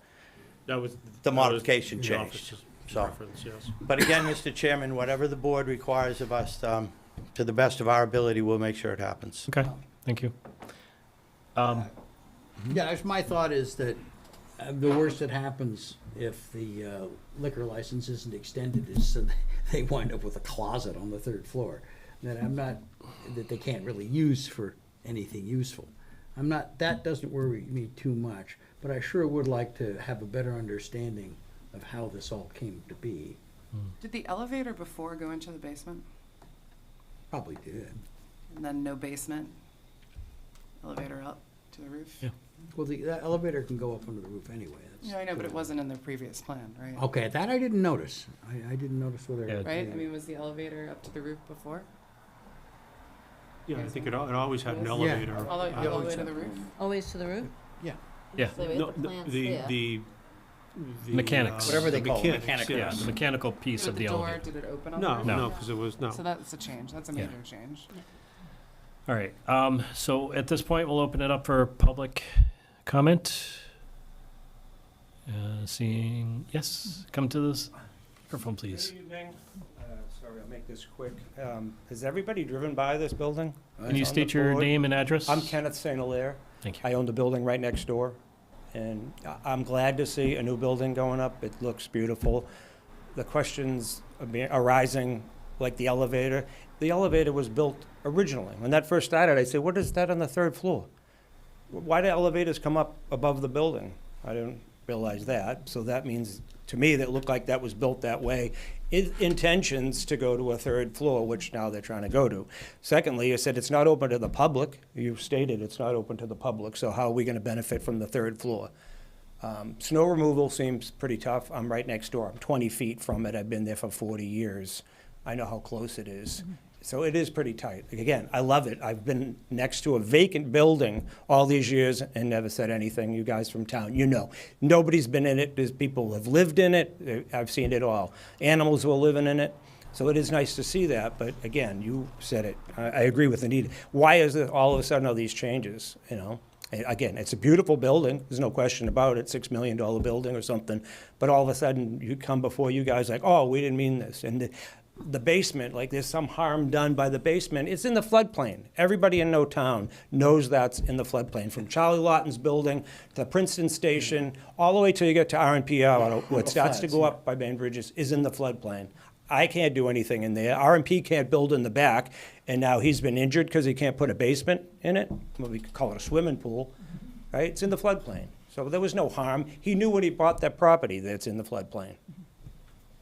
modification changed. So, Yes. but again, Mr. Chairman, whatever the board requires of us, to the best of our ability, we'll make sure it happens. Okay, thank you. My thought is that the worst that happens if the liquor license isn't extended is so they wind up with a closet on the 3rd floor that they can't really use for anything useful. That doesn't worry me too much, but I sure would like to have a better understanding of how this all came to be. Did the elevator before go into the basement? Probably did. And then no basement? Elevator up to the roof? Yeah. Well, that elevator can go up under the roof anyway. Yeah, I know, but it wasn't in the previous plan, right? Okay, that I didn't notice. I didn't notice whether. Yeah. Right? I mean, was the elevator up to the roof before? Yeah, I think it always had an elevator. All the way to the roof? Always to the roof? Yeah. So we have the plans there. The Mechanics. Whatever they call it, mechanics, mechanical. Yeah, the mechanical piece of the elevator. Did it open on No, the roof? no, because it was, no. So that's a change. That's a Yeah. major change. All right, so at this point, we'll open it up for public comment. Seeing, yes, come to this microphone, please. Good evening. Sorry, I'll make this quick. Has everybody driven by this building? Can you state your name and address? I'm Kenneth St. Hilaire. Thank you. I own the building right next door, and I'm glad to see a new building going up. It looks beautiful. The questions arising, like the elevator. The elevator was built originally. When that first started, I said, what is that on the 3rd floor? why do elevators come up above the building? I didn't realize that. So that means, to me, that looked like that was built that way. Intentions to go to a third floor, which now they're trying to go to. Secondly, you said it's not open to the public. You stated it's not open to the public, so how are we gonna benefit from the third floor? Snow removal seems pretty tough. I'm right next door. I'm 20 feet from it. I've been there for 40 years. I know how close it is. So it is pretty tight. Again, I love it. I've been next to a vacant building all these years and never said anything. You guys from town, you know. Nobody's been in it. There's people have lived in it. I've seen it all. Animals were living in it. So it is nice to see that, but again, you said it. I agree with Anita. Why is it all of a sudden all these changes, you know? Again, it's a beautiful building, there's no question about it, $6 million building or something, but all of a sudden you come before you guys like, oh, we didn't mean this. And the basement, like there's some harm done by the basement, it's in the floodplain. Everybody in No Town knows that's in the floodplain, from Charlie Lawton's building to Princeton Station, all the way till you get to RMP, where it starts to go up by Bainbridges, is in the floodplain. I can't do anything in there. RMP can't build in the back, and now he's been injured because he can't put a basement in it. Well, we could call it a swimming pool, right? It's in the floodplain. So there was no harm. He knew when he bought that property that it's in the floodplain.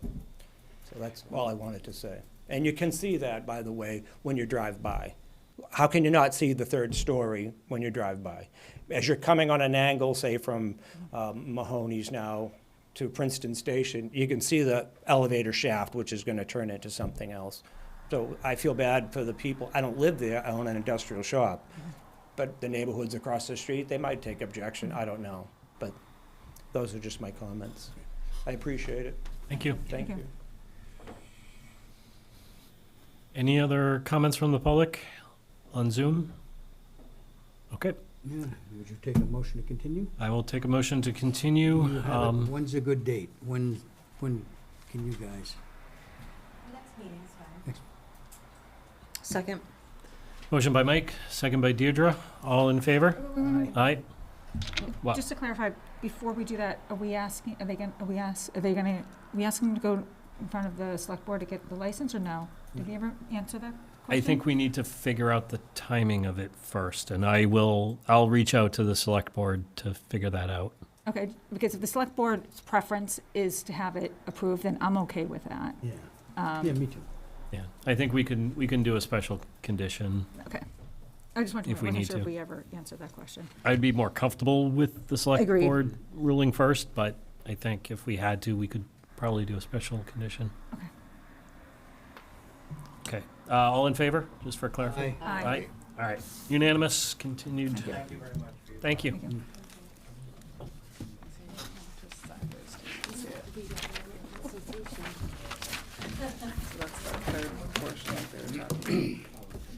So that's all I wanted to say. And you can see that, by the way, when you drive by. How can you not see the third story when you drive by? As you're coming on an angle, say from Mahoney's now to Princeton Station, you can see the elevator shaft, which is going to turn into something else. So I feel bad for the people. I don't live there. I own an industrial shop. But the neighborhoods across the street, they might take objection. I don't know. But those are just my comments. I appreciate it. Thank you. Thank you. Any other comments from the public on Zoom? Okay, Yeah, would you take a motion to continue? I will take a motion to continue. You have it. When's a good date? When can you guys? Next meeting's fine. Second. Motion by Mike, second by Deirdre. All in favor? Aye. What? Just to clarify, before we do that, are we asking them to go in front of the select board to get the license, or no? Did we ever answer that question? I think we need to figure out the timing of it first, and I'll reach out to the select board to figure that out. Okay, because if the select board's preference is to have it approved, then I'm okay with that. Yeah. Yeah, me too. Yeah, I think we can do a special condition. Okay. I just wanted If to we make need sure if to. we ever answered that question. I'd be more comfortable with the select Agreed. board ruling first, but I think if we had to, we could probably do a special condition. Okay. Okay, all in favor, just for clarification? Aye. Aye. All right, unanimous, continued. Thank you very much. Thank you. Thank you.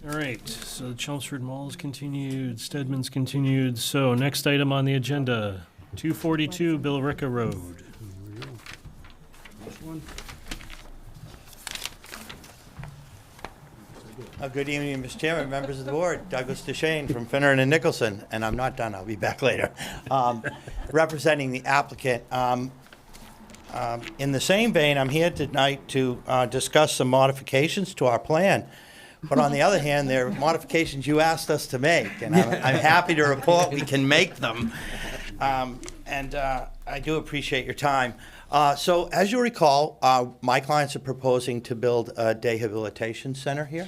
All right, so the Chelmsford Mall is continued, Stedman's continued. So next item on the agenda, 242 Billerica Road. This one? Good evening, Mr. Chairman, members of the board. Douglas DeShane from Finner and Nicholson, and I'm not done, I'll be back later. Representing the applicant. In the same vein, I'm here tonight to discuss some modifications to our plan. But on the other hand, they're modifications you asked us to make, and I'm happy to report we can make them. And I do appreciate your time. So as you recall, my clients are proposing to build a rehabilitation center here.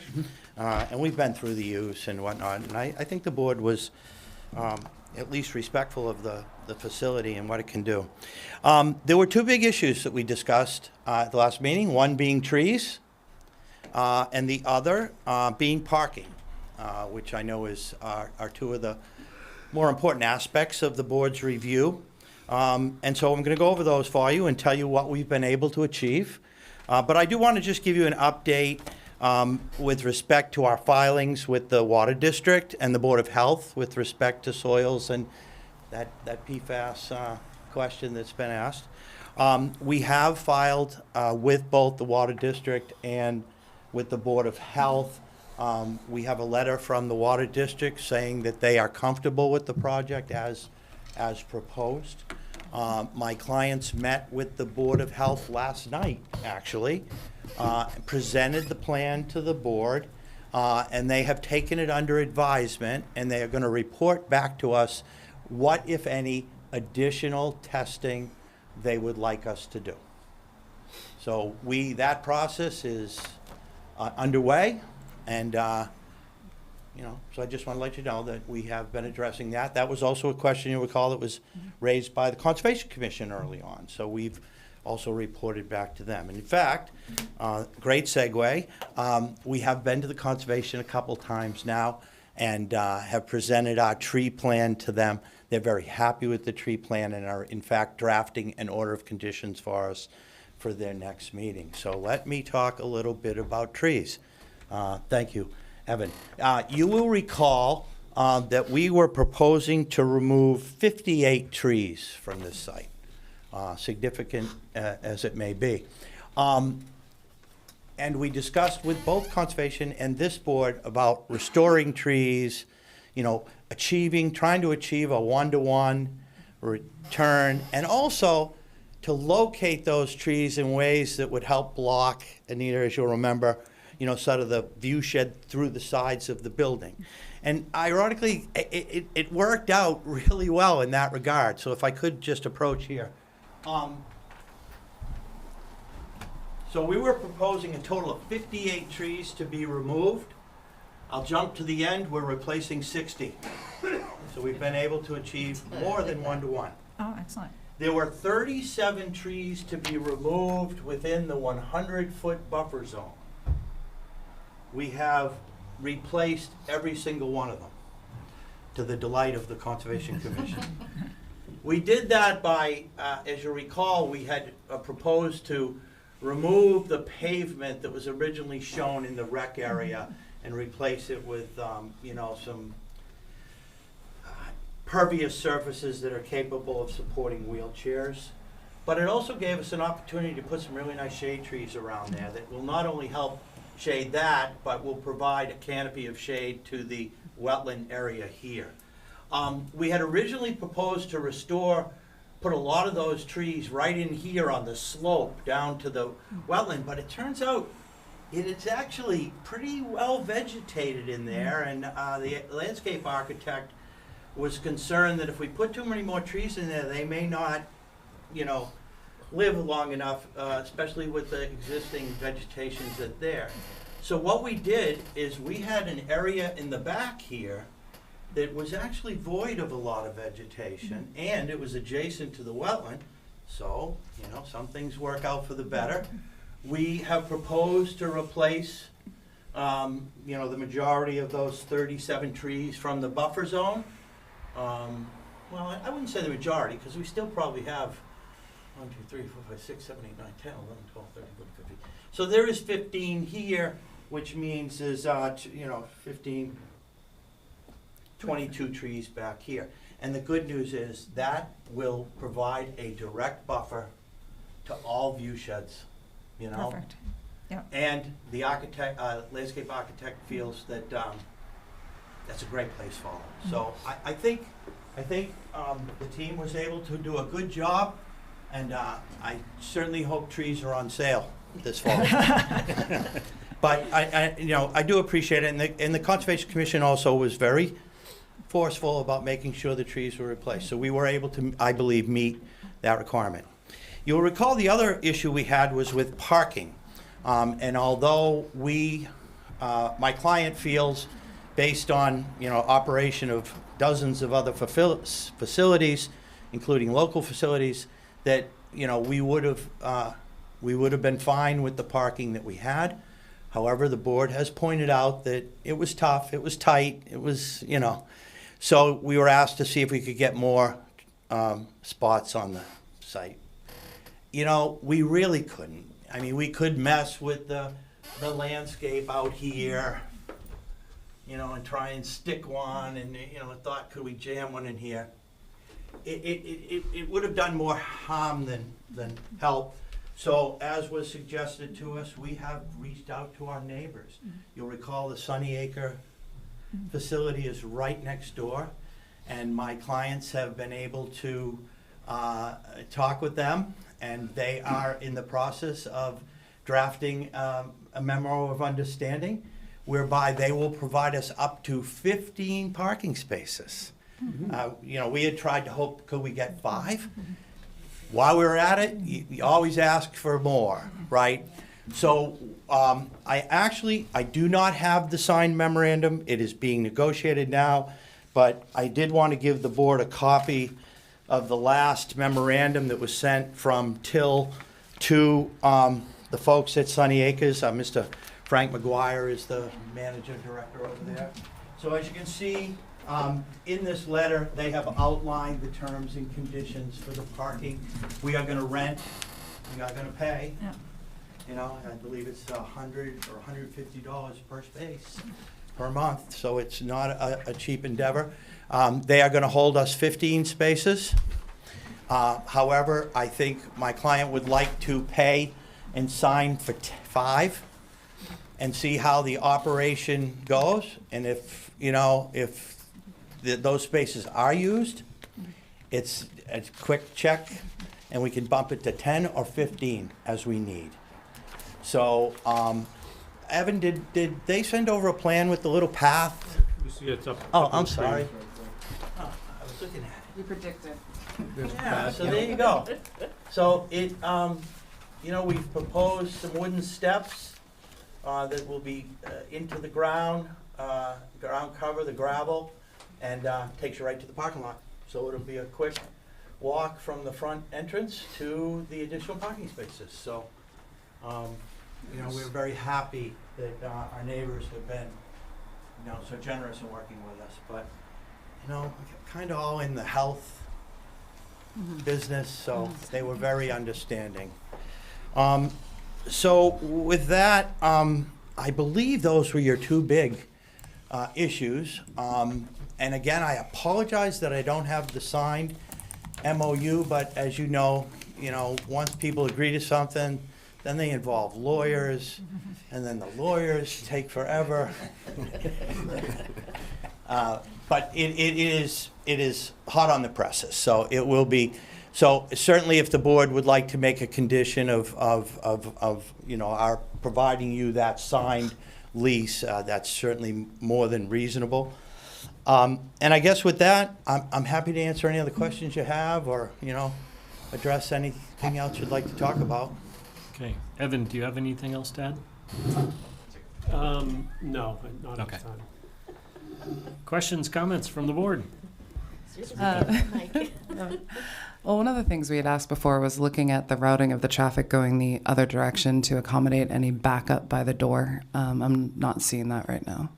And we've been through the use and whatnot, and I think the board was at least respectful of the facility and what it can do. There were two big issues that we discussed at the last meeting, one being trees, and the other being parking, which I know are two of the more important aspects of the board's review. And so I'm going to go over those for you and tell you what we've been able to achieve. But I do want to just give you an update with respect to our filings with the Water District and the Board of Health with respect to soils and that PFAS question that's been asked. We have filed with both the Water District and with the Board of Health. We have a letter from the Water District saying that they are comfortable with the project as proposed. My clients met with the Board of Health last night, actually, presented the plan to the board. And they have taken it under advisement, and they are going to report back to us what, if any, additional testing they would like us to do. So that process is underway, and so I just want to let you know that we have been addressing that. That was also a question, you recall, that was raised by the Conservation Commission early on. So we've also reported back to them. And in fact, great segue, we have been to the Conservation a couple times now and have presented our tree plan to them. They're very happy with the tree plan and are in fact drafting an order of conditions for us for their next meeting. So let me talk a little bit about trees. Thank you, Evan. You will recall that we were proposing to remove 58 trees from this site, significant as it may be. And we discussed with both Conservation and this board about restoring trees, trying to achieve a one-to-one return, and also to locate those trees in ways that would help block, Anita, as you'll remember, sort of the view shed through the sides of the building. And ironically, it worked out really well in that regard. So if I could just approach here. So we were proposing a total of 58 trees to be removed. I'll jump to the end, we're replacing 60. So we've been able to achieve more than one-to-one. Oh, excellent. There were 37 trees to be removed within the 100-foot buffer zone. We have replaced every single one of them, to the delight of the Conservation Commission. We did that by, as you recall, we had proposed to remove the pavement that was originally shown in the rec area and replace it with, some pervious surfaces that are capable of supporting wheelchairs. But it also gave us an opportunity to put some really nice shade trees around there that will not only help shade that, but will provide a canopy of shade to the wetland area here. We had originally proposed to put a lot of those trees right in here on the slope down to the wetland, but it turns out it's actually pretty well vegetated in there, and the landscape architect was concerned that if we put too many more trees in there, they may not, live long enough, especially with the existing vegetation that's there. So what we did is we had an area in the back here that was actually void of a lot of vegetation, and it was adjacent to the wetland. So, some things work out for the better. We have proposed to replace, the majority of those 37 trees from the buffer zone. Well, I wouldn't say the majority, because we still probably have 1, 2, 3, 4, 5, 6, 7, 8, 9, 10, 11, 12, 13, 14, 15. So there is 15 here, which means there's, 15, 22 trees back here. And the good news is that will provide a direct buffer to all view sheds, Perfect. Yep. And the landscape architect feels that that's a great place for them. So I think the team was able to do a good job, and I certainly hope trees are on sale this fall. But I do appreciate it, and the Conservation Commission also was very forceful about making sure the trees were replaced. So we were able to, I believe, meet that requirement. You'll recall the other issue we had was with parking. And although my client feels, based on operation of dozens of other facilities, including local facilities, that we would have been fine with the parking that we had. However, the board has pointed out that it was tough, it was tight, it was so we were asked to see if we could get more spots on the site. We really couldn't. I mean, we could mess with the landscape out here, and try and stick one, and thought, could we jam one in here? It would have done more harm than help. So, as was suggested to us, we have reached out to our neighbors. You'll recall the Sunny Acre facility is right next door, and my clients have been able to talk with them, and they are in the process of drafting a memo of understanding. whereby they will provide us up to 15 parking spaces. You know, we had tried to hope, could we get 5? While we were at it, you always ask for more, right? So I do not have the signed memorandum. It is being negotiated now, but I did want to give the board a copy of the last memorandum that was sent from Till to the folks at Sunny Acres. Mr. Frank McGuire is the manager director over there. So as you can see, in this letter, they have outlined the terms and conditions for the parking. We are gonna rent, we are gonna pay. Yeah. You know, I believe it's $100 or $150 per space per month, so it's not a cheap endeavor. They are gonna hold us 15 spaces. However, I think my client would like to pay and sign for 5 and see how the operation goes. And if, you know, if those spaces are used, it's a quick check, and we can bump it to 10 or 15 as we need. So, Evan, did they send over a plan with the little path? You see it's up. Oh, up on I'm the screen. sorry. Oh, I was looking at it. You predicted. Yeah, so there you go. So it, you know, we've proposed some wooden steps that will be into the ground cover, the gravel, and takes you right to the parking lot. So it'll be a quick walk from the front entrance to the additional parking spaces. So, you know, we're very happy that our neighbors have been, you know, so generous in working with us. But, you know, kind of all in the health business, so they were very understanding. So with that, I believe those were your 2 big issues. And again, I apologize that I don't have the signed MOU, but as you know, once people agree to something, then they involve lawyers, and then the lawyers take forever. But it is hot on the presses, so it will be. So certainly, if the board would like to make a condition of you know, our providing you that signed lease, that's certainly more than reasonable. And I guess with that, I'm happy to answer any other questions you have, or, you know, address anything else you'd like to talk about. Okay. Evan, do you have anything else to add? No, not at Okay. this time. Questions, comments from the board? Well, one of the things we had asked before was looking at the routing of the traffic going the other direction to accommodate any backup by the door. I'm not seeing that right now.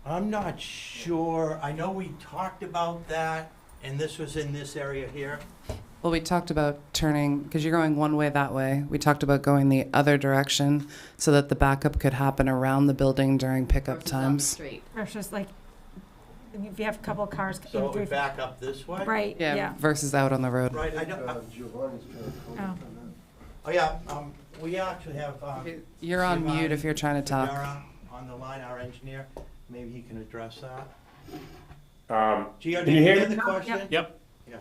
I'm not sure. I know we talked about that, and this was in this area here. Well, we talked about turning, because you're going one way that way. We talked about going the other direction so that the backup could happen around the building during pickup Versus on the times. street. Versus like, if you have a couple of cars. So it would back up this way? Right, yeah. Versus out on the road. Right, I know. Oh. Oh, yeah, we actually have. You're on Giovanni mute if you're trying to talk. Federa on the line, our engineer. Maybe he can address that. Gio, Can did you you hear hear me? the question? Yep. Yes.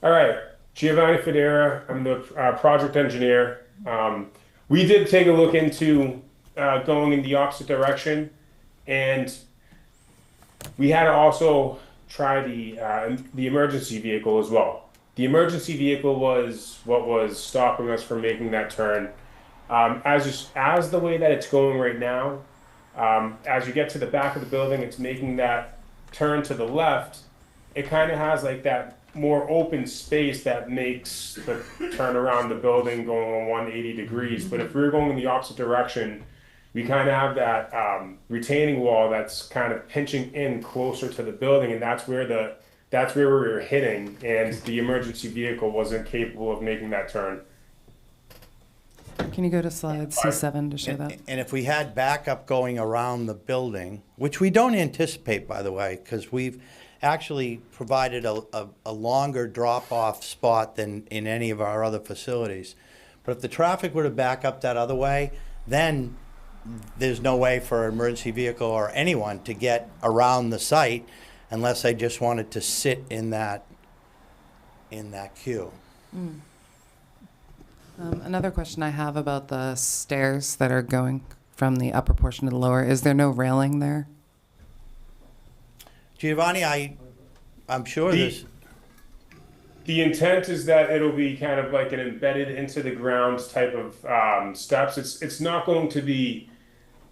All right, Giovanni Federa. I'm the project engineer. We did take a look into going in the opposite direction, and we had to also try the emergency vehicle as well. The emergency vehicle was what was stopping us from making that turn. As the way that it's going right now, as you get to the back of the building, it's making that turn to the left. It kind of has like that more open space that makes the turn around the building going on 180 degrees. But if we were going in the opposite direction, we kind of have that retaining wall that's kind of pinching in closer to the building, and that's where we were hitting, and the emergency vehicle wasn't capable of making that turn. Can you go to slide C7 to show that? And if we had backup going around the building, which we don't anticipate, by the way, because we've actually provided a longer drop-off spot than in any of our other facilities. But if the traffic were to back up that other way, then there's no way for an emergency vehicle or anyone to get around the site unless they just wanted to sit in that queue. Another question I have about the stairs that are going from the upper portion to the lower, is there no railing there? Giovanni, I'm sure there's, The intent is that it'll be kind of like an embedded into the ground type of steps. It's not going to be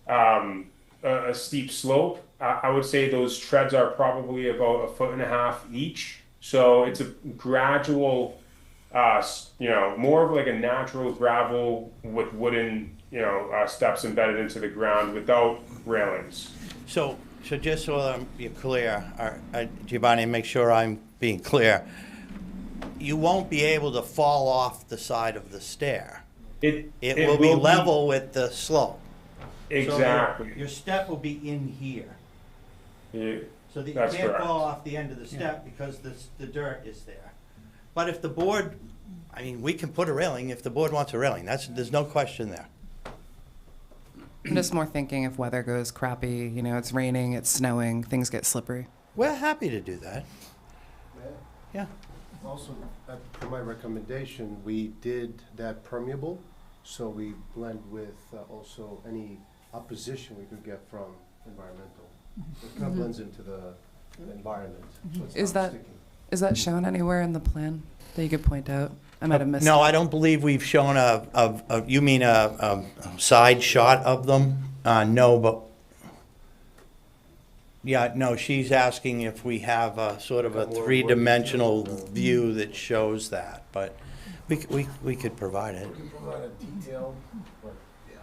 a steep slope. I would say those treads are probably about 1.5 feet each. So it's a gradual, more of like a natural gravel with wooden, steps embedded into the ground without railings. so just so you're clear, Giovanni, make sure I'm being clear. You won't be able to fall off the side of the stair. It will be level with the slope. Exactly. So your step will be in here. Yeah, So that you that's can't correct. fall off the end of the step because the dirt is there. But if the board, I mean, we can put a railing if the board wants a railing. There's no question there. I'm just more thinking if weather goes crappy, it's raining, it's snowing, things get slippery. We're happy to do that. Yeah. Also, for my recommendation, we did that permeable, so we blend with also any opposition we could get from environmental. It kind of blends into the environment, so it's Is not that, sticky. is that shown anywhere in the plan that you could point out? I might have missed it. No, I don't believe we've shown you mean a side shot of them? No, but, yeah, no, she's asking if we have a sort of a three-dimensional view that shows that, but we could provide it. We can provide a detail, but yeah.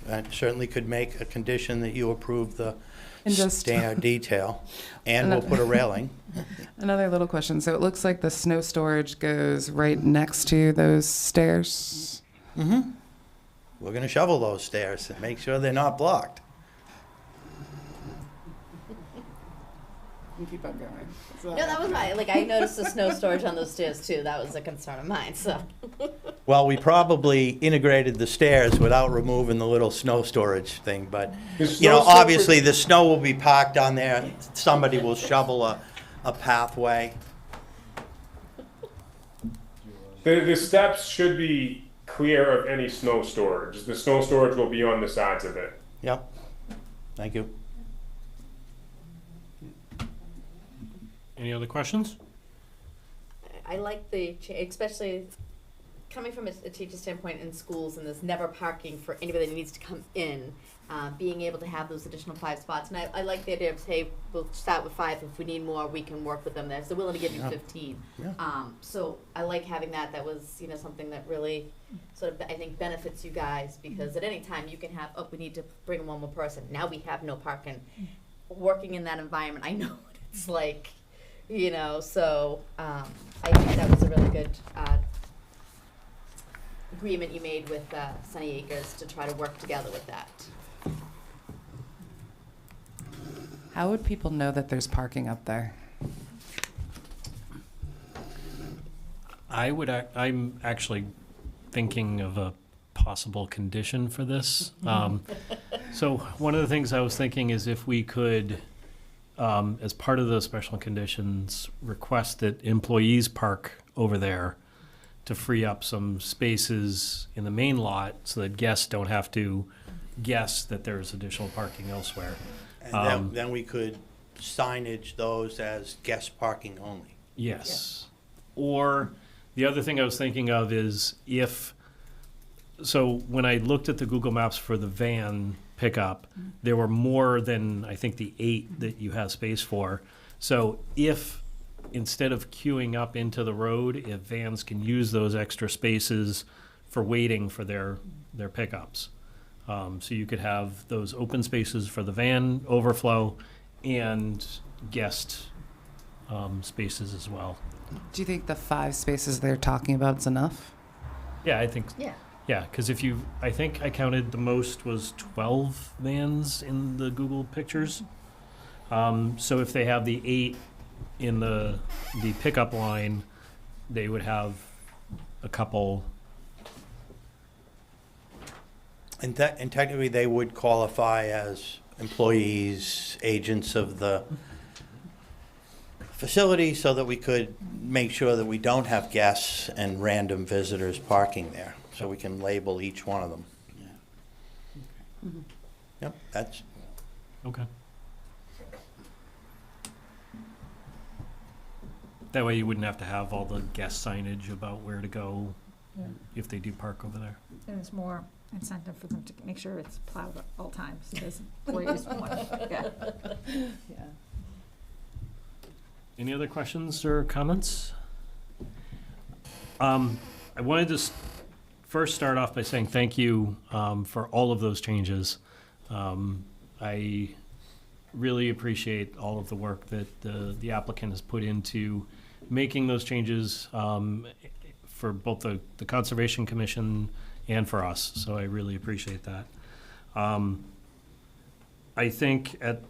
That certainly could make a condition that you approve the And just- standard detail, and we'll put a railing. Another little question. So it looks like the snow storage goes right next to those stairs. Mm-hmm. We're gonna shovel those stairs and make sure they're not blocked. You keep on going. No, that was mine. Like, I noticed the snow storage on those stairs too. That was a concern of mine, so. Well, we probably integrated the stairs without removing the little snow storage thing, but, The snow obviously, the snow will be parked on there. Somebody will shovel a pathway. The steps should be clear of any snow storage. The snow storage will be on the sides of it. Yep. Thank you. Any other questions? I like especially coming from a teacher standpoint in schools, and there's never parking for anybody that needs to come in, being able to have those additional 5 spots. And I like the idea of, hey, we'll start with 5. If we need more, we can work with them there. So they're willing to give you 15. Yeah. So I like having that. That was, something that really sort of, I think, benefits you guys, because at any time you can have, we need to bring one more person. Now we have no parking. Working in that environment, I know what it's like. So I think that was a really good agreement you made with Sunny Acres to try to work together with that. How would people know that there's parking up there? I'm actually thinking of a possible condition for this. So one of the things I was thinking is if we could, as part of those special conditions, request that employees park over there to free up some spaces in the main lot so that guests don't have to guess that there's additional parking elsewhere. And then we could signage those as guest parking only. Yes. Or the other thing I was thinking of is so when I looked at the Google Maps for the van pickup, there were more than, I think, the 8 that you have space for. So if, instead of queuing up into the road, if vans can use those extra spaces for waiting for their pickups. So you could have those open spaces for the van overflow and guest spaces as well. Do you think the 5 spaces they're talking about is enough? Yeah, I think. Yeah. Yeah, because I think I counted the most was 12 vans in the Google pictures. So if they have the 8 in the pickup line, they would have a couple. And technically, they would qualify as employees, agents of the facility, so that we could make sure that we don't have guests and random visitors parking there, so we can label each one of them. Yep, that's, Okay. That way you wouldn't have to have all the guest signage about where to go Yeah. if they do park over there. And it's more incentive for them to make sure it's plowed at all times. There's ways one, yeah. Yeah. Any other questions or comments? I wanted to first start off by saying thank you for all of those changes. I really appreciate all of the work that the applicant has put into making those changes for both the Conservation Commission and for us, so I really appreciate that. I think at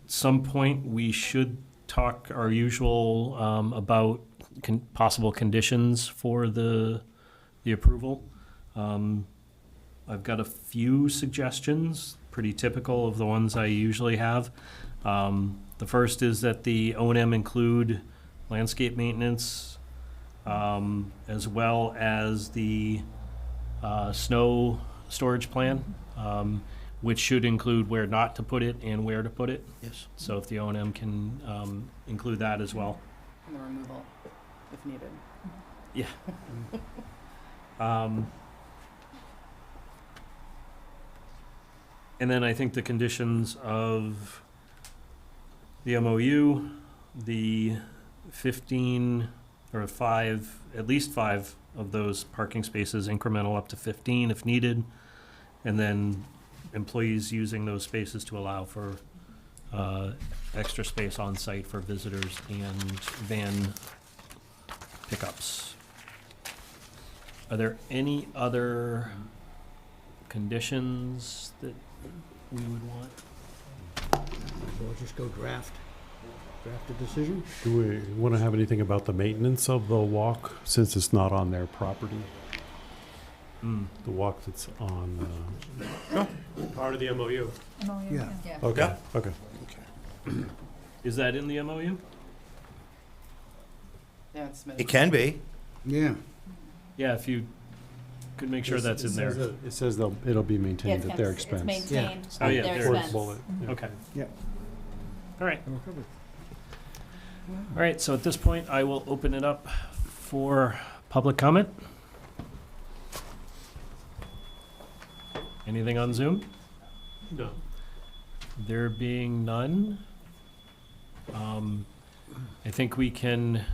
some point we should talk our usual about possible conditions for the approval. I've got a few suggestions, pretty typical of the ones I usually have. The first is that the O&M include landscape maintenance, as well as the snow storage plan, which should include where not to put it and where to put it. yes. So if the O&M can include that as well. And the removal, if needed. Yeah. And then I think the conditions of the MOU, the 15 or 5, at least 5 of those parking spaces, incremental up to 15 if needed, and then employees using those spaces to allow for extra space on site for visitors and van pickups. Are there any other conditions that we would want? So we'll just go draft a decision? Do we want to have anything about the maintenance of the walk, since it's not on their property? The walk that's on, Part of the MOU. Yeah. okay, okay. Is that in the MOU? Yeah, it's It can be. Yeah. Yeah, if you could make sure that's in there. It says it'll be maintained at their expense. It's maintained Oh, at yeah, their there it is. expense. Bullet, yeah. Okay. Yeah. All right. All right, so at this point, I will open it up for public comment. Anything on Zoom? No. There being none, I think we can,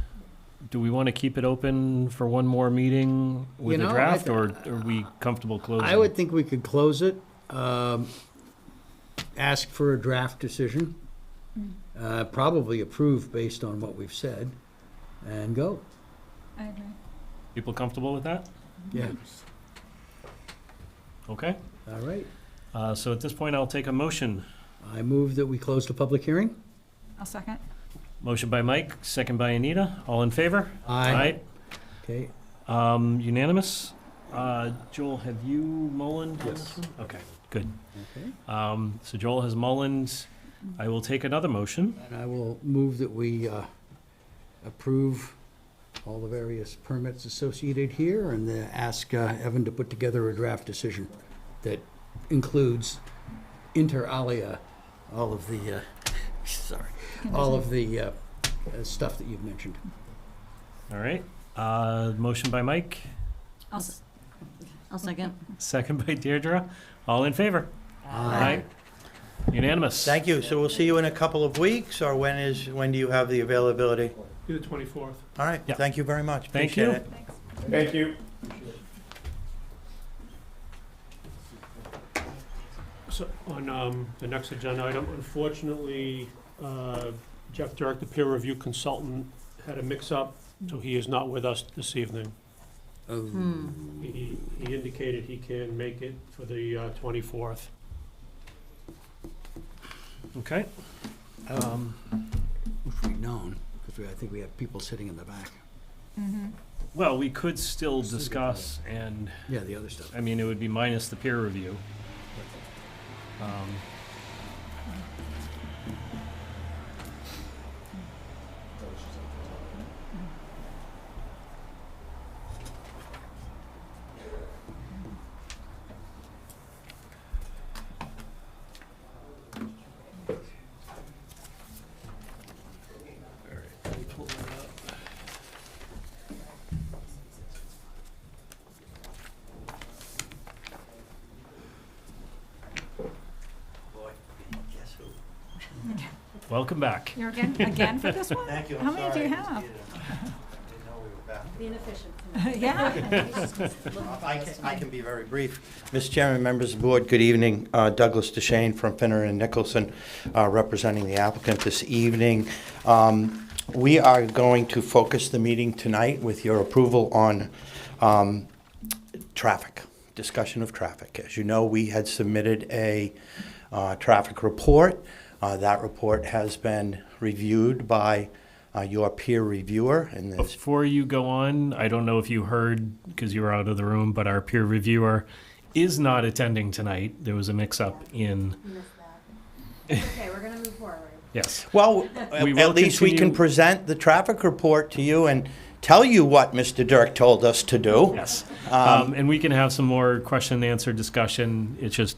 do we want to keep it open for one more meeting with You a know, draft, or are we comfortable closing? I would think we could close it, ask for a draft decision, probably approve based on what we've said, and go. I agree. People comfortable with that? Yeah. Okay. All right. So at this point, I'll take a motion. I move that we close the public hearing. I'll second. Motion by Mike, second by Anita. All in favor? Aye. Okay. Unanimous. Joel, have you mullened on this one? Okay, good. Okay. So Joel has mullened. I will take another motion. And I will move that we approve all the various permits associated here and ask Evan to put together a draft decision that includes inter alia all of the, stuff that you've mentioned. All right. Motion by Mike, I'll second. second by Deirdre. All in favor? Aye. Unanimous. Thank you. So we'll see you in a couple of weeks, or when do you have the availability? Be the 24th. All right, Yeah. thank you very much. Thank Appreciate you. it. Thank you. So on the next agenda item, unfortunately, Jeff Dirk, the peer review consultant, had a mix-up, so he is not with us this evening. He indicated he can make it for the 24th. Okay. Which we've known, because I think we have people sitting in the back. Well, we could still discuss and, Yeah, the other stuff. I mean, it would be minus the peer review. Welcome back. You're again for this one? Thank you. How many do you have? Being efficient. Yeah. I can be very brief. Mr. Chairman, members of the board, good evening. Douglas DeShane from Finner and Nicholson, representing the applicant this evening. We are going to focus the meeting tonight with your approval on traffic, discussion of traffic. As you know, we had submitted a traffic report. That report has been reviewed by your peer reviewer. And Before you go on, I don't know if you heard, because you were out of the room, but our peer reviewer is not attending tonight. There was a mix-up in... Okay, we're gonna move forward. Yes. Well, We will at least we can continue- present the traffic report to you and tell you what Mr. Dirk told us to do. Yes. And we can have some more question and answer discussion. It's just,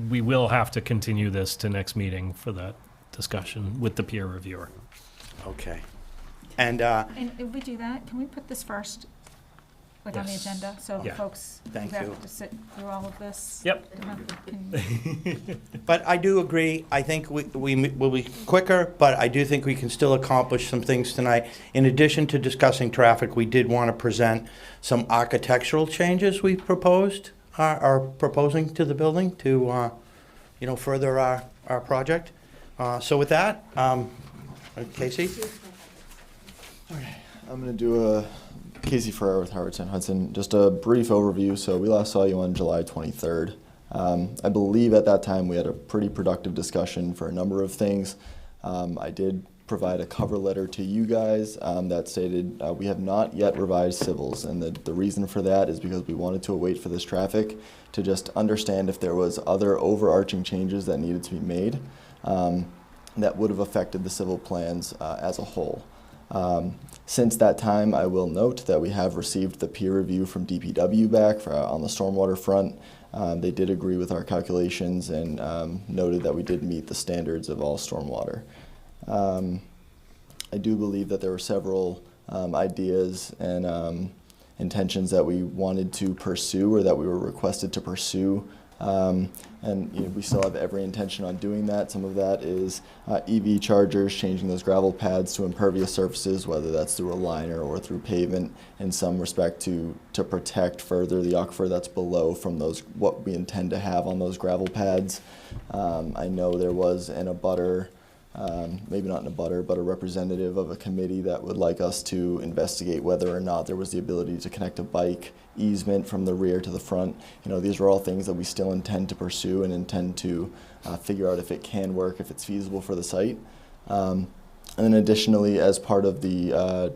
we will have to continue this to next meeting for that discussion with the peer reviewer. Okay. And And if we do that, can we put this first, like on the Yes. agenda, so Yeah. folks who Thank have you. to sit through all of this? Yep. don't have to- can- But I do agree, I think we will be quicker, but I do think we can still accomplish some things tonight. In addition to discussing traffic, we did want to present some architectural changes we proposed, are proposing to the building to, further our project. So with that, Casey? I'm going to do a Casey Ferrer with Howard St. Hudson. Just a brief overview. So we last saw you on July 23rd. I believe at that time we had a pretty productive discussion for a number of things. I did provide a cover letter to you guys that stated we have not yet revised civils, and the reason for that is because we wanted to wait for this traffic to just understand if there was other overarching changes that needed to be made that would have affected the civil plans as a whole. Since that time, I will note that we have received the peer review from DPW back on the stormwater front. They did agree with our calculations and noted that we did meet the standards of all stormwater. I do believe that there were several ideas and intentions that we wanted to pursue or that we were requested to pursue. And we still have every intention on doing that. Some of that is EV chargers, changing those gravel pads to impervious surfaces, whether that's through a liner or through pavement, in some respect to protect further the aquifer that's below from those what we intend to have on those gravel pads. I know there was an abutter, maybe not an abutter, but a representative of a committee that would like us to investigate whether or not there was the ability to connect a bike easement from the rear to the front. These are all things that we still intend to pursue and intend to figure out if it can work, if it's feasible for the site. And then additionally, as part of the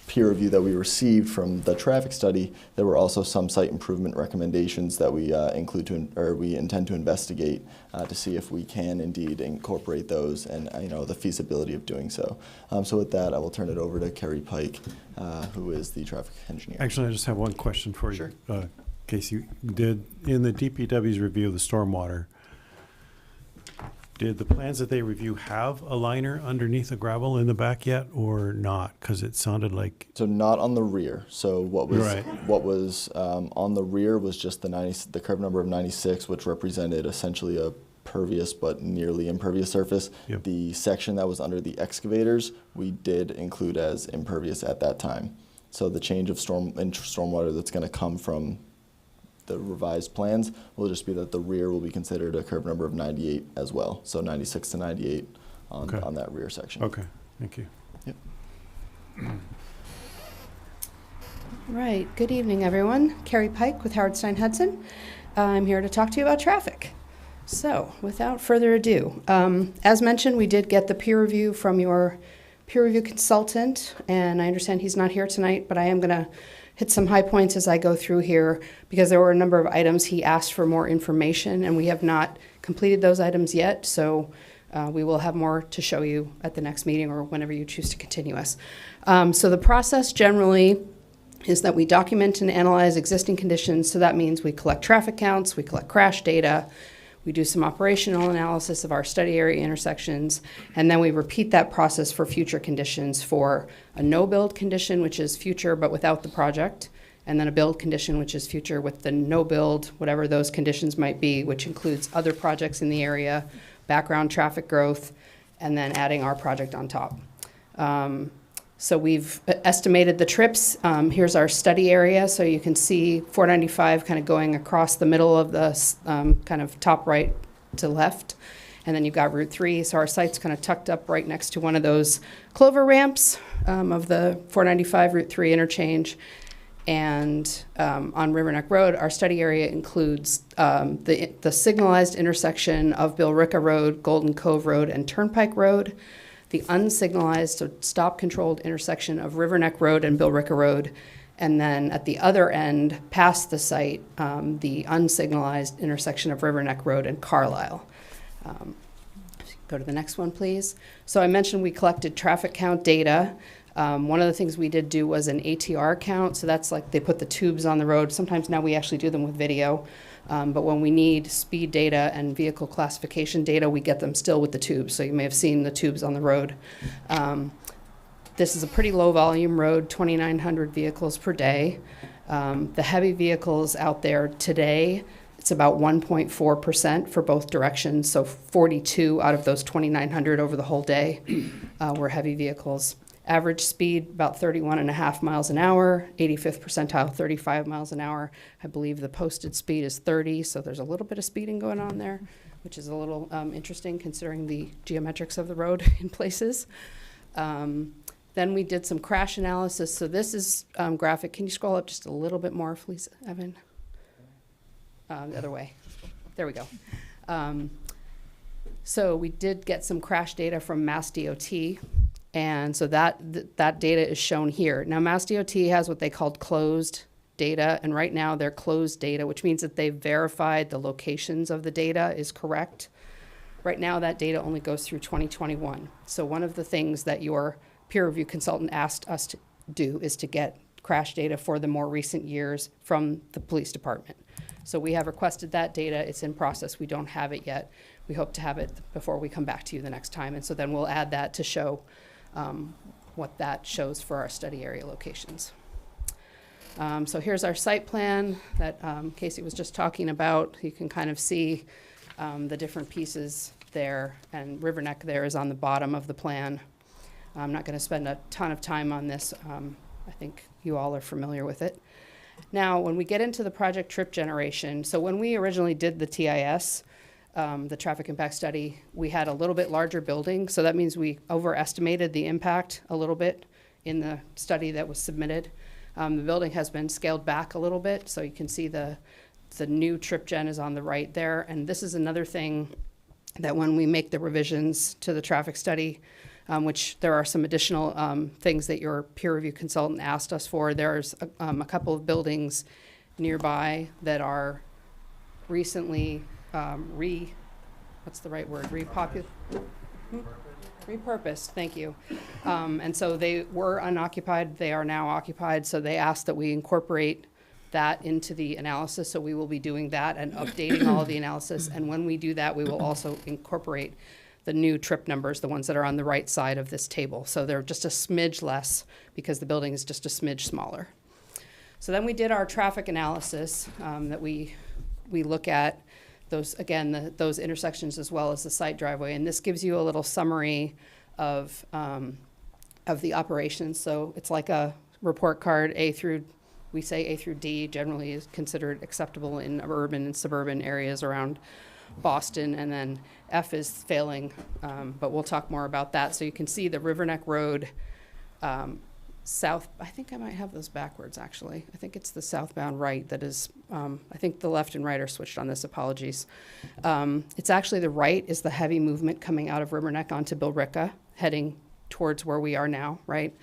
peer review that we received from the traffic study, there were also some site improvement recommendations that we we intend to investigate to see if we can indeed incorporate those and the feasibility of doing so. So with that, I will turn it over to Kerry Pike, who is the traffic engineer. Actually, I just have one question for you. Sure. Casey, in the DPW's review of the stormwater, did the plans that they review have a liner underneath the gravel in the back yet, or not? Because it sounded like... So not on the rear. So what was Right. on the rear was just the curve number of 96, which represented essentially a pervious but nearly impervious surface. Yep. The section that was under the excavators, we did include as impervious at that time. So the change of stormwater that's going to come from the revised plans will just be that the rear will be considered a curve number of 98 as well. So 96 to 98 on that rear section. Okay, thank you. Yep. Right. Good evening, everyone. Carrie Pike with Howard Stein Hudson. I'm here to talk to you about traffic. So, without further ado, as mentioned, we did get the peer review from your peer review consultant, and I understand he's not here tonight, but I am going to hit some high points as I go through here because there were a number of items he asked for more information, and we have not completed those items yet. So. We will have more to show you at the next meeting or whenever you choose to continue us. So the process generally is that we document and analyze existing conditions. So that means we collect traffic counts, we collect crash data, we do some operational analysis of our study area intersections, and then we repeat that process for future conditions for a no-build condition, which is future but without the project, and then a build condition, which is future with the no-build, whatever those conditions might be, which includes other projects in the area, background traffic growth, and then adding our project on top. So we've estimated the trips. Here's our study area, so you can see 495 kind of going across the middle of the kind of top right to left. And then you've got Route 3, so our site's kind of tucked up right next to one of those clover ramps of the 495 Route 3 interchange. And on River Neck Road, our study area includes the signalized intersection of Billerica Road, Golden Cove Road, and Turnpike Road, the unsignalized, so stop-controlled intersection of River Neck Road and Billerica Road, and then at the other end, past the site, the unsignalized intersection of River Neck Road and Carlisle. Go to the next one, please. So I mentioned we collected traffic count data. One of the things we did do was an ATR count, so that's like they put the tubes on the road. Sometimes now we actually do them with video, but when we need speed data and vehicle classification data, we get them still with the tubes. So you may have seen the tubes on the road. This is a pretty low volume road, 2,900 vehicles per day. The heavy vehicles out there today, it's about 1.4% for both directions, so 42 out of those 2,900 over the whole day were heavy vehicles. Average speed, about 31.5 miles an hour, 85th percentile, 35 miles an hour. I believe the posted speed is 30, so there's a little bit of speeding going on there, which is a little interesting considering the geometrics of the road in places. Then we did some crash analysis. So this is graphic. Can you scroll up just a little bit more, please, Evan? The other way. There we go. So we did get some crash data from Mass DOT. And so that data is shown here. Now, Mass DOT has what they called closed data, and right now they're closed data, which means that they've verified the locations of the data is correct. Right now, that data only goes through 2021. So one of the things that your peer review consultant asked us to do is to get crash data for the more recent years from the police department. So we have requested that data. It's in process. We don't have it yet. We hope to have it before we come back to you the next time. And so then we'll add that to show what that shows for our study area locations. So here's our site plan that Casey was just talking about. You can kind of see the different pieces there, and River Neck there is on the bottom of the plan. I'm not going to spend a ton of time on this. I think you all are familiar with it. Now, when we get into the project trip generation, so when we originally did the TIS, the traffic impact study, we had a little bit larger building, so that means we overestimated the impact a little bit in the study that was submitted. The building has been scaled back a little bit, so you can see the new trip gen is on the right there, and this is another thing that when we make the revisions to the traffic study, which there are some additional things that your peer review consultant asked us for. There's a couple of buildings nearby that are recently repurposed, thank you. And so they were unoccupied, they are now occupied, so they asked that we incorporate that into the analysis, so we will be doing that and updating all of the analysis, and when we do that, we will also incorporate the new trip numbers, the ones that are on the right side of this table. So they're just a smidge less because the building is just a smidge smaller. So then we did our traffic analysis that we look at those, again, those intersections as well as the side driveway. And this gives you a little summary of the operations. So it's like a report card. We say A through D generally is considered acceptable in urban and suburban areas around Boston, and then F is failing, but we'll talk more about that. So you can see the River Neck Road south. I think I might have those backwards, actually. I think it's the southbound right that is, I think the left and right are switched on this, apologies. It's actually the right is the heavy movement coming out of River Neck onto Billerica, heading towards where we are now, right?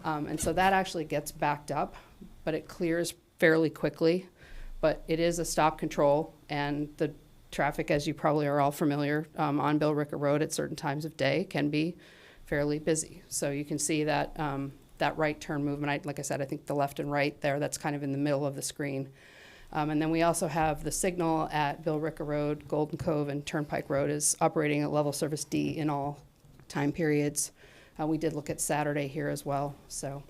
And so that actually gets backed up, but it clears fairly quickly. But it is a stop control, and the traffic, as you probably are all familiar, on Billerica Road at certain times of day can be fairly busy. So you can see that that right turn movement, like I said, I think the left and right there, that's kind of in the middle of the screen. And then we also have the signal at Billerica Road, Golden Cove, and Turnpike Road is operating at level service D in all time periods. We did look at Saturday here as well. So,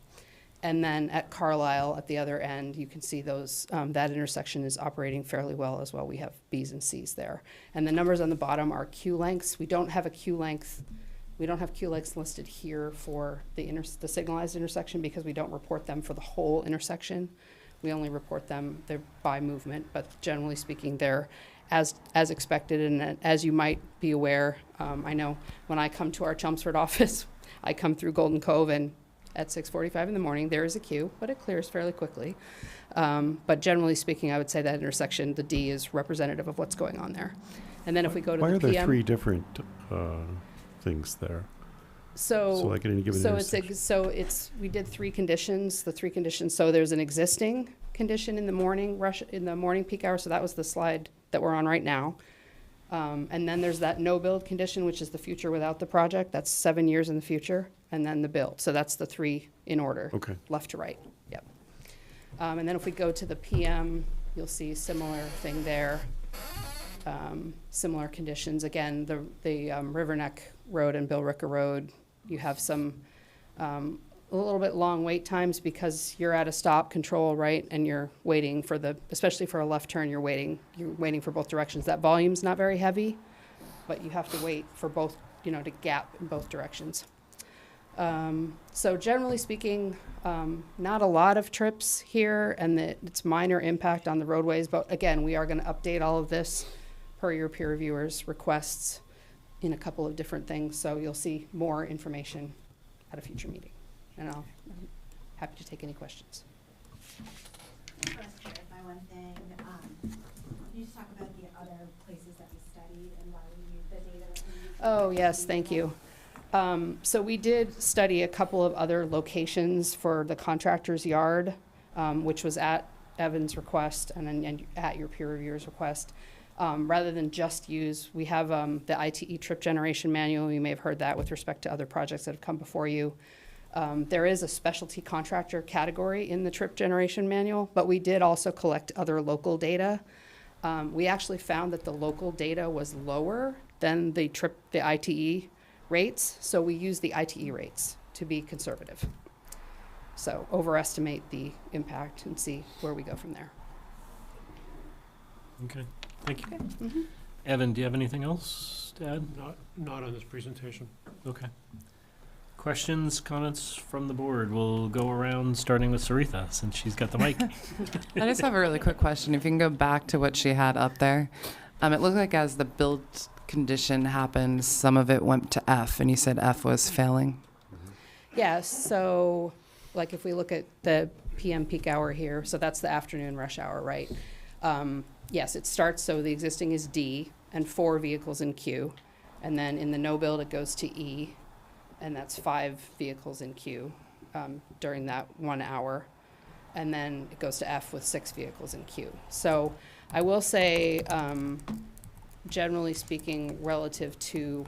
and then at Carlisle at the other end, you can see those that intersection is operating fairly well as well. We have B's and C's there. And the numbers on the bottom are queue lengths. We don't have a queue length We don't have queue lights listed here for the signalized intersection because we don't report them for the whole intersection. We only report them by movement, but generally speaking, they're as expected. And as you might be aware, I know when I come to our Chelmsford office, I come through Golden Cove, and at 6:45 in the morning, there is a queue, but it clears fairly quickly. But generally speaking, I would say that intersection, the D, is representative of what's going on there. And then if we go to Why the are PM. there three different things there? So like at any given intersection. we did three conditions, the three conditions. So there's an existing condition in the morning peak hour. So that was the slide that we're on right now. And then there's that no build condition, which is the future without the project. That's 7 years in the future. And then the build. So that's the three in order, Okay. left to right. Yep. And then if we go to the PM, you'll see similar thing there. Similar conditions. Again, the River Neck Road and Billerica Road, you have some a little bit long wait times because you're at a stop control, right? And you're waiting for especially for a left turn, you're waiting for both directions. That volume's not very heavy, but you have to wait for both, to gap in both directions. So generally speaking, not a lot of trips here, and it's minor impact on the roadways. But again, we are going to update all of this per your peer reviewers' requests in a couple of different things. So you'll see more information at a future meeting. And I'm happy to take any questions. First, clarify one thing. Can you just talk about the other places that we studied and why we used the data that we used? Oh, yes, thank you. So we did study a couple of other locations for the contractor's yard, which was at Evan's request and at your peer reviewer's request. Rather than just we have the ITE trip generation manual. You may have heard that with respect to other projects that have come before you. There is a specialty contractor category in the trip generation manual, but we did also collect other local data. We actually found that the local data was lower than the ITE rates, so we use the ITE rates to be conservative. So overestimate the impact and see where we go from there. Okay, thank you. Okay. Mm-hmm. Evan, do you have anything else to add? Not on this presentation. Okay. Questions, comments from the board? We'll go around starting with Saritha since she's got the mic. I just have a really quick question. If you can go back to what she had up there. It looked like as the build condition happened, some of it went to F, and you said F was failing. Yes, so like if we look at the PM peak hour here, so that's the afternoon rush hour, right? Yes, it starts, so the existing is D and 4 vehicles in queue. And then in the no build, it goes to E, and that's 5 vehicles in queue during that 1 hour. And then it goes to F with 6 vehicles in queue. So I will say, generally speaking, relative to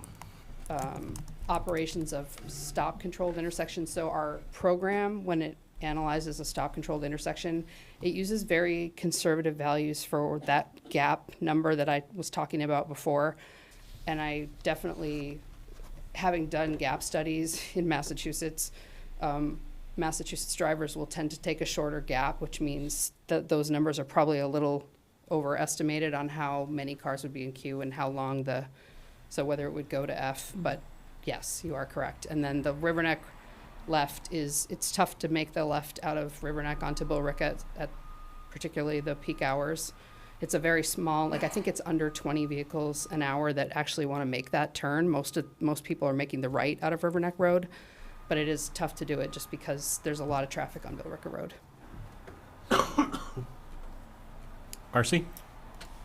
operations of stop-controlled intersections, so our program, when it analyzes a stop-controlled intersection, it uses very conservative values for that gap number that I was talking about before. And I definitely, having done gap studies in Massachusetts, Massachusetts drivers will tend to take a shorter gap, which means that those numbers are probably a little overestimated on how many cars would be in queue and how long so whether it would go to F, but yes, you are correct. And then the River Neck left it's tough to make the left out of River Neck onto Billerica at particularly the peak hours. It's a very small, I think it's under 20 vehicles an hour that actually want to make that turn. Most people are making the right out of River Neck Road, but it is tough to do it just because there's a lot of traffic on Billerica Road. Marcy?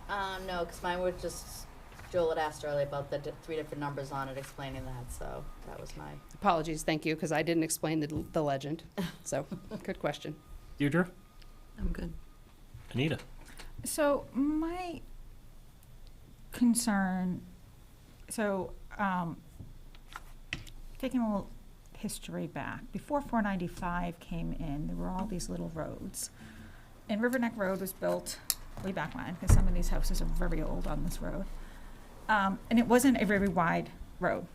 No, because mine were just, Joel had asked earlier about the 3 different numbers on it, explaining that, so that was my. Apologies, thank you, because I didn't explain the legend. So, good question. Deirdre? I'm good. Anita? So my concern, taking a little history back, before 495 came in, there were all these little roads. And River Neck Road was built way back when, because some of these houses are very old on this road. And it wasn't a very wide road.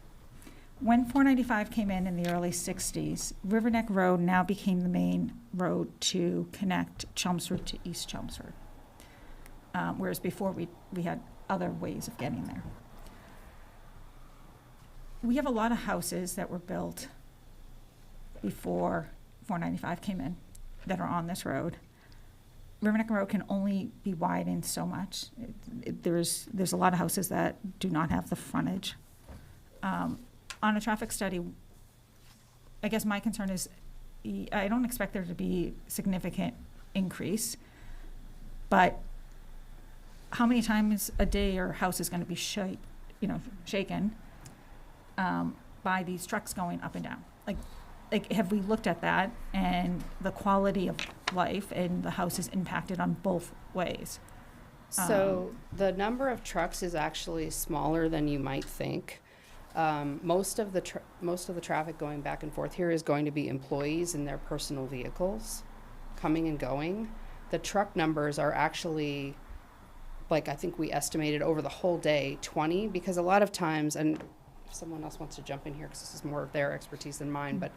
When 495 came in the early 60s, River Neck Road now became the main road to connect Chelmsford to East Chelmsford. Whereas before we had other ways of getting there. we have a lot of houses that were built before 495 came in that are on this road. River Neck Road can only be widened so much. There's a lot of houses that do not have the frontage. On a traffic study, I guess my concern is, I don't expect there to be significant increase, but how many times a day are houses going to be shaken by these trucks going up and down? Like, have we looked at that and the quality of life and the house is impacted on both ways? So the number of trucks is actually smaller than you might think. Most of the traffic going back and forth here is going to be employees in their personal vehicles coming and going. The truck numbers are actually, like, I think we estimated over the whole day 20, because a lot of times, and if someone else wants to jump in here because this is more of their expertise than mine, but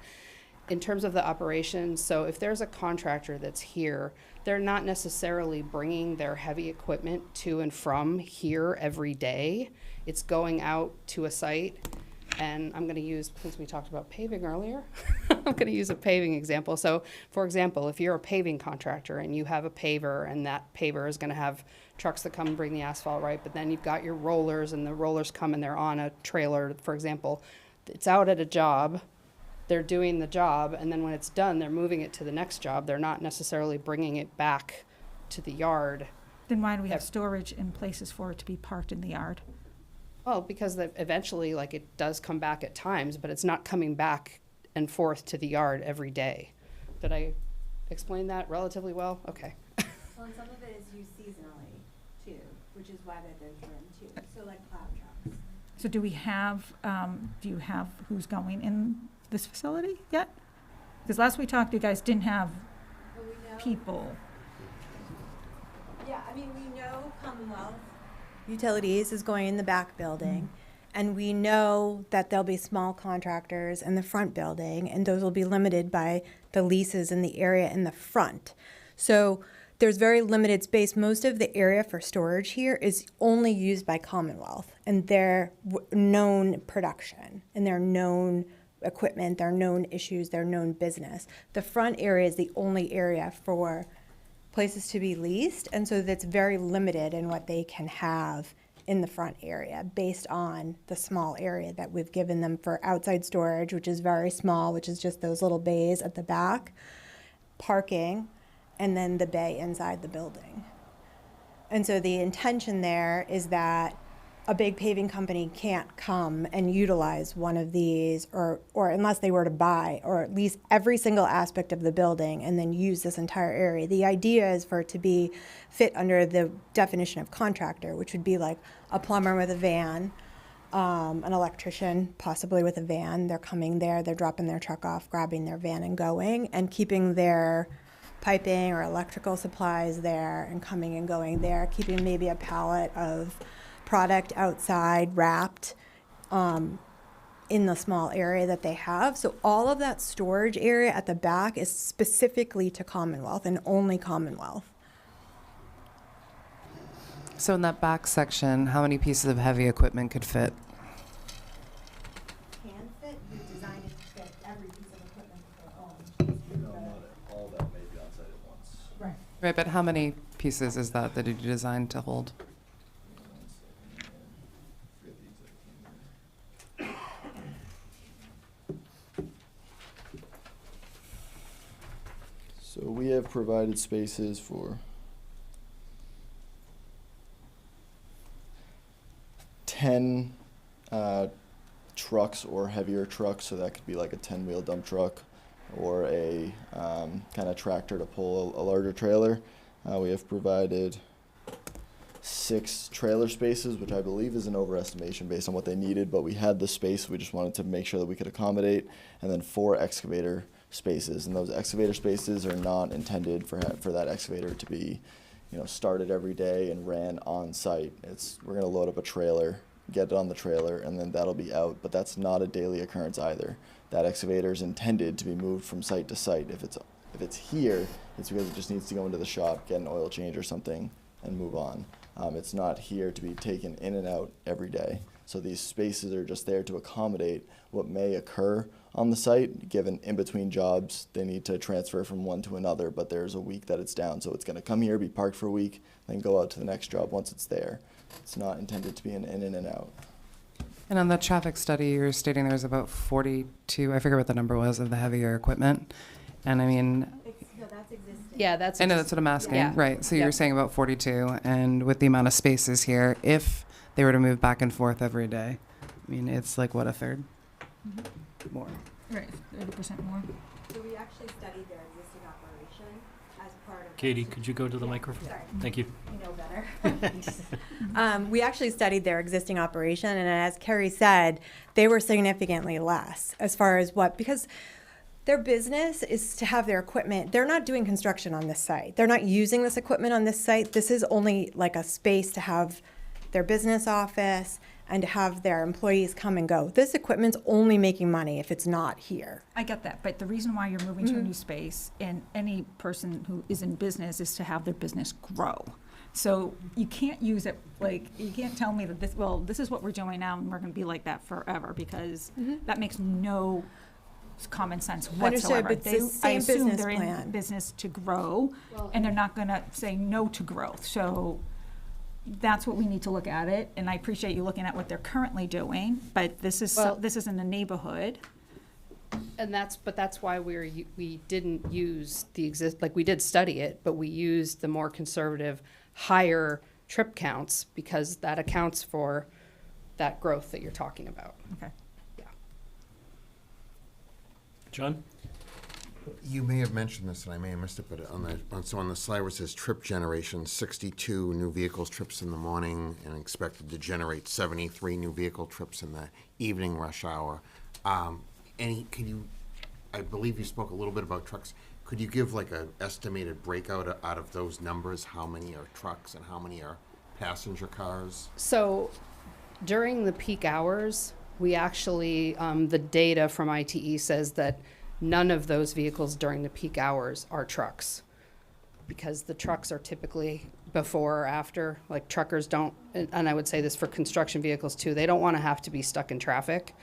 in terms of the operations, so if there's a contractor that's here, they're not necessarily bringing their heavy equipment to and from here every day. It's going out to a site, and I'm going to use, since we talked about paving earlier, I'm going to use a paving example. So, for example, if you're a paving contractor and you have a paver, and that paver is going to have trucks that come and bring the asphalt, right? But then you've got your rollers, and the rollers come and they're on a trailer, for example. It's out at a job. They're doing the job, and then when it's done, they're moving it to the next job. They're not necessarily bringing it back to the yard. Then why do we have storage in places for it to be parked in the yard? Well, because eventually, like, it does come back at times, but it's not coming back and forth to the yard every day. Did I explain that relatively well? Okay. Well, and some of it is used seasonally, too, which is why they're trimmed, too. So, like plow trucks. So do you have who's going in this facility yet? Because last we talked, you guys didn't have people. Yeah, I mean, we know Commonwealth Utilities is going in the back building, and we know that there'll be small contractors in the front building, and those will be limited by the leases in the area in the front. So there's very limited space. Most of the area for storage here is only used by Commonwealth and their known production and their known equipment, their known issues, their known business. The front area is the only area for places to be leased, and so that's very limited in what they can have in the front area based on the small area that we've given them for outside storage, which is very small, which is just those little bays at the back, parking, and then the bay inside the building. And so the intention there is that a big paving company can't come and utilize one of these, or unless they were to buy or at least every single aspect of the building and then use this entire area. The idea is for it to be fit under the definition of contractor, which would be like a plumber with a van, an electrician possibly with a van. They're coming there, they're dropping their truck off, grabbing their van and going, and keeping their piping or electrical supplies there and coming and going there, keeping maybe a pallet of product outside wrapped in the small area that they have. So all of that storage area at the back is specifically to Commonwealth and only Commonwealth. So in that back section, how many pieces of heavy equipment could fit? Can fit, we designed it to fit every piece of equipment that they own. Not all that may be on site at once. Right. Right, but how many pieces is that you designed to hold? So we have provided spaces for 10 trucks or heavier trucks, so that could be like a 10-wheel dump truck or a kind of tractor to pull a larger trailer. We have provided 6 trailer spaces, which I believe is an overestimation based on what they needed, but we had the space, we just wanted to make sure that we could accommodate, and then 4 excavator spaces, and those excavator spaces are not intended for that excavator to be, started every day and ran on site. We're going to load up a trailer, get it on the trailer, and then that'll be out, but that's not a daily occurrence either. That excavator is intended to be moved from site to site. If it's here, it's because it just needs to go into the shop, get an oil change or something, and move on. It's not here to be taken in and out every day. So these spaces are just there to accommodate what may occur on the site. Given in between jobs, they need to transfer from one to another, but there's a week that it's down. So it's going to come here, be parked for a week, then go out to the next job once it's there. It's not intended to be an in and out. And on the traffic study, you're stating there's about 42, I forget what the number was, of the heavier equipment. And I mean, No, that's existing. Yeah, that's. I know that's what I'm asking, Yeah. right? So you're Yep. saying about 42, and with the amount of spaces here, if they were to move back and forth every day, I mean, it's like, what, a third? More. Right, 30% more. So we actually studied their existing operation as part of. Katie, could you go to the microphone? Sorry. Thank you. You know better. We actually studied their existing operation, and as Kerry said, they were significantly less as far as because their business is to have their equipment. They're not doing construction on this site. They're not using this equipment on this site. This is only like a space to have their business office and to have their employees come and go. This equipment's only making money if it's not here. I get that, but the reason why you're moving to a new space, and any person who is in business, is to have their business grow. So you can't use it, like, you can't tell me that this is what we're doing now, and we're gonna be like that forever, because that makes no common sense Understood, whatsoever. but it's the same I assume business they're plan. in business to grow, and they're not gonna say no to growth. So that's what we need to look at it, and I appreciate you looking at what they're currently doing, but this is, Well- this is in a neighborhood. And that's why we didn't use we did study it, but we used the more conservative, higher trip counts, because that accounts for that growth that you're talking about. Okay. John? You may have mentioned this, and I may have missed it, but on the slide where it says trip generation, 62 new vehicles trips in the morning, and expected to generate 73 new vehicle trips in the evening rush hour. I believe you spoke a little bit about trucks. Could you give like a estimated breakout out of those numbers? How many are trucks and how many are passenger cars? So during the peak hours, we actually, the data from ITE says that none of those vehicles during the peak hours are trucks, because the trucks are typically before or after. Like, truckers don't, and I would say this for construction vehicles too, they don't want to have to be stuck in traffic.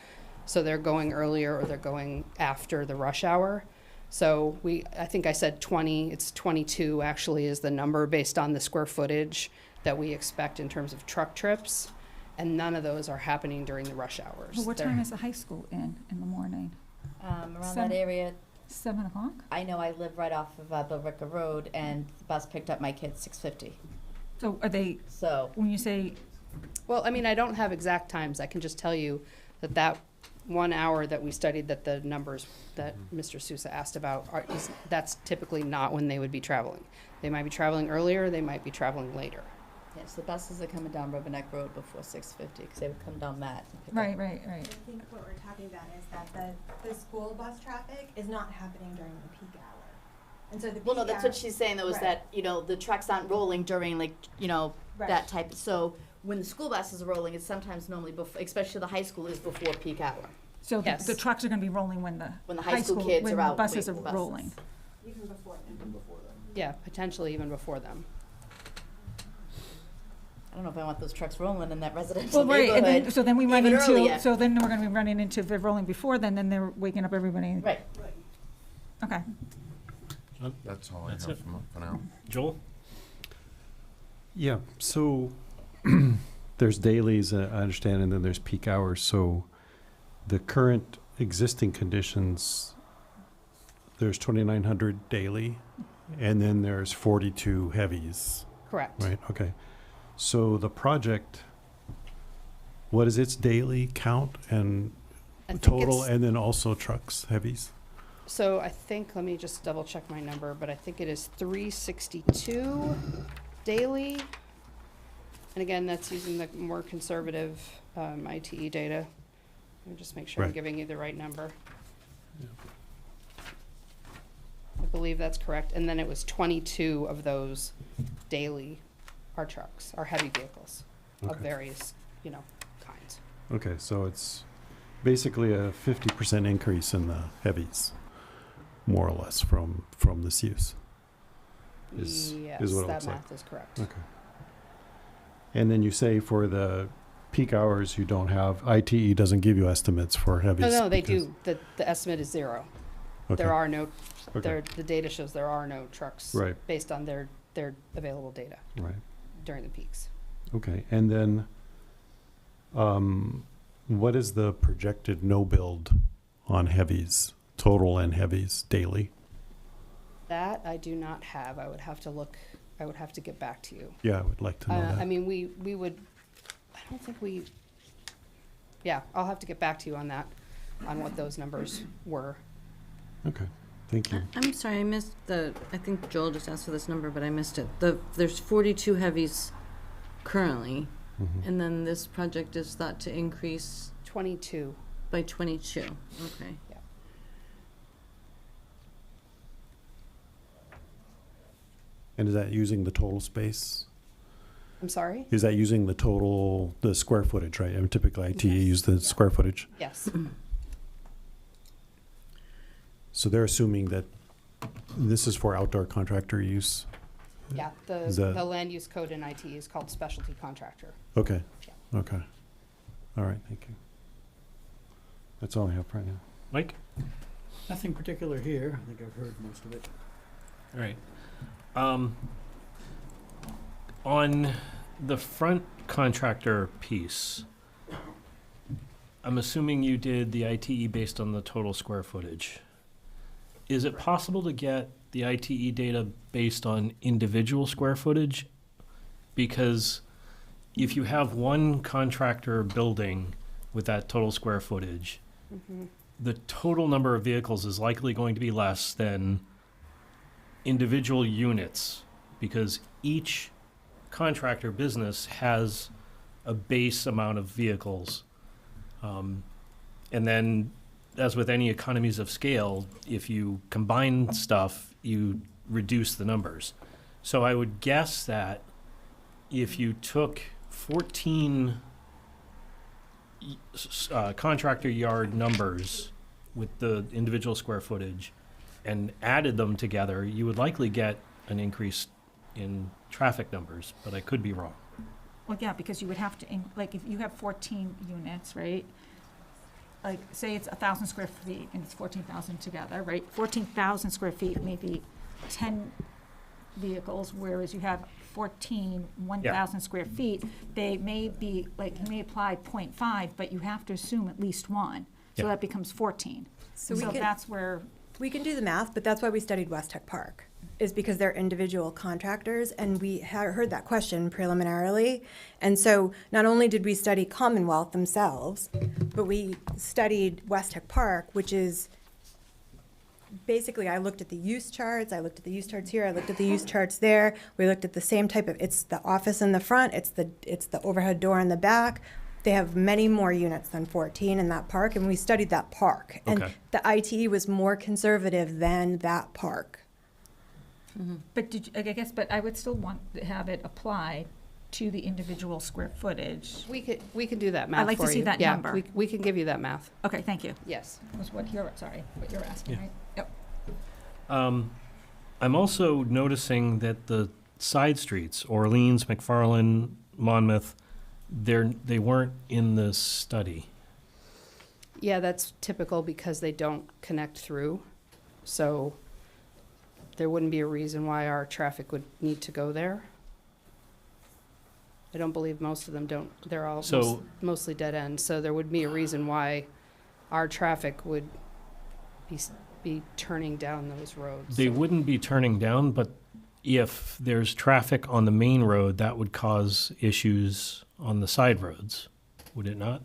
So they're going earlier or they're going after the rush hour. So I think I said 20, it's 22 actually is the number based on the square footage that we expect in terms of truck trips. And none of those are happening during the rush hours. Well, what time is the high school in the morning? Around Seven- that area, 7 o'clock? I know I live right off of Billerica Road, and the bus picked up my kids 6:50. So are they, So, when you say, Well, I mean, I don't have exact times. I can just tell you that 1 hour that we studied, that the numbers that Mr. Sousa asked about, that's typically not when they would be traveling. They might be traveling earlier, they might be traveling later. yes, the buses are coming down Rubberneck Road before 6:50, because they would come down that. and pick up. right. I think what we're talking about is that the school bus traffic is not happening during the peak hour. And so the Well, no, peak that's hour- what she's saying, though, is Right. that, the trucks aren't rolling during, Right. that type. So when the school buses are rolling, it's sometimes normally before, especially the high school, is before peak hour. So Yes. the trucks are gonna be rolling when the high school kids when are the out buses are waiting for buses. rolling. Even before then. Yeah, potentially even before them. I don't know if I want those trucks rolling in that residential Well, right, and then, neighborhood. so then we run even into, earlier. so then we're gonna be running into, if they're rolling before then they're waking up everybody. Right. Okay. John? That's all I That's have it. for now. Joel? Yeah, so there's dailies, I understand, and then there's peak hours. So the current existing conditions, there's 2,900 daily, and then there's 42 heavies, Correct. right? Okay. So the project, what is its daily count and I think total, it's- and then also trucks, heavies? So I think, let me just double check my number, but I think it is 362 daily. And again, that's using the more conservative ITE data. Let me just make sure I'm Right. giving you the right number. I believe that's correct. And then it was 22 of those daily are trucks, are heavy vehicles of Okay. various, kinds. Okay, so it's basically a 50% increase in the heavies, more or less, from this use. Is Yes, what it that looks like. math is correct. Okay. And then you say for the peak hours, you don't have, ITE doesn't give you estimates for heavies. Oh, no, they because- do. The estimate is 0. Okay. There are no, Okay. the data shows there are no trucks. Right. Based on their available data Right. during the peaks. Okay, and then, what is the projected no build on heavies, total and heavies daily? That I do not have. I would have to look, I would have to get back to you. Yeah, I would like to know I that. mean, we would, I don't think we, yeah, I'll have to get back to you on that, on what those numbers were. Okay, thank you. I'm sorry, I missed I think Joel just asked for this number, but I missed it. There's 42 heavies currently, Mhm. and then this project is thought to increase 22. by 22. Okay. Yeah. And is that using the total space? I'm sorry? Is that using the square footage, right? I mean, typically ITE use the square footage. Yes. So they're assuming that this is for outdoor contractor use? Yeah, Is the that- land use code in IT is called specialty contractor. Okay, okay. All right, thank you. That's all I have right now. Mike? Nothing particular here. I think I've heard most of it. All right. On the front contractor piece, I'm assuming you did the ITE based on the total square footage. Is it possible to get the ITE data based on individual square footage? Because if you have one contractor building with that total square footage, the total number of vehicles is likely going to be less than individual units, because each contractor business has a base amount of vehicles. And then, as with any economies of scale, if you combine stuff, you reduce the numbers. So I would guess that if you took 14 contractor yard numbers with the individual square footage and added them together, you would likely get an increase in traffic numbers, but I could be wrong. Well, yeah, because you would have to, like, if you have 14 units, right? Like, say it's 1,000 square feet and it's 14,000 together, right? 14,000 square feet, maybe 10 vehicles, whereas you have 14, 1,000 square feet. They may be, like, you may apply 0.5, but you have to assume at least one. So Yeah. that becomes 14. So So we can, that's where, we can do the math, but that's why we studied West Tech Park, is because they're individual contractors, and we had heard that question preliminarily. And so not only did we study Commonwealth themselves, but we studied West Tech Park, which is basically, I looked at the use charts, I looked at the use charts here, I looked at the use charts there. We looked at the same type of, it's the office in the front, it's the overhead door in the back. They have many more units than 14 in that park, and we studied that park. And Okay. the ITE was more conservative than that park. but did, I guess, but I would still want to have it applied to the individual square footage. We can do that math for you. I'd like to see that Yeah, number. we can give you that math. Okay, thank you. Yes. Was what you're, sorry, what you're asking, Yeah. right? Yep. I'm also noticing that the side streets, Orleans, McFarland, Monmouth, they weren't in the study. Yeah, that's typical because they don't connect through. So there wouldn't be a reason why our traffic would need to go there. I don't believe most of them don't, they're all So- mostly dead ends. So there would be a reason why our traffic would be turning down those roads. They wouldn't be turning down, but if there's traffic on the main road, that would cause issues on the side roads, would it not?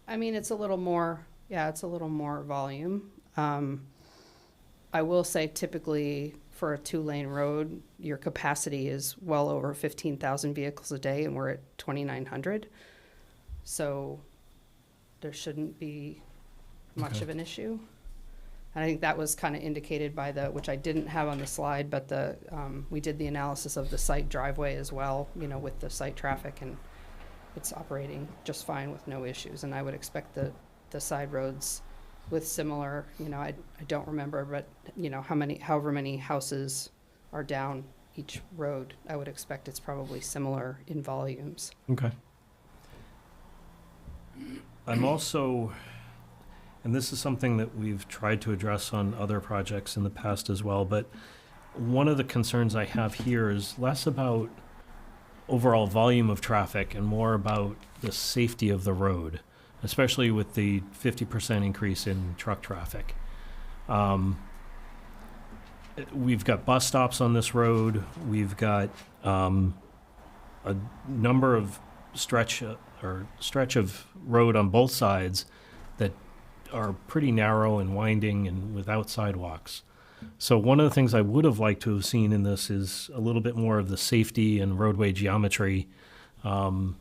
I mean, it's a little more, yeah, it's a little more volume. I will say typically for a 2-lane road, your capacity is well over 15,000 vehicles a day, and we're at 2,900. So there shouldn't be much Okay. of an issue. And I think that was kind of indicated by which I didn't have on the slide, but we did the analysis of the site driveway as well, with the site traffic, and it's operating just fine with no issues. And I would expect the side roads with similar, I don't remember, but however many houses are down each road. I would expect it's probably similar in volumes. Okay. I'm also, and this is something that we've tried to address on other projects in the past as well, but one of the concerns I have here is less about overall volume of traffic and more about the safety of the road, especially with the 50% increase in truck traffic. We've got bus stops on this road. We've got a number of stretch of road on both sides that are pretty narrow and winding and without sidewalks. So one of the things I would have liked to have seen in this is a little bit more of the safety and roadway geometry on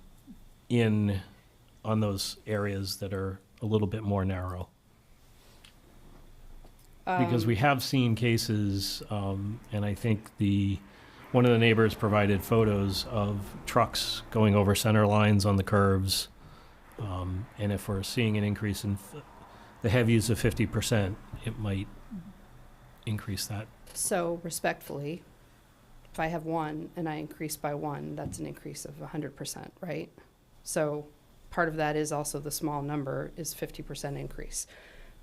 those areas that are a little bit more narrow. Because we have seen cases, and I think one of the neighbors provided photos of trucks going over center lines on the curves. And if we're seeing an increase in the heavies of 50%, it might increase that. So respectfully, if I have one and I increase by one, that's an increase of 100%, right? So part of that is also the small number is 50% increase.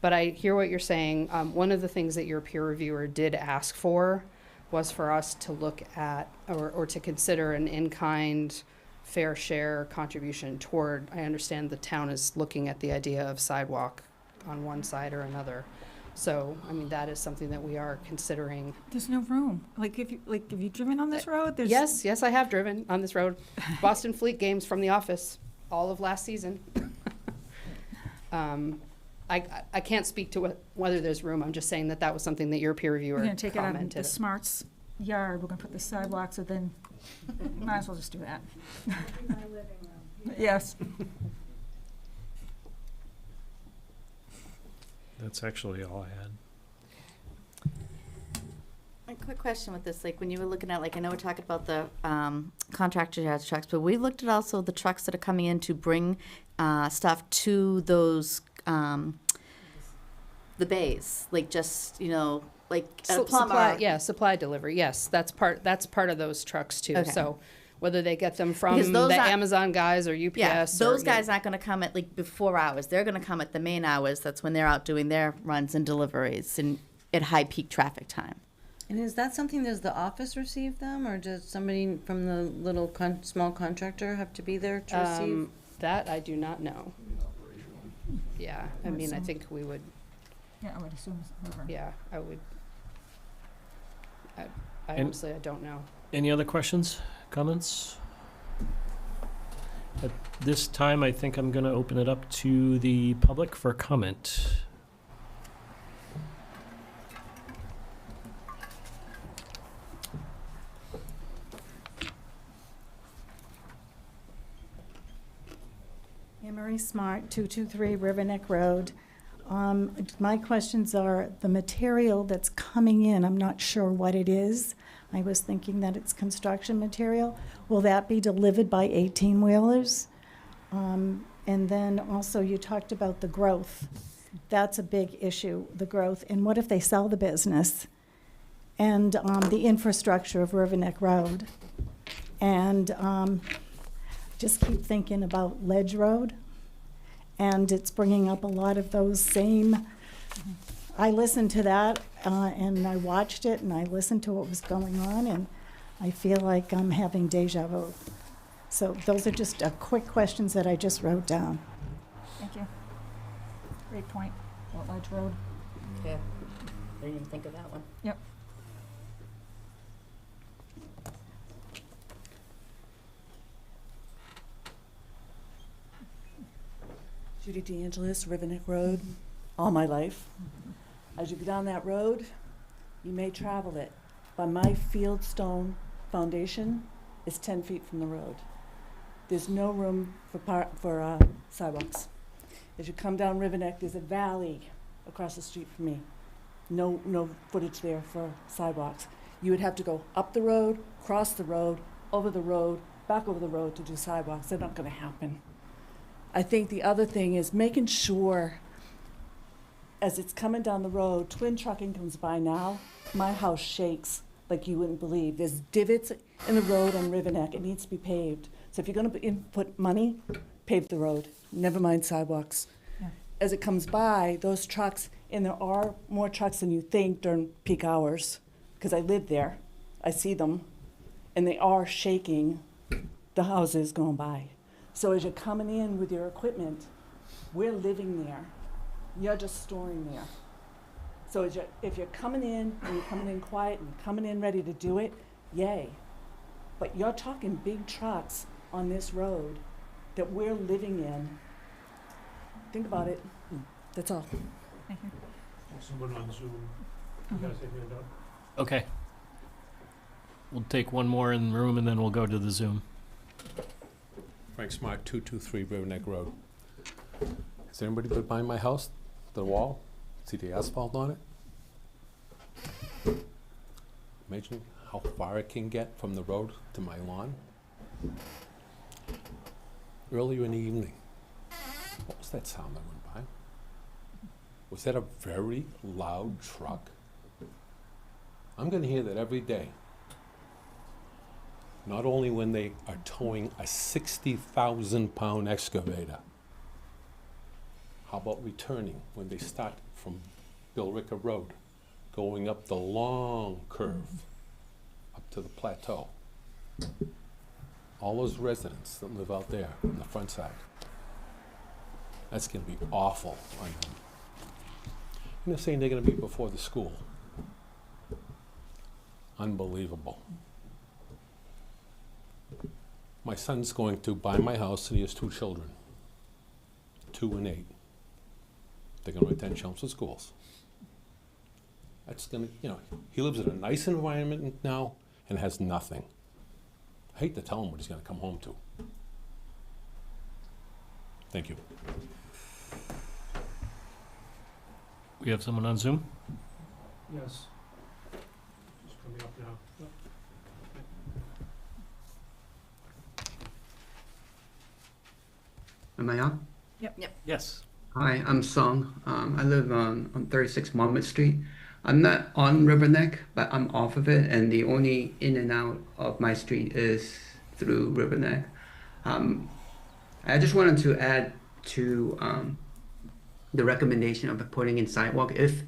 But I hear what you're saying. One of the things that your peer reviewer did ask for was for us to look at or to consider an in-kind fair share contribution toward, I understand the town is looking at the idea of sidewalk on one side or another. So, I mean, that is something that we are considering. There's no room. Like, have you driven on this road? There's Yes, I have driven on this road. Boston Fleet games from the office, all of last season. I can't speak to whether there's room. I'm just saying that was something that your peer reviewer We're gonna take it out of commented. the Smart's yard. We're gonna put the sidewalks, and then might as well just do that. Yes. That's actually all I had. A quick question with this, like when you were looking at, like, I know we're talking about the contractor has trucks, but we looked at also the trucks that are coming in to bring stuff to those, the bays, like just, like at a plumber. Supply delivery, yes, that's part of those trucks too. Okay. So whether they get them from Because the those aren't- Amazon guys or UPS. Yeah, those or, guys aren't gonna come at like before hours, they're gonna come at the main hours, that's when they're out doing their runs and deliveries and at high peak traffic time. And is that something, does the office receive them, or does somebody from the little small contractor have to be there to receive? That I do not know. Yeah, I mean, I think we would, Yeah, I would assume. yeah, I would. I And- honestly, I don't know. Any other questions, comments? At this time, I think I'm going to open it up to the public for comment. Anne Marie Smart, 223 River Neck Road. My questions are the material that's coming in, I'm not sure what it is. I was thinking that it's construction material. Will that be delivered by 18-wheelers? And then also you talked about the growth. That's a big issue, the growth. And what if they sell the business? And the infrastructure of River Neck Road. And just keep thinking about Ledge Road. And it's bringing up a lot of those same, I listened to that and I watched it and I listened to what was going on and I feel like I'm having deja vu. So those are just quick questions that I just wrote down. Thank you. Great point. About Ledge Road. Yeah, I didn't even think of that one. Yep. Judy DeAngelis, River Neck Road, all my life. As you go down that road, you may travel it, but my fieldstone foundation is 10 feet from the road. There's no room for sidewalks. As you come down River Neck, there's a valley across the street from me. No footage there for sidewalks. You would have to go up the road, cross the road, over the road, back over the road to do sidewalks. They're not going to happen. I think the other thing is making sure as it's coming down the road, twin trucking comes by now, my house shakes like you wouldn't believe. There's divots in the road on River Neck. It needs to be paved. So if you're going to put money, pave the road. Never mind sidewalks. Yeah. As it comes by, those trucks, and there are more trucks than you think during peak hours, because I live there. I see them, and they are shaking the houses going by. So as you're coming in with your equipment, we're living there. You're just storing there. So if you're coming in and you're coming in quiet and coming in ready to do it, yay. But you're talking big trucks on this road that we're living in. Think about it. That's all. Thank you. Someone on Zoom, you guys have your hand up. Okay. We'll take one more in the room and then we'll go to the Zoom. Frank Smart, 223 River Neck Road. Has anybody been by my house, the wall? See the asphalt on it? Imagine how far it can get from the road to my lawn. Earlier in the evening, what was that sound that went by? Was that a very loud truck? I'm gonna hear that every day. Not only when they are towing a 60,000-pound excavator. How about returning when they start from Billrica Road, going up the long curve up to the plateau? All those residents that live out there on the front side. That's gonna be awful on them. And they're saying they're gonna be before the school. Unbelievable. My son's going to buy my house and he has 2 children, 2 and 8. They're gonna attend Chelmsford schools. That's gonna, he lives in a nice environment now and has nothing. I hate to tell him what he's gonna come home to. Thank you. We have someone on Zoom? Yes. Just coming up now. Yep. Am I on? Yep. Yes. Hi, I'm Song. I live on 36 Monmouth Street. I'm not on River Neck, but I'm off of it, and the only in and out of my street is through River Neck. I just wanted to add to the recommendation of putting in sidewalk if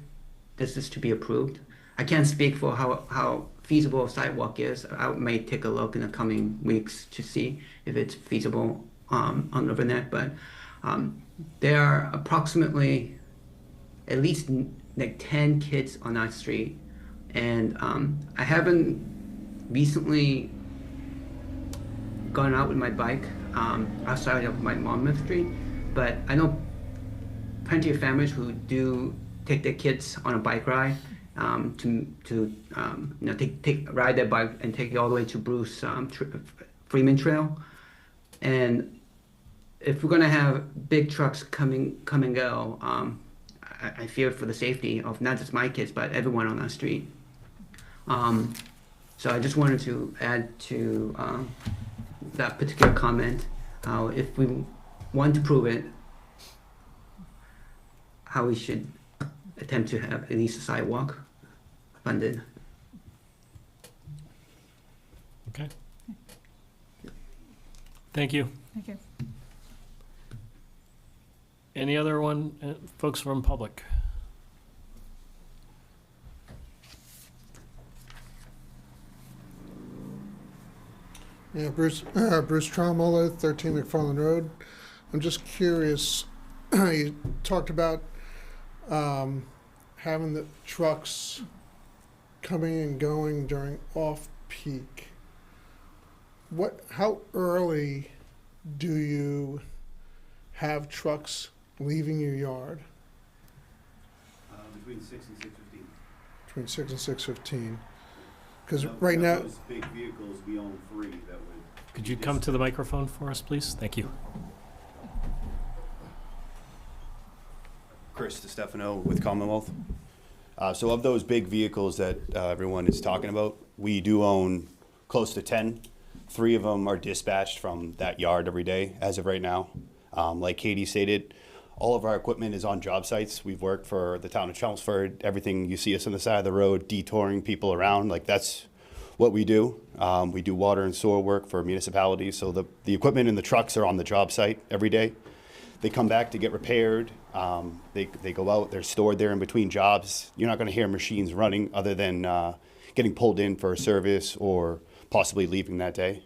this is to be approved. I can't speak for how feasible a sidewalk is. I may take a look in the coming weeks to see if it's feasible on River Neck, but there are approximately at least like 10 kids on our street, and I haven't recently gone out with my bike outside of my Monmouth Street, but I know plenty of families who do take their kids on a bike ride to ride their bike and take it all the way to Bruce Freeman Trail. And if we're gonna have big trucks come and go, I fear for the safety of not just my kids but everyone on our street. So I just wanted to add to that particular comment. If we want to prove it, how we should attempt to have at least a sidewalk funded. Okay. Thank you. Thank you. Any other folks from public? Yeah, Bruce Trommola, 13 McFarland Road. I'm just curious, you talked about having the trucks coming and going during off-peak. How early do you have trucks leaving your yard? Between 6 and 6:15. Between 6 and 6:15. Because right now, those big vehicles, we own 3 that would. Could you come to the microphone for us, please? Thank you. Chris DeStefano with Commonwealth. So of those big vehicles that everyone is talking about, we do own close to 10. 3 of them are dispatched from that yard every day as of right now. Like Katie stated, all of our equipment is on job sites. We've worked for the town of Chelmsford. Everything you see us on the side of the road, detouring people around, like that's what we do. We do water and sewer work for municipalities, so the equipment and the trucks are on the job site every day. They come back to get repaired. They go out, they're stored there in between jobs. You're not going to hear machines running other than getting pulled in for a service or possibly leaving that day.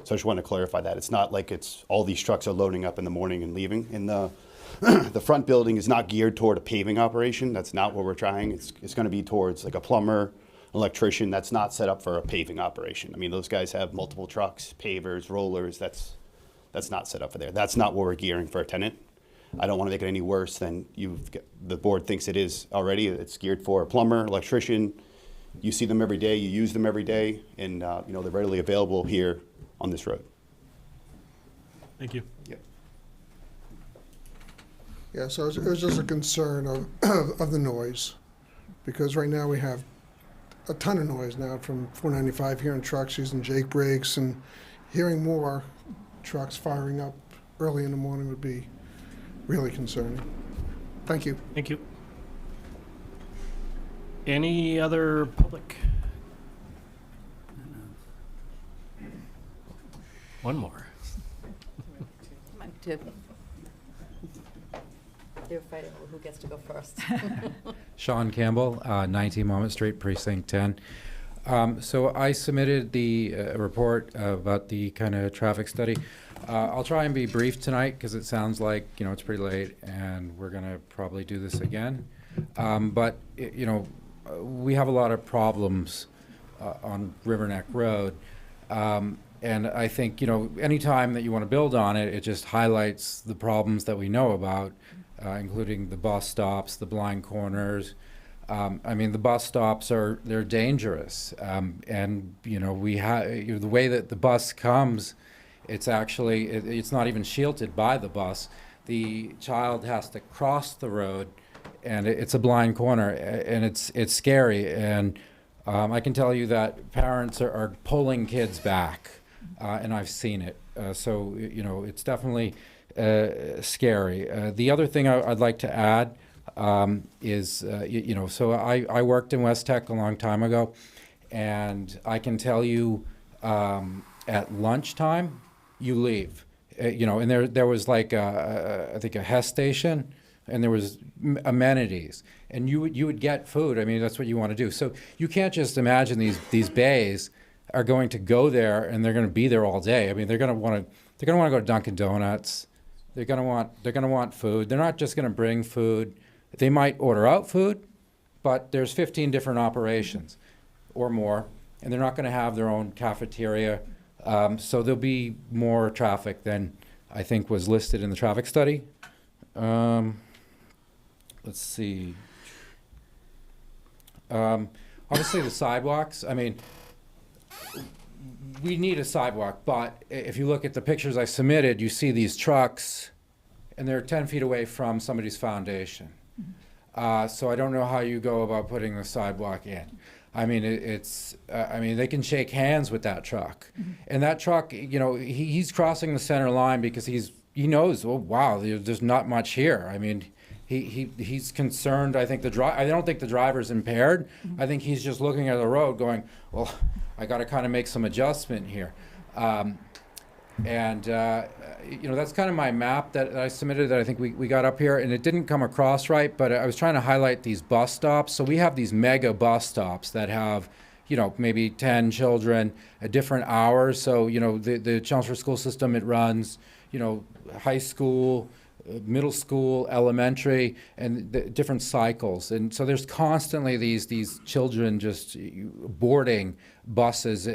So I just want to clarify that. It's not like it's all these trucks are loading up in the morning and leaving. And the front building is not geared toward a paving operation. That's not what we're trying. It's going to be towards like a plumber, electrician. That's not set up for a paving operation. I mean, those guys have multiple trucks, pavers, rollers. That's not set up for there. That's not what we're gearing for a tenant. I don't want to make it any worse than the board thinks it is already. It's geared for a plumber, electrician. You see them every day, you use them every day, and you know, they're readily available here on this road. Thank you. Yeah. Yeah, so it was just a concern of the noise, because right now we have a ton of noise now from 495 hearing trucks using Jake brakes, and hearing more trucks firing up early in the morning would be really concerning. Thank you. Thank you. Any other public? One more. Two. They're fighting over who gets to go first. Sean Campbell, 19 Monmouth Street, Precinct 10. So I submitted the report about the kind of traffic study. I'll try and be brief tonight because it sounds like, you know, it's pretty late and we're going to probably do this again. But, you know, we have a lot of problems on Riverneck Road. And I think, you know, anytime that you want to build on it, it just highlights the problems that we know about, including the bus stops, the blind corners. I mean, the bus stops they're dangerous. And, you know, the way that the bus comes, it's actually, it's not even shielded by the bus. The child has to cross the road, and it's a blind corner, and it's scary. And I can tell you that parents are pulling kids back, and I've seen it. So, you know, it's definitely scary. The other thing I'd like to add is, you know, so I worked in West Tech a long time ago, and I can tell you at lunchtime, you leave. You know, and there was like I think a Hess station, and there was amenities, and you would get food. I mean, that's what you want to do. So you can't just imagine these bays are going to go there and they're going to be there all day. I mean, they're going to want to go to Dunkin' Donuts. They're going to want food. They're not just going to bring food. They might order out food, but there's 15 different operations or more, and they're not going to have their own cafeteria. So there'll be more traffic than I think was listed in the traffic study. Let's see. Obviously the sidewalks, I mean, we need a sidewalk, but if you look at the pictures I submitted, you see these trucks and they're 10 feet away from somebody's foundation. So I don't know how you go about putting the sidewalk in. I mean, I mean, they can shake hands with that truck. And that truck, you know, he's crossing the center line because he knows, oh, wow, there's not much here. I mean, he's concerned. I think I don't think the driver's impaired. I think he's just looking at the road going, well, I got to kind of make some adjustment here. You know, that's kind of my map that I submitted that I think we got up here, and it didn't come across right, but I was trying to highlight these bus stops. So we have these mega bus stops that have, you know, maybe 10 children at different hours. So, you know, the Chelmsford school system, it runs, you know, high school, middle school, elementary, and the different cycles. And so there's constantly these children just boarding buses.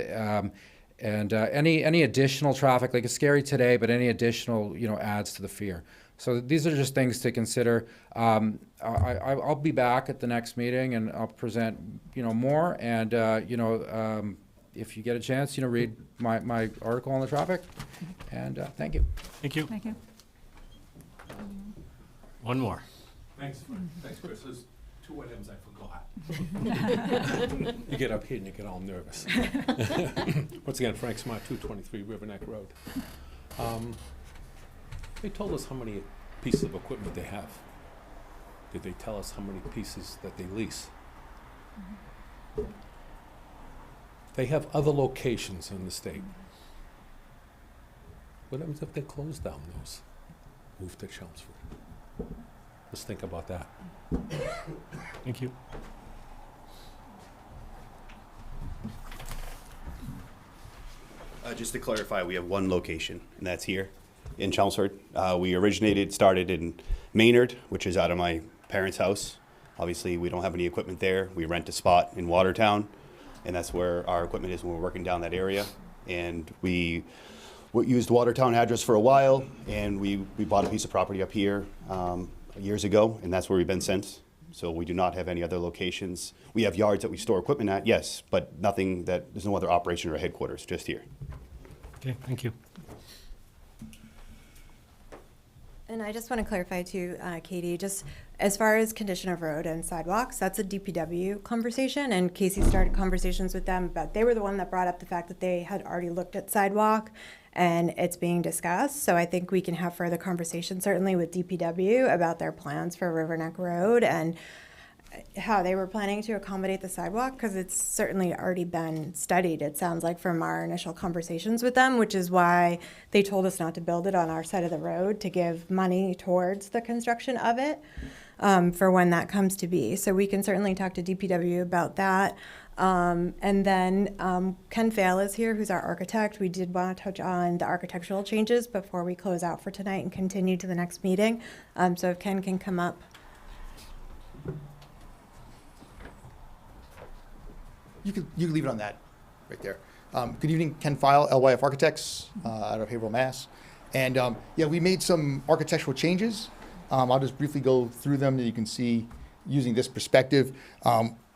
And any additional traffic, like it's scary today, but any additional, you know, adds to the fear. So these are just things to consider. I'll be back at the next meeting and I'll present, you know, more. And, you know, if you get a chance, you know, read my article on the traffic. And thank you. Thank you. Thank you. One more. Thanks, Chris. There's 2 items I forgot. You get up here and you get all nervous. Once again, Frank Smart, 223 Riverneck Road. They told us how many pieces of equipment they have. Did they tell us how many pieces that they lease? They have other locations in the state. What happens if they close down those? Move to Chelmsford? Let's think about that. Thank you. Just to clarify, we have one location, and that's here in Chelmsford. We started in Maynard, which is out of my parents' house. Obviously, we don't have any equipment there. We rent a spot in Watertown, and that's where our equipment is when we're working down that area. And we used Watertown address for a while, and we bought a piece of property up here years ago, and that's where we've been since. So we do not have any other locations. We have yards that we store equipment at, yes, but there's no other operation or headquarters, just here. Okay, thank you. And I just want to clarify too, Katie, just as far as condition of road and sidewalks, that's a DPW conversation, and Casey started conversations with them, but they were the one that brought up the fact that they had already looked at sidewalk and it's being discussed. So I think we can have further conversation, certainly with DPW, about their plans for Riverneck Road and how they were planning to accommodate the sidewalk, because it's certainly already been studied, it sounds like, from our initial conversations with them, which is why they told us not to build it on our side of the road, to give money towards the construction of it for when that comes to be. So we can certainly talk to DPW about that. And then Ken Fail is here, who's our architect. We did want to touch on the architectural changes before we close out for tonight and continue to the next meeting. So if Ken can come up. You could leave it on that right there. Good evening, Ken File, LYF Architects out of Haverhill, Mass. And yeah, we made some architectural changes. I'll just briefly go through them that you can see using this perspective.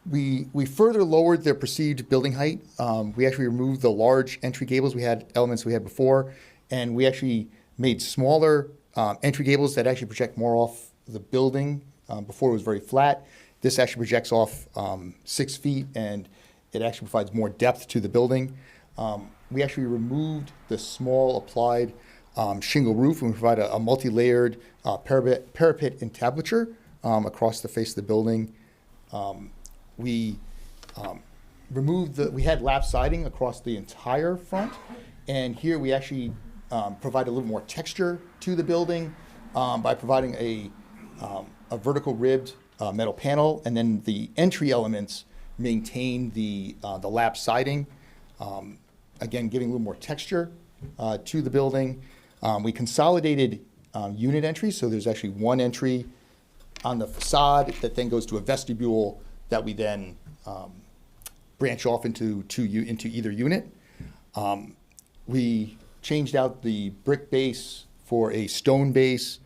We further lowered the perceived building height. We actually removed the large entry gables elements we had before, and we actually made smaller entry gables that actually project more off the building. Before it was very flat. This actually projects off 6 feet, and it actually provides more depth to the building. We actually removed the small applied shingle roof, and we provide a multi-layered parapet entablature across the face of the building. We had lap siding across the entire front, and here we actually provide a little more texture to the building by providing a vertical ribbed metal panel, and then the entry elements maintain the lap siding, again giving a little more texture to the building. We consolidated unit entries, so there's actually one entry on the facade that then goes to a vestibule that we then branch off into either unit. We changed out the brick base for a stone base.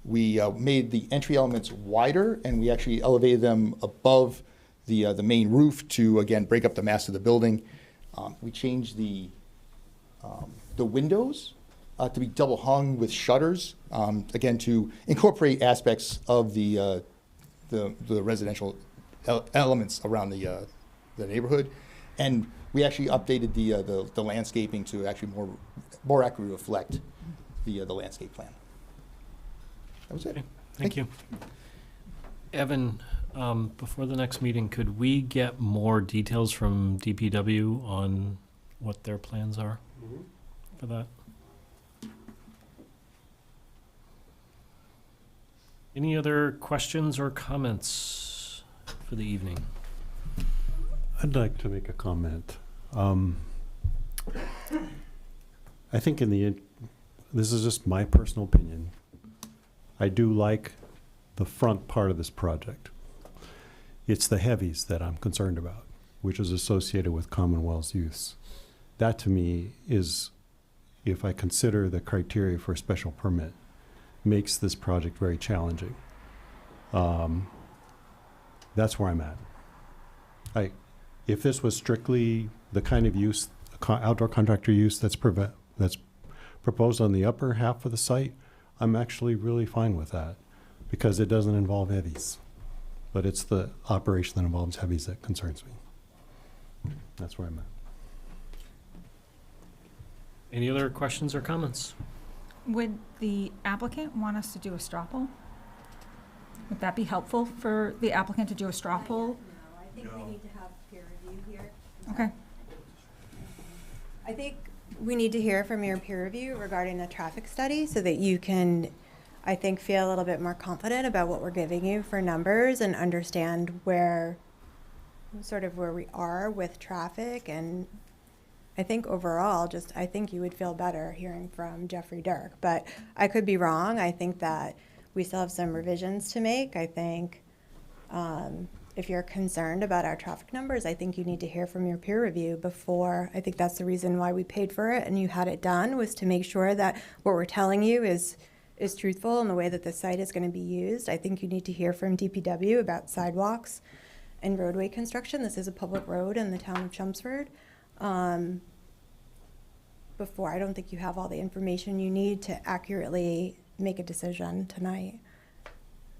We made the entry elements wider, and we actually elevated them above the main roof to, again, break up the mass of the building. We changed the windows to be double hung with shutters, again, to incorporate aspects of the residential elements around the neighborhood. And we actually updated the landscaping to actually more accurately reflect the landscape plan. That was it. Okay, thank you. Evan, before the next meeting, could we get more details from DPW on what their plans are for that? Any other questions or comments for the evening? I'd like to make a comment. I think this is just my personal opinion. I do like the front part of this project. It's the heavies that I'm concerned about, which is associated with Commonwealth's use. That to me is, if I consider the criteria for a special permit, makes this project very challenging. That's where I'm at. If this was strictly the kind of use, outdoor contractor use that's proposed on the upper half of the site, I'm actually really fine with that because it doesn't involve heavies. But it's the operation that involves heavies that concerns me. That's where I'm at. Any other questions or comments? Would the applicant want us to do a straw poll? Would that be helpful for the applicant to do a straw poll? No, I think we need to have peer review here. Okay. I think we need to hear from your peer review regarding the traffic study so that you can, I think, feel a little bit more confident about what we're giving you for numbers and understand where we are with traffic. And I think overall, I think you would feel better hearing from Jeffrey Dirk, but I could be wrong. I think that we still have some revisions to make. I think if you're concerned about our traffic numbers, I think you need to hear from your peer review before. I think that's the reason why we paid for it and you had it done, was to make sure that what we're telling you is truthful in the way that the site is going to be used. I think you need to hear from DPW about sidewalks and roadway construction. This is a public road in the town of Chelmsford. Before, I don't think you have all the information you need to accurately make a decision tonight.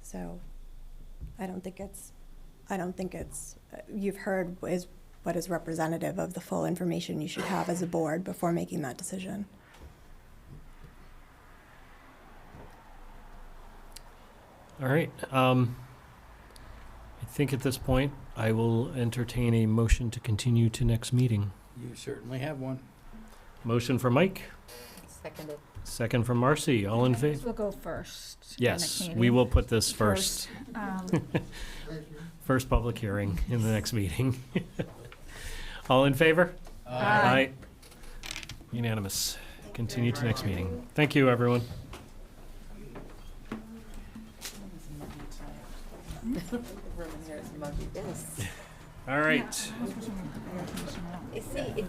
So I don't think it's, you've heard what is representative of the full information you should have as a board before making that decision. All right. I think at this point, I will entertain a motion to continue to next meeting. You certainly have one. Motion for Mike, Seconded. second from Marcy. All in favor? We'll go first. Yes, we will put this first. First. First public hearing in the next meeting. All in favor? Aye. Unanimous. Continue to next meeting. Thank you, everyone. Yes. All right, See,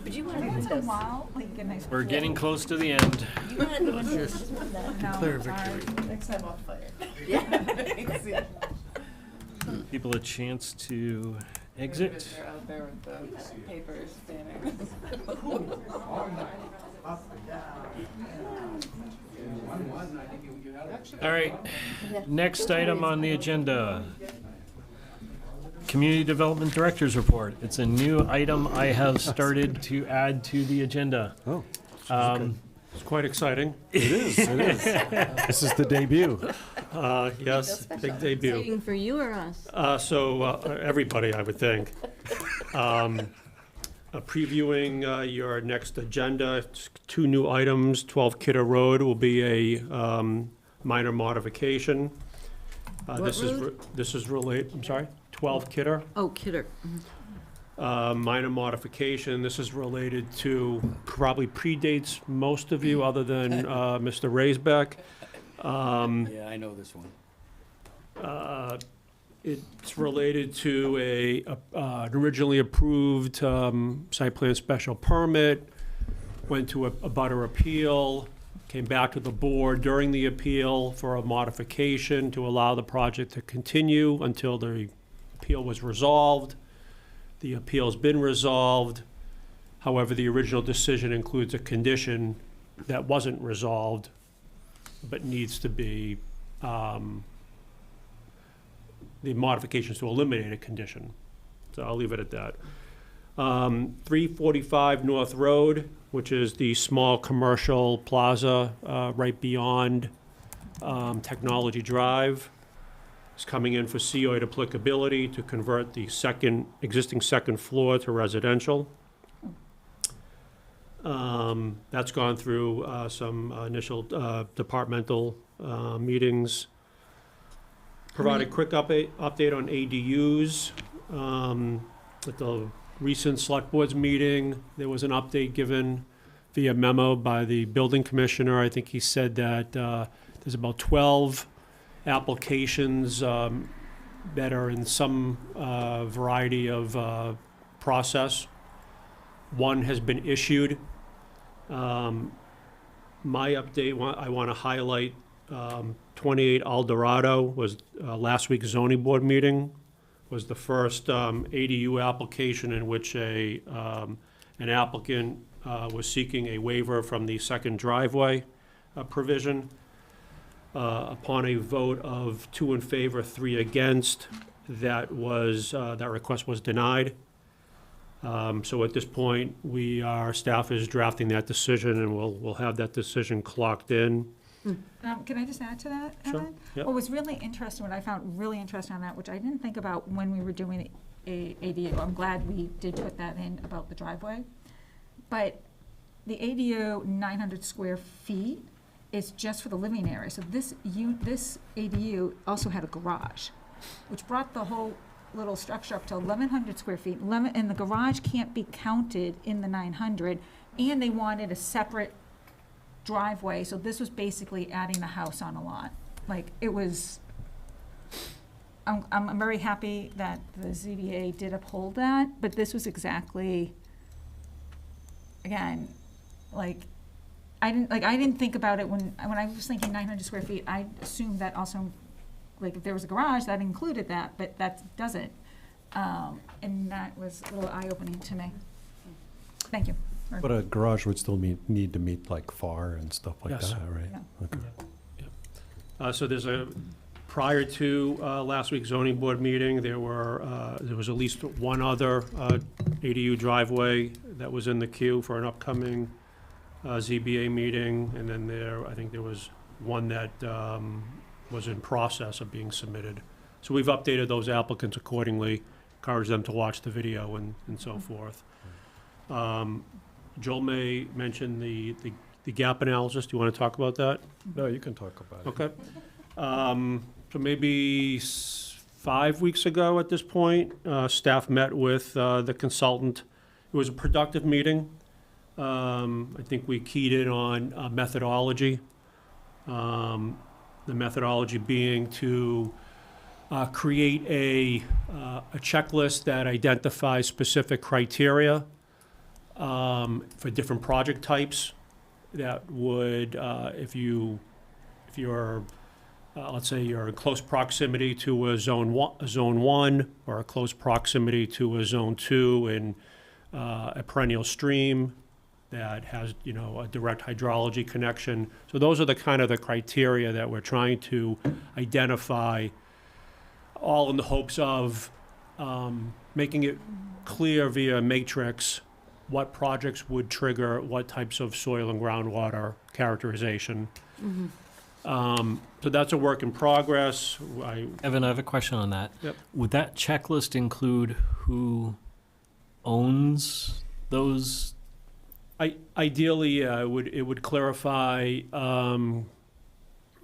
but you want to Once in a this. while, like a nice. we're getting close to the end. You want to Just declare victory. Next time I'll fire. Yeah. People a chance to exit. They're out there with the papers standing. All right, next item on the agenda. Community Development Director's Report. It's a new item I have started to add to the agenda. Oh, It's quite exciting. it is, it is. This is the debut. Yes, big debut. Exciting for you or us? Everybody, I would think. Previewing your next agenda, 2 new items. 12 Kidder Road will be a minor modification. What road? This is related, I'm sorry, 12 Kidder. Oh, Kidder. Minor modification. This is related to, probably predates most of you other than Mr. Raisbeck. Yeah, I know this one. It's related to an originally approved site plan special permit, went to a butter appeal, came back to the board during the appeal for a modification to allow the project to continue until the appeal was resolved. The appeal's been resolved. However, the original decision includes a condition that wasn't resolved, but needs to be, the modifications to eliminate a condition. So I'll leave it at that. 345 North Road, which is the small commercial plaza right beyond Technology Drive, is coming in for COID applicability to convert the existing second floor to residential. That's gone through some initial departmental meetings. Provide a quick update on ADUs. At the recent select board's meeting, there was an update given via memo by the building commissioner. I think he said that there's about 12 applications that are in some variety of process. One has been issued. My update, I want to highlight 28 Eldorado was last week's zoning board meeting, was the first ADU application in which an applicant was seeking a waiver from the second driveway provision. Upon a vote of 2 in favor, 3 against, that request was denied. So at this point, our staff is drafting that decision, and we'll have that decision clocked in. Can I just add to that, Sure, Evan? yep. What was really interesting, what I found really interesting on that, which I didn't think about when we were doing ADU. I'm glad we did put that in about the driveway. But the ADU 900 square feet is just for the living area. So this ADU also had a garage, which brought the whole little structure up to 1,100 square feet. And the garage can't be counted in the 900. And they wanted a separate driveway. So this was basically adding a house on a lot. Like, it was, I'm very happy that the ZBA did uphold that, but this was exactly, again, like, I didn't think about it when I was thinking 900 square feet. I assumed that also, like, if there was a garage, that included that, but that doesn't. And that was a little eye-opening to me. Thank you. But a garage would still need to meet like FAR and stuff like Yes. that, right? Yeah. Okay. So there's prior to last week's zoning board meeting, there was at least one other ADU driveway that was in the queue for an upcoming ZBA meeting, and then I think there was one that was in process of being submitted. So we've updated those applicants accordingly, encouraged them to watch the video and so forth. Joel May mentioned the gap analysis. Do you want to talk about that? No, you can talk about it. Okay. So maybe 5 weeks ago at this point, staff met with the consultant. It was a productive meeting. I think we keyed in on methodology. The methodology being to create a checklist that identifies specific criteria for different project types that would, if you're let's say you're in close proximity to a zone one, or a close proximity to a zone 2 in a perennial stream that has, a direct hydrology connection. So those are the kind of the criteria that we're trying to identify, all in the hopes of making it clear via matrix what projects would trigger what types of soil and groundwater characterization. So that's a work in progress. Evan, I have a question on that. Yep. Would that checklist include who owns those? Ideally, it would clarify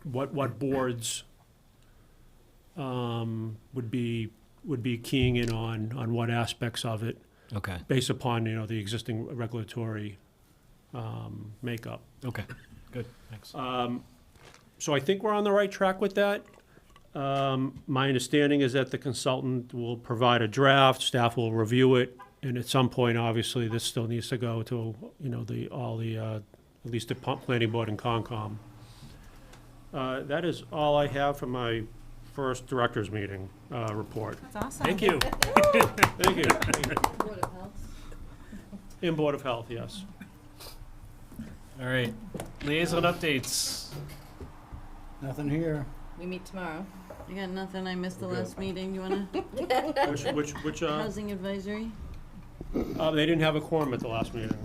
what boards would be keying in on what aspects of it. Okay. Based upon the existing regulatory makeup. Okay. Good. Thanks. So I think we're on the right track with that. My understanding is that the consultant will provide a draft, staff will review it, and at some point, obviously, this still needs to go to, at least the planning board and Concom. That is all I have for my first director's meeting report. That's awesome. Thank you. Thank you. Board of Health. In Board of Health, yes. All right. Liaison updates. Nothing here. We meet tomorrow. I got nothing. I missed the last meeting. You wanna? Which Housing advisory? they didn't have a quorum at the last meeting.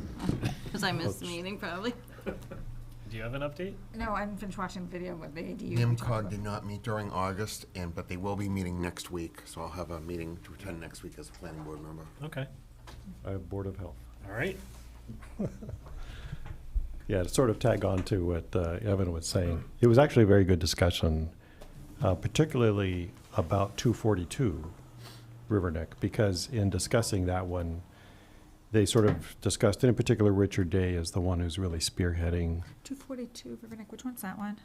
Because I missed the meeting, probably. Do you have an update? No, I haven't finished watching the video with the ADU. NIMCOG did not meet during August, but they will be meeting next week, so I'll have a meeting to attend next week as a planning board member. Okay. I have Board of Health. All right. Yeah, to sort of tag on to what Evan was saying, it was actually a very good discussion, particularly about 242 Riverneck, because in discussing that one, they sort of discussed, and in particular, Richard Day is the one who's really spearheading. 242 Riverneck, which one's that one?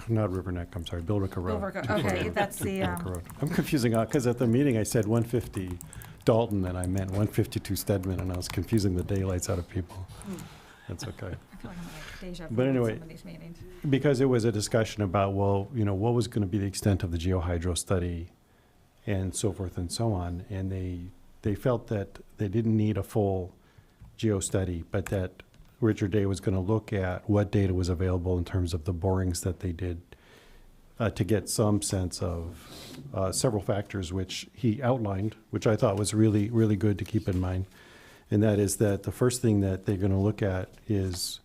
Not Riverneck, I'm sorry, Billerica Road. Billerica, okay, that's the, Billerica Road. I'm confusing, because at the meeting I said 150 Dalton, and I meant 152 Stedman, and I was confusing the daylights out of people. That's okay. I feel like I'm like deja vu But in anyway, some of these meetings. because it was a discussion about, well, what was going to be the extent of the geohydro study and so forth and so on, and they felt that they didn't need a full geo study, but that Richard Day was going to look at what data was available in terms of the borings that they did to get some sense of several factors which he outlined, which I thought was really, really good to keep in mind. And that is that the first thing that they're going to look at is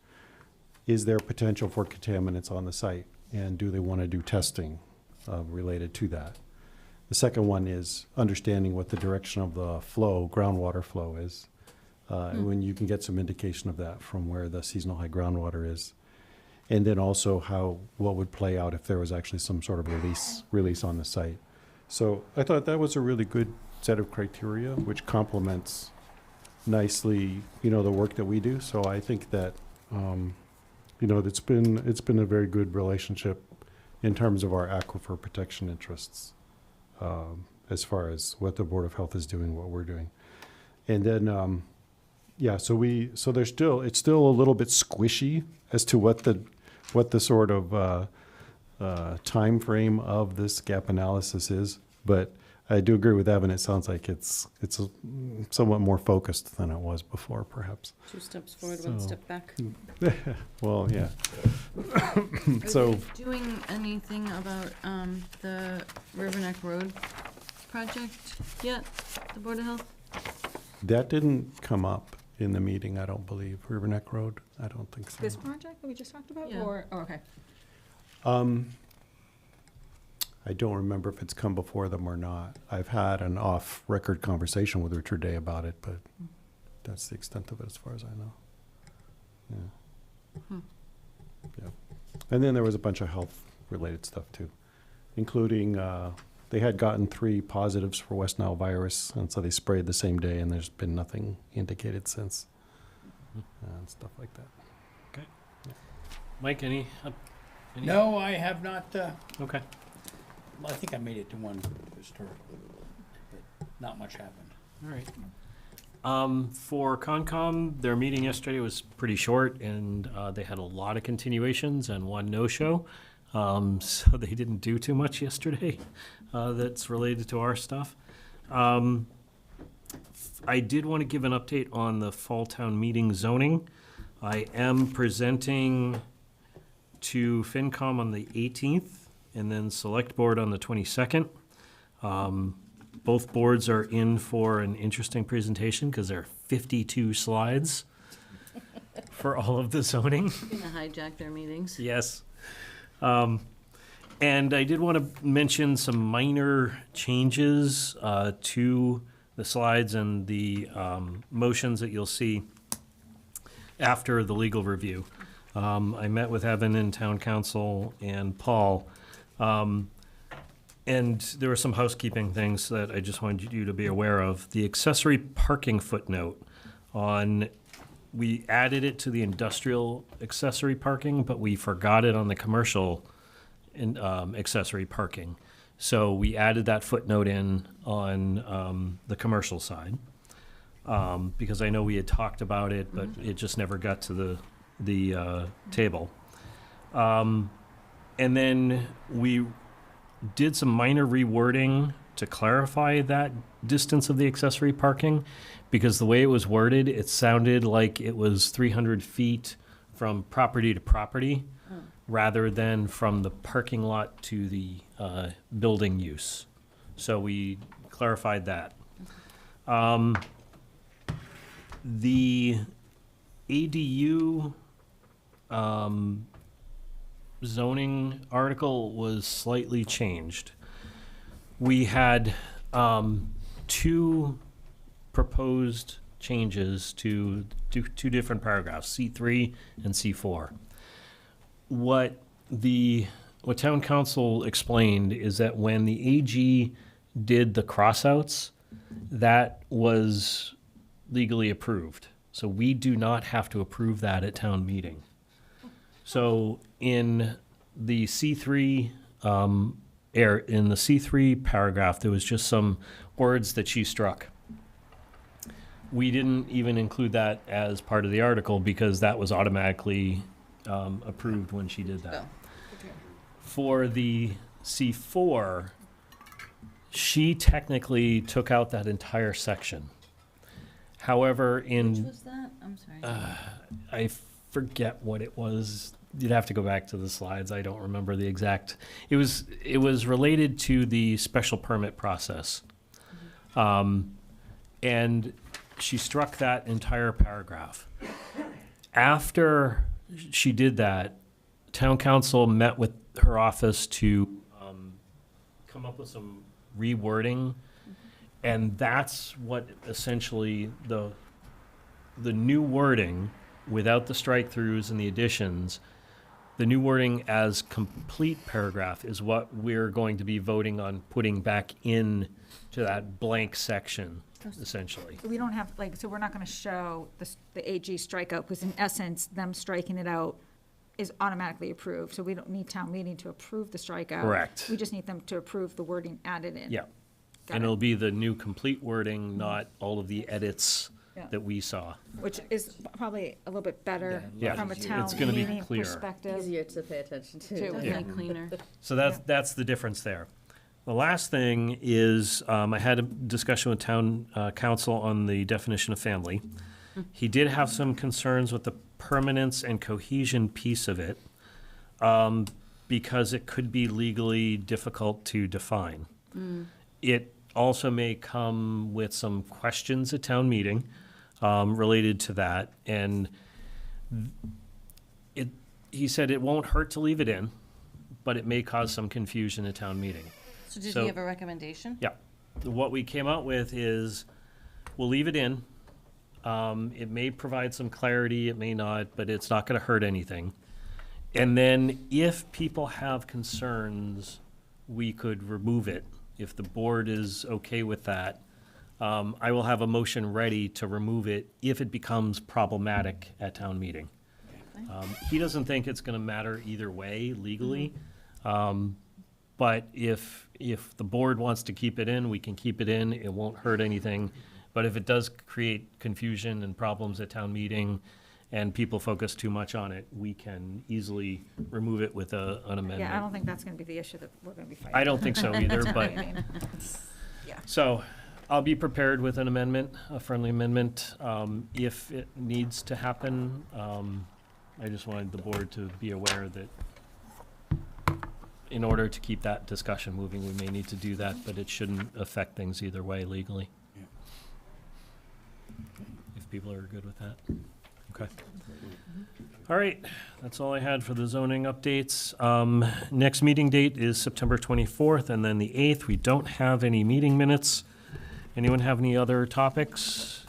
there potential for contaminants on the site? And do they want to do testing related to that? The second one is understanding what the direction of the flow, groundwater flow is. When you can get some indication of that from where the seasonal high groundwater is. And then also what would play out if there was actually some sort of release on the site. So I thought that was a really good set of criteria, which complements nicely, the work that we do. So I think that, it's been a very good relationship in terms of our aquifer protection interests, as far as what the Board of Health is doing, what we're doing. And then, so it's still a little bit squishy as to what the sort of time frame of this gap analysis is, but I do agree with Evan. It sounds like it's somewhat more focused than it was before, perhaps. 2 steps forward, 1 step back. Well, yeah. Are we doing anything about the Riverneck Road project yet, the Board of Health? That didn't come up in the meeting, I don't believe. Riverneck Road, I don't think so. This project that we just talked about, Yeah. okay. I don't remember if it's come before them or not. I've had an off-record conversation with Richard Day about it, but that's the extent of it as far as I know. Yeah. Yeah. And then there was a bunch of health-related stuff too, including they had gotten 3 positives for West Nile virus, and so they sprayed the same day, and there's been nothing indicated since, and stuff like that. Okay. Mike, any? No, I have not, Okay. I think I made it to one historically, but not much happened. All right. For Concom, their meeting yesterday was pretty short, and they had a lot of continuations and 1 no-show. So they didn't do too much yesterday that's related to our stuff. I did want to give an update on the Fall Town Meeting zoning. I am presenting to FinCom on the 18th and then Select Board on the 22nd. Both boards are in for an interesting presentation because there are 52 slides for all of the zoning. You're gonna hijack their meetings. Yes. And I did want to mention some minor changes to the slides and the motions that you'll see after the legal review. I met with Evan and Town Council and Paul, and there were some housekeeping things that I just wanted you to be aware of. The accessory parking footnote we added it to the industrial accessory parking, but we forgot it on the commercial accessory parking. So we added that footnote in on the commercial side, because I know we had talked about it, but it just never got to the table. And then we did some minor rewording to clarify that distance of the accessory parking, because the way it was worded, it sounded like it was 300 feet from property to property, rather than from the parking lot to the building use. So we clarified that. The ADU zoning article was slightly changed. We had 2 proposed changes to 2 different paragraphs, C3 and C4. What Town Council explained is that when the AG did the crossouts, that was legally approved. So we do not have to approve that at town meeting. So in the C3 in the C3 paragraph, there was just some words that she struck. We didn't even include that as part of the article because that was automatically approved when she did that. For the C4, she technically took out that entire section. However, Which was that? I'm sorry. I forget what it was. You'd have to go back to the slides. I don't remember the exact. It was related to the special permit process. And she struck that entire paragraph. After she did that, Town Council met with her office to come up with some rewording. And that's what essentially the new wording, without the strike-throughs and the additions, the new wording as complete paragraph is what we're going to be voting on putting back in to that blank section, essentially. We don't have, like, so we're not gonna show the AG strikeout, because in essence, them striking it out is automatically approved, so we don't need town meeting to approve the strikeout. Correct. We just need them to approve the wording added in. Yeah. Got And it. it'll be the new complete wording, not all of the edits Yeah. that we saw. Which is probably a little bit better Yeah, from a it's town gonna be meeting clearer. perspective. Easier to pay attention to. Too. Definitely cleaner. So that's the difference there. The last thing is, I had a discussion with town council on the definition of family. He did have some concerns with the permanence and cohesion piece of it, because it could be legally difficult to define. It also may come with some questions at town meeting related to that, and he said it won't hurt to leave it in, but it may cause some confusion at town meeting. So did So- he have a recommendation? Yeah. What we came out with is, we'll leave it in. It may provide some clarity, it may not, but it's not gonna hurt anything. And then if people have concerns, we could remove it. If the board is okay with that, I will have a motion ready to remove it if it becomes problematic at town meeting. He doesn't think it's gonna matter either way legally. But if the board wants to keep it in, we can keep it in, it won't hurt anything. But if it does create confusion and problems at town meeting, and people focus too much on it, we can easily remove it with an amendment. Yeah, I don't think that's gonna be the issue that we're gonna be fighting. I don't think so either, but, Yeah. so, I'll be prepared with an amendment, a friendly amendment, if it needs to happen. I just wanted the board to be aware that in order to keep that discussion moving, we may need to do that, but it shouldn't affect things either way legally. If people are good with that. Okay. All right, that's all I had for the zoning updates. Next meeting date is September 24th, and then the 8th. We don't have any meeting minutes. Anyone have any other topics?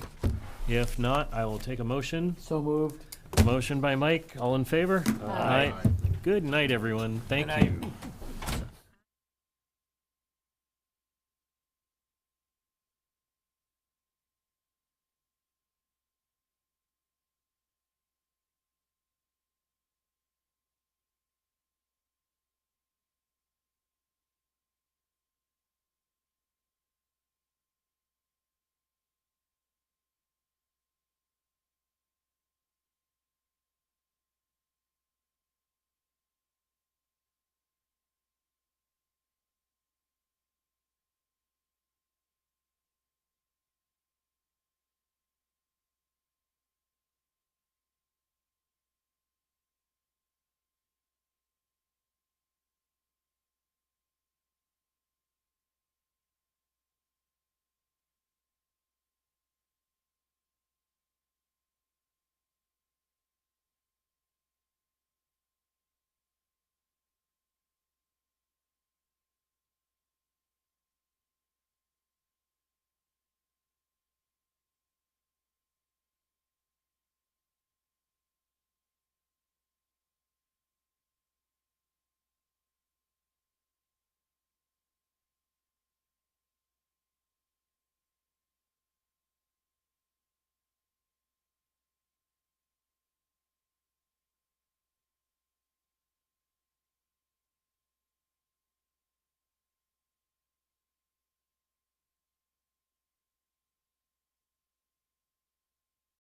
If not, I will take a motion. So moved. Motion by Mike, all in favor? Aye. Good night, everyone. Thank you.